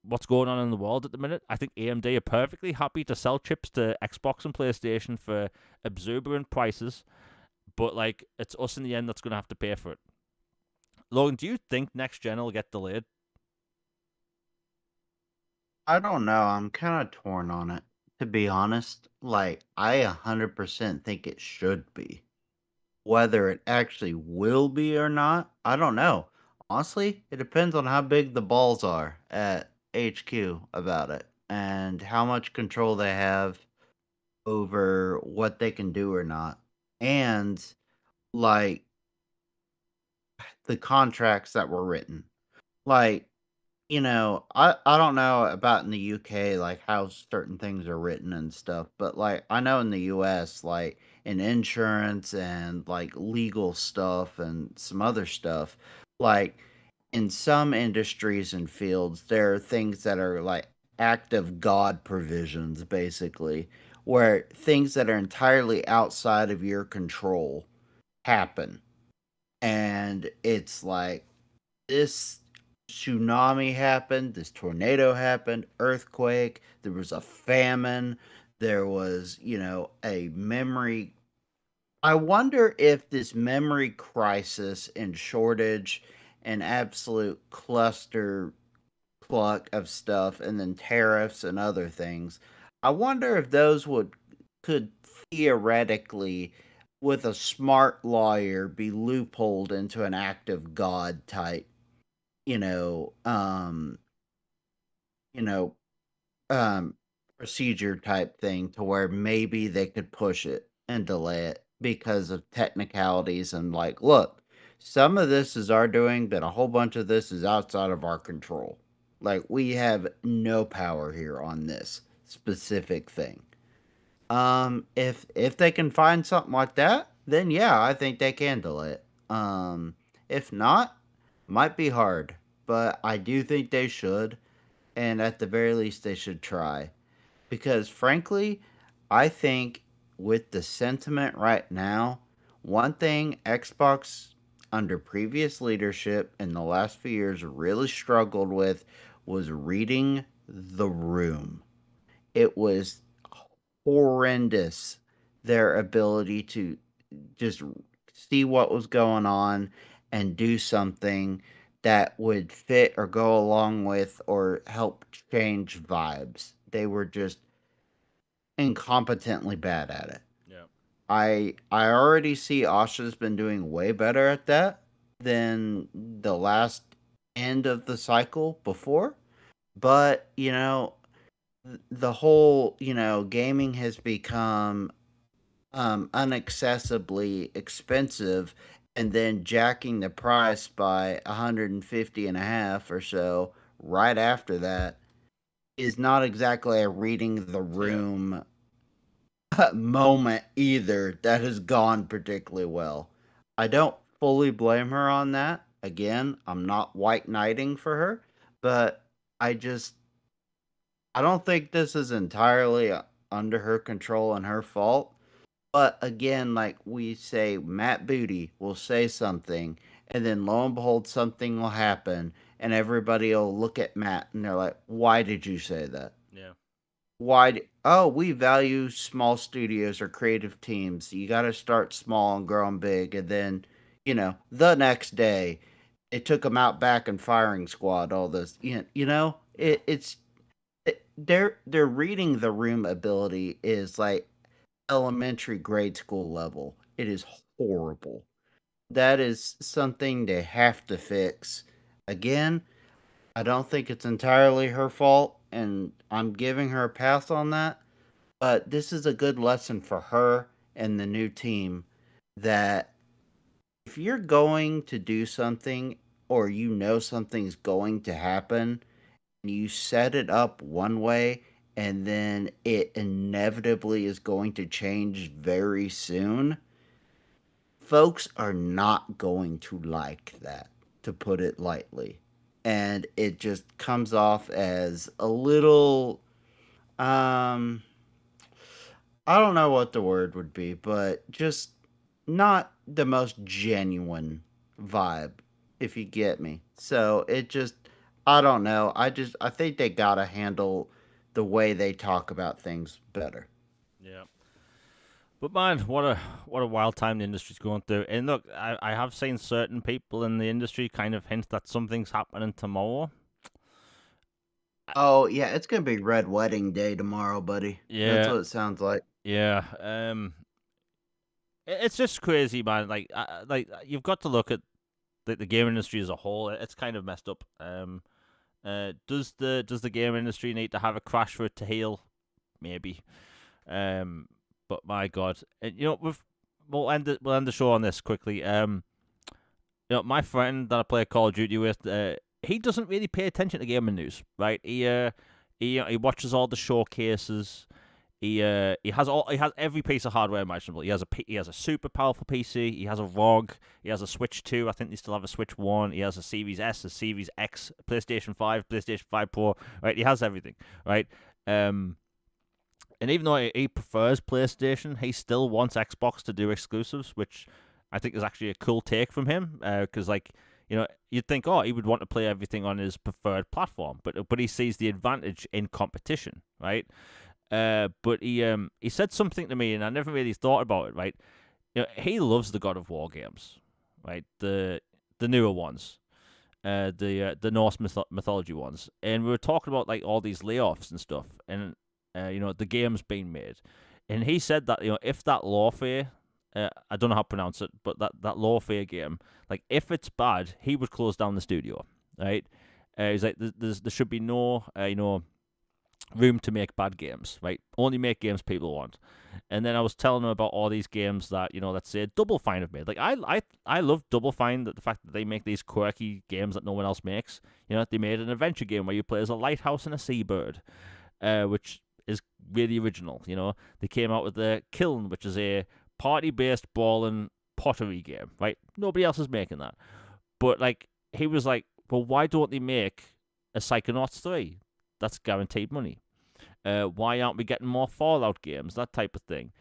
what's going on in the world at the minute. I think AMD are perfectly happy to sell chips to Xbox and PlayStation for exorbitant prices, but like it's us in the end that's going to have to pay for it. Logan, do you think next gen will get delayed? I don't know. I'm kind of torn on it, to be honest. Like, I 100% think it should be. Whether it actually will be or not, I don't know. Honestly, it depends on how big the balls are at HQ about it. and how much control they have over what they can do or not. And like the contracts that were written. Like, I don't know about in the UK, like how certain things are written and stuff, but like I know in the US, like in insurance and like legal stuff and some other stuff, like in some industries and fields, there are things that are like act of God provisions, basically, where things that are entirely outside of your control happen. And it's like, this tsunami happened, this tornado happened, earthquake, there was a famine, there was, a memory. I wonder if this memory crisis and shortage and absolute cluster pluck of stuff and then tariffs and other things. I wonder if those would could theoretically with a smart lawyer be loopholed into an act of God type you know, um, you know, um, procedure type thing to where maybe they could push it and delay it because of technicalities and like, look, some of this is our doing, but a whole bunch of this is outside of our control. Like we have no power here on this specific thing. If they can find something like that, then yeah, I think they can delay it. If not, might be hard, but I do think they should, and at the very least, they should try. Because frankly, I think with the sentiment right now, one thing Xbox under previous leadership in the last few years really struggled with was reading the room. It was horrendous, their ability to just see what was going on and do something that would fit or go along with or help change vibes. They were just incompetently bad at it. Yeah. I already see Asha's been doing way better at that than the last end of the cycle before. But, the whole, gaming has become unaccessibly expensive and then jacking the price by 150 and a half or so right after that is not exactly a reading the Yeah. room moment either that has gone particularly well. I don't fully blame her on that. Again, I'm not white knighting for her, but I just I don't think this is entirely under her control and her fault. But again, like we say, Matt Booty will say something, and then lo and behold, something will happen, and everybody will look at Matt and they're like, "Why did you say that? Yeah. Oh, we value small studios or creative teams. You got to start small and grow them big." And then, the next day, it took them out back and firing squad. All this, Yeah. their reading the room ability is like elementary grade school level. It is horrible. That is something they have to fix. Again, I don't think it's entirely her fault, and I'm giving her a pass on that. But this is a good lesson for her and the new team that if you're going to do something or you know something's going to happen, you set it up one way and then it inevitably is going to change very soon, folks are not going to like that, to put it lightly. And it just comes off as a little, um, I don't know what the word would be, but just not the most genuine vibe, if you get me. So it just, I don't know. I think they gotta handle the way they talk about things better. Yeah. But man, what a wild time the industry's going through. And look, I have seen certain people in the industry kind of hint that something's happening tomorrow. Oh, yeah, it's gonna be Red Wedding Day tomorrow, buddy. That's Yeah, what it sounds like. yeah. It's just crazy, man. Like you've got to look at the game industry as a whole. It's kind of messed up. Does the game industry need to have a crash for it to heal? Maybe. Um, but my God, and, we'll end the show on this quickly. My friend that I play Call of Duty with, he doesn't really pay attention to gaming news, right? He watches all the showcases. He has every piece of hardware imaginable. He has a super powerful PC. He has a ROG. He has a Switch 2. I think they still have a Switch 1. He has a Series S, a Series X, PlayStation 5, PlayStation 5 Pro. Right, he has everything. Right, and even though he prefers PlayStation, he still wants Xbox to do exclusives, which I think is actually a cool take from him. Because you'd think, oh, he would want to play everything on his preferred platform, but he sees the advantage in competition, right? But he said something to me, and I never really thought about it. Right, he loves the God of War games, right? The newer ones, the Norse mythology ones, and we were talking about like all these layoffs and stuff, and the games being made, and he said that if that Lawfare, I don't know how to pronounce it, but that Lawfare game, like if it's bad, he would close down the studio, right? He's like, there should be no room to make bad games, right? Only make games people want. And then I was telling him about all these games that let's say Double Fine have made. Like I love Double Fine, that the fact that they make these quirky games that no one else makes. They made an adventure game where you play as a lighthouse and a seabird, which is really original. They came out with the Kiln, which is a party-based brawling pottery game, right? Nobody else is making that. But like he was like, well, why don't they make a Psychonauts 3? That's guaranteed money. Why aren't we getting more Fallout games? That type of thing.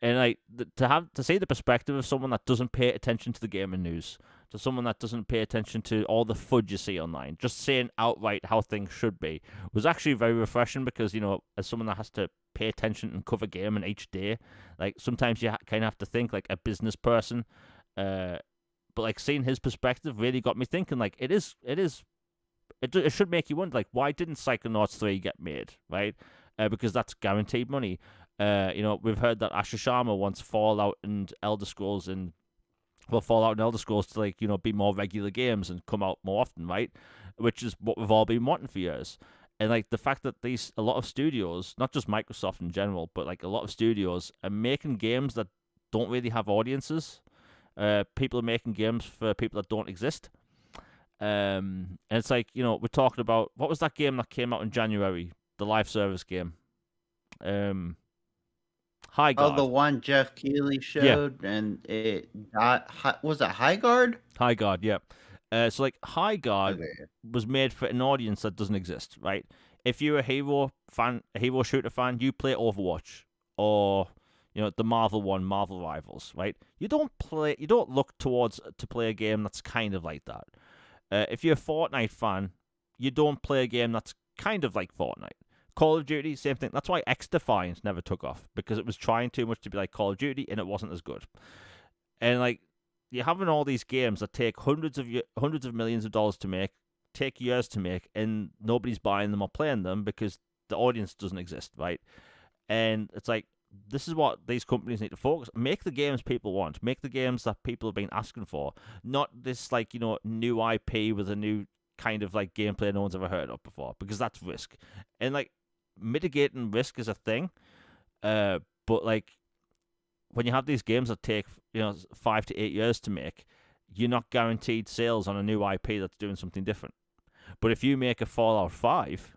And like to see the perspective of someone that doesn't pay attention to the gaming news, to someone that doesn't pay attention to all the fudge you see online, just saying outright how things should be, was actually very refreshing. Because as someone that has to pay attention and cover gaming each day, like sometimes you kind of have to think like a business person. But like seeing his perspective really got me thinking. Like it should make you wonder, like, why didn't Psychonauts 3 get made, right? Because that's guaranteed money. We've heard that Asher Sharma wants Fallout and Elder Scrolls to like, be more regular games and come out more often, right? Which is what we've all been wanting for years. And like the fact that a lot of studios, not just Microsoft in general, but like a lot of studios are making games that don't really have audiences. People are making games for people that don't exist. And it's like, we're talking about, what was that game that came out in January? The live service game. High Oh, the Guard. one Jeff Keighley Yeah, showed, and it got was it High Guard? High Guard, yeah. So like High Guard Okay. was made for an audience that doesn't exist, right? If you're a hero fan, a hero shooter fan, you play Overwatch or the Marvel one, Marvel Rivals, right? You don't look towards to play a game that's kind of like that. If you're a Fortnite fan, you don't play a game that's kind of like Fortnite. Call of Duty, same thing. That's why X Defiance never took off, because it was trying too much to be like Call of Duty, and it wasn't as good. And like you're having all these games that take hundreds of millions of dollars to make, take years to make, and nobody's buying them or playing them because the audience doesn't exist, right? And it's like, this is what these companies need to focus. Make the games people want. Make the games that people have been asking for. Not this like new IP with a new kind of like gameplay no one's ever heard of before, because that's risk. And like mitigating risk is a thing. But like when you have these games that take 5 to 8 years to make, you're not guaranteed sales on a new IP that's doing something different. But if you make a Fallout 5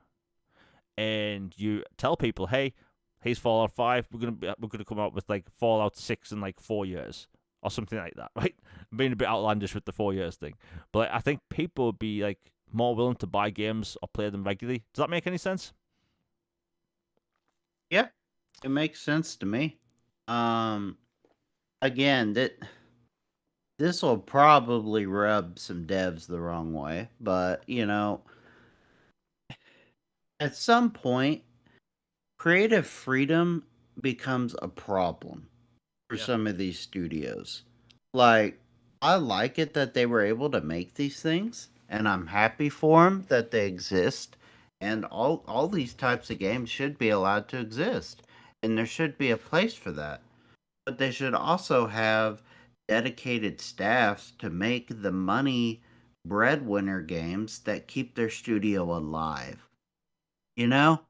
and you tell people, hey, here's Fallout 5, we're gonna come out with like Fallout 6 in like 4 years or something like that, right? I'm being a bit outlandish with the 4 years thing, but I think people would be like more willing to buy games or play them regularly. Does that make any sense? Yeah, it makes sense to me. Um, Again, this will probably rub some devs the wrong way, but at some point, creative freedom becomes a problem for Yeah. some of these studios. Like, I like it that they were able to make these things, and I'm happy for them that they exist. And all these types of games should be allowed to exist, and there should be a place for that. But they should also have dedicated staffs to make the money breadwinner games that keep their studio alive. You know?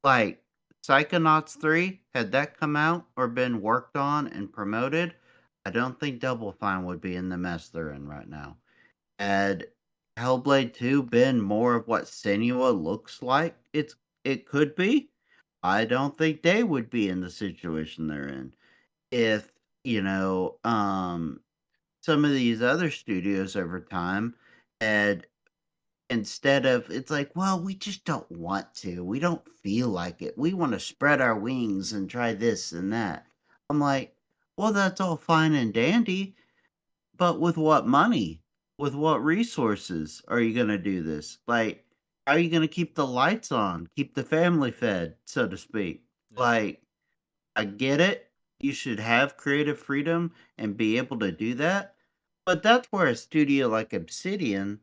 Like Psychonauts 3, had that come out or been worked on and promoted, I don't think Double Fine would be in the mess they're in right now. Had Hellblade 2 been more of what Senua looks like it could be, I don't think they would be in the situation they're in. If, you know, some of these other studios over time had, instead of, it's like, well, we just don't want to. We don't feel like it. We want to spread our wings and try this and that. I'm like, well, that's all fine and dandy, but with what money? With what resources are you going to do this? Like, how are you going to keep the lights on, keep the family fed, so to speak? Yeah. Like, I get it. You should have creative freedom and be able to do that. But that's where a studio like Obsidian,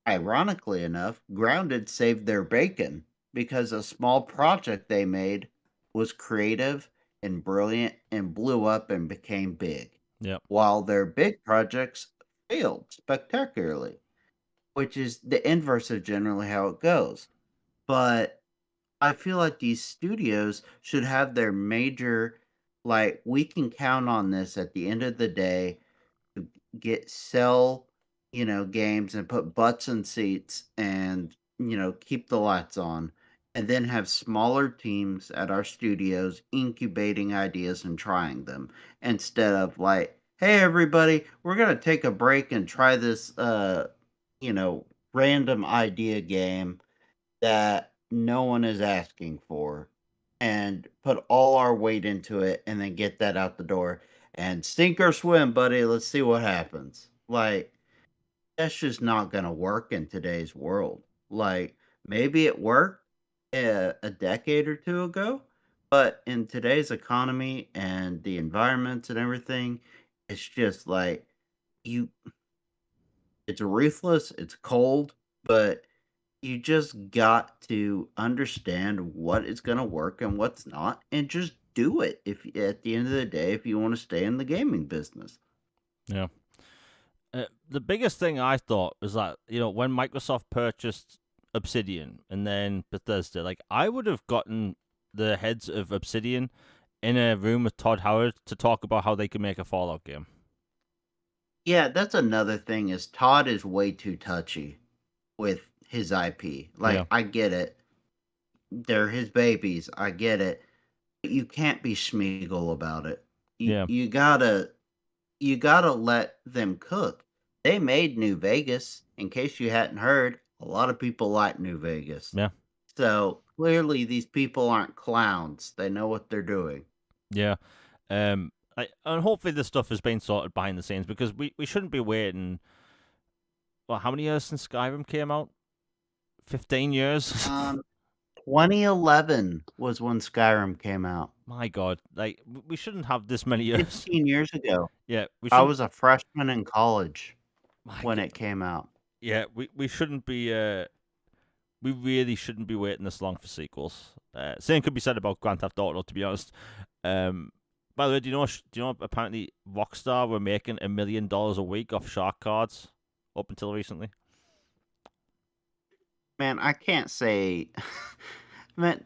ironically enough, Grounded saved their bacon because a small project they made was creative and brilliant and blew up and became big, Yep. while their big projects failed spectacularly, which is the inverse of generally how it goes. But I feel like these studios should have their major, like, we can count on this at the end of the day to sell, games and put butts in seats and, keep the lights on, and then have smaller teams at our studios incubating ideas and trying them instead of like, hey everybody, we're gonna take a break and try this you know, random idea game that no one is asking for, and put all our weight into it and then get that out the door and sink or swim, buddy. Let's see what happens. Like, that's just not going to work in today's world. Like, maybe it worked a decade or two ago, but in today's economy and the environments and everything, it's just like you, it's ruthless, it's cold, but you just got to understand what is gonna work and what's not, and just do it if at the end of the day, if you wanna stay in the gaming business. Yeah. The biggest thing I thought was that, when Microsoft purchased Obsidian and then Bethesda, like, I would have gotten the heads of Obsidian in a room with Todd Howard to talk about how they could make a Fallout game. Yeah, that's another thing is Todd is way too touchy with his IP. Yeah. Like, I get it. They're his babies, I get it. But you can't be Schmeagle about it. You Yeah. you gotta you gotta let them cook. They made New Vegas. In case you hadn't heard, a lot of people like New Vegas. Yeah. So clearly, these people aren't clowns. They know what they're doing. Yeah. And hopefully this stuff has been sorted behind the scenes because we shouldn't be waiting. Well, how many years since Skyrim came out? 15 years? Um, 2011 was when Skyrim came out. My God. Like, we shouldn't have this many years. 15 years ago. Yeah, we I shouldn't. was a freshman in college My when God. it came out. Yeah, we shouldn't be. We really shouldn't be waiting this long for sequels. Same could be said about Grand Theft Auto, to be honest. Um, by the way, do you know apparently Rockstar were making $1 million a week off shark cards up until recently? Man, I can't say. Man,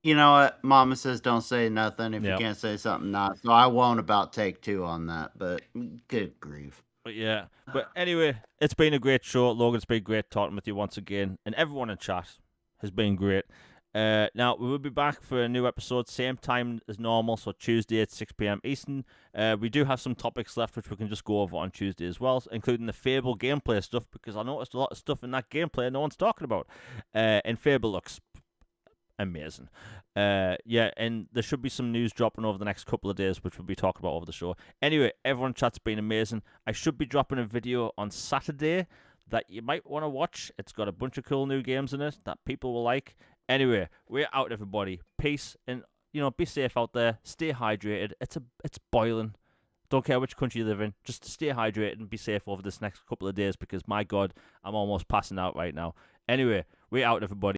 you know what? Mama says don't say nothing if you Yeah. can't say something not. So I won't about take two on that. But good grief. But yeah. But anyway, it's been a great show. Logan, it's been great talking with you once again. And everyone in chat has been great. Now, we will be back for a new episode, same time as normal, so Tuesday at 6 p.m. Eastern. We do have some topics left which we can just go over on Tuesday as well, including the Fable gameplay stuff, because I noticed a lot of stuff in that gameplay no one's talking about. And Fable looks amazing. Yeah, and there should be some news dropping over the next couple of days, which we'll be talking about over the show. Anyway, everyone chat's been amazing. I should be dropping a video on Saturday that you might want to watch. It's got a bunch of cool new games in it that people will like. Anyway, we're out, everybody. Peace, and be safe out there. Stay hydrated. It's boiling. Don't care which country you live in. Just stay hydrated and be safe over this next couple of days because my God, I'm almost passing out right now. Anyway, we're out, everybody.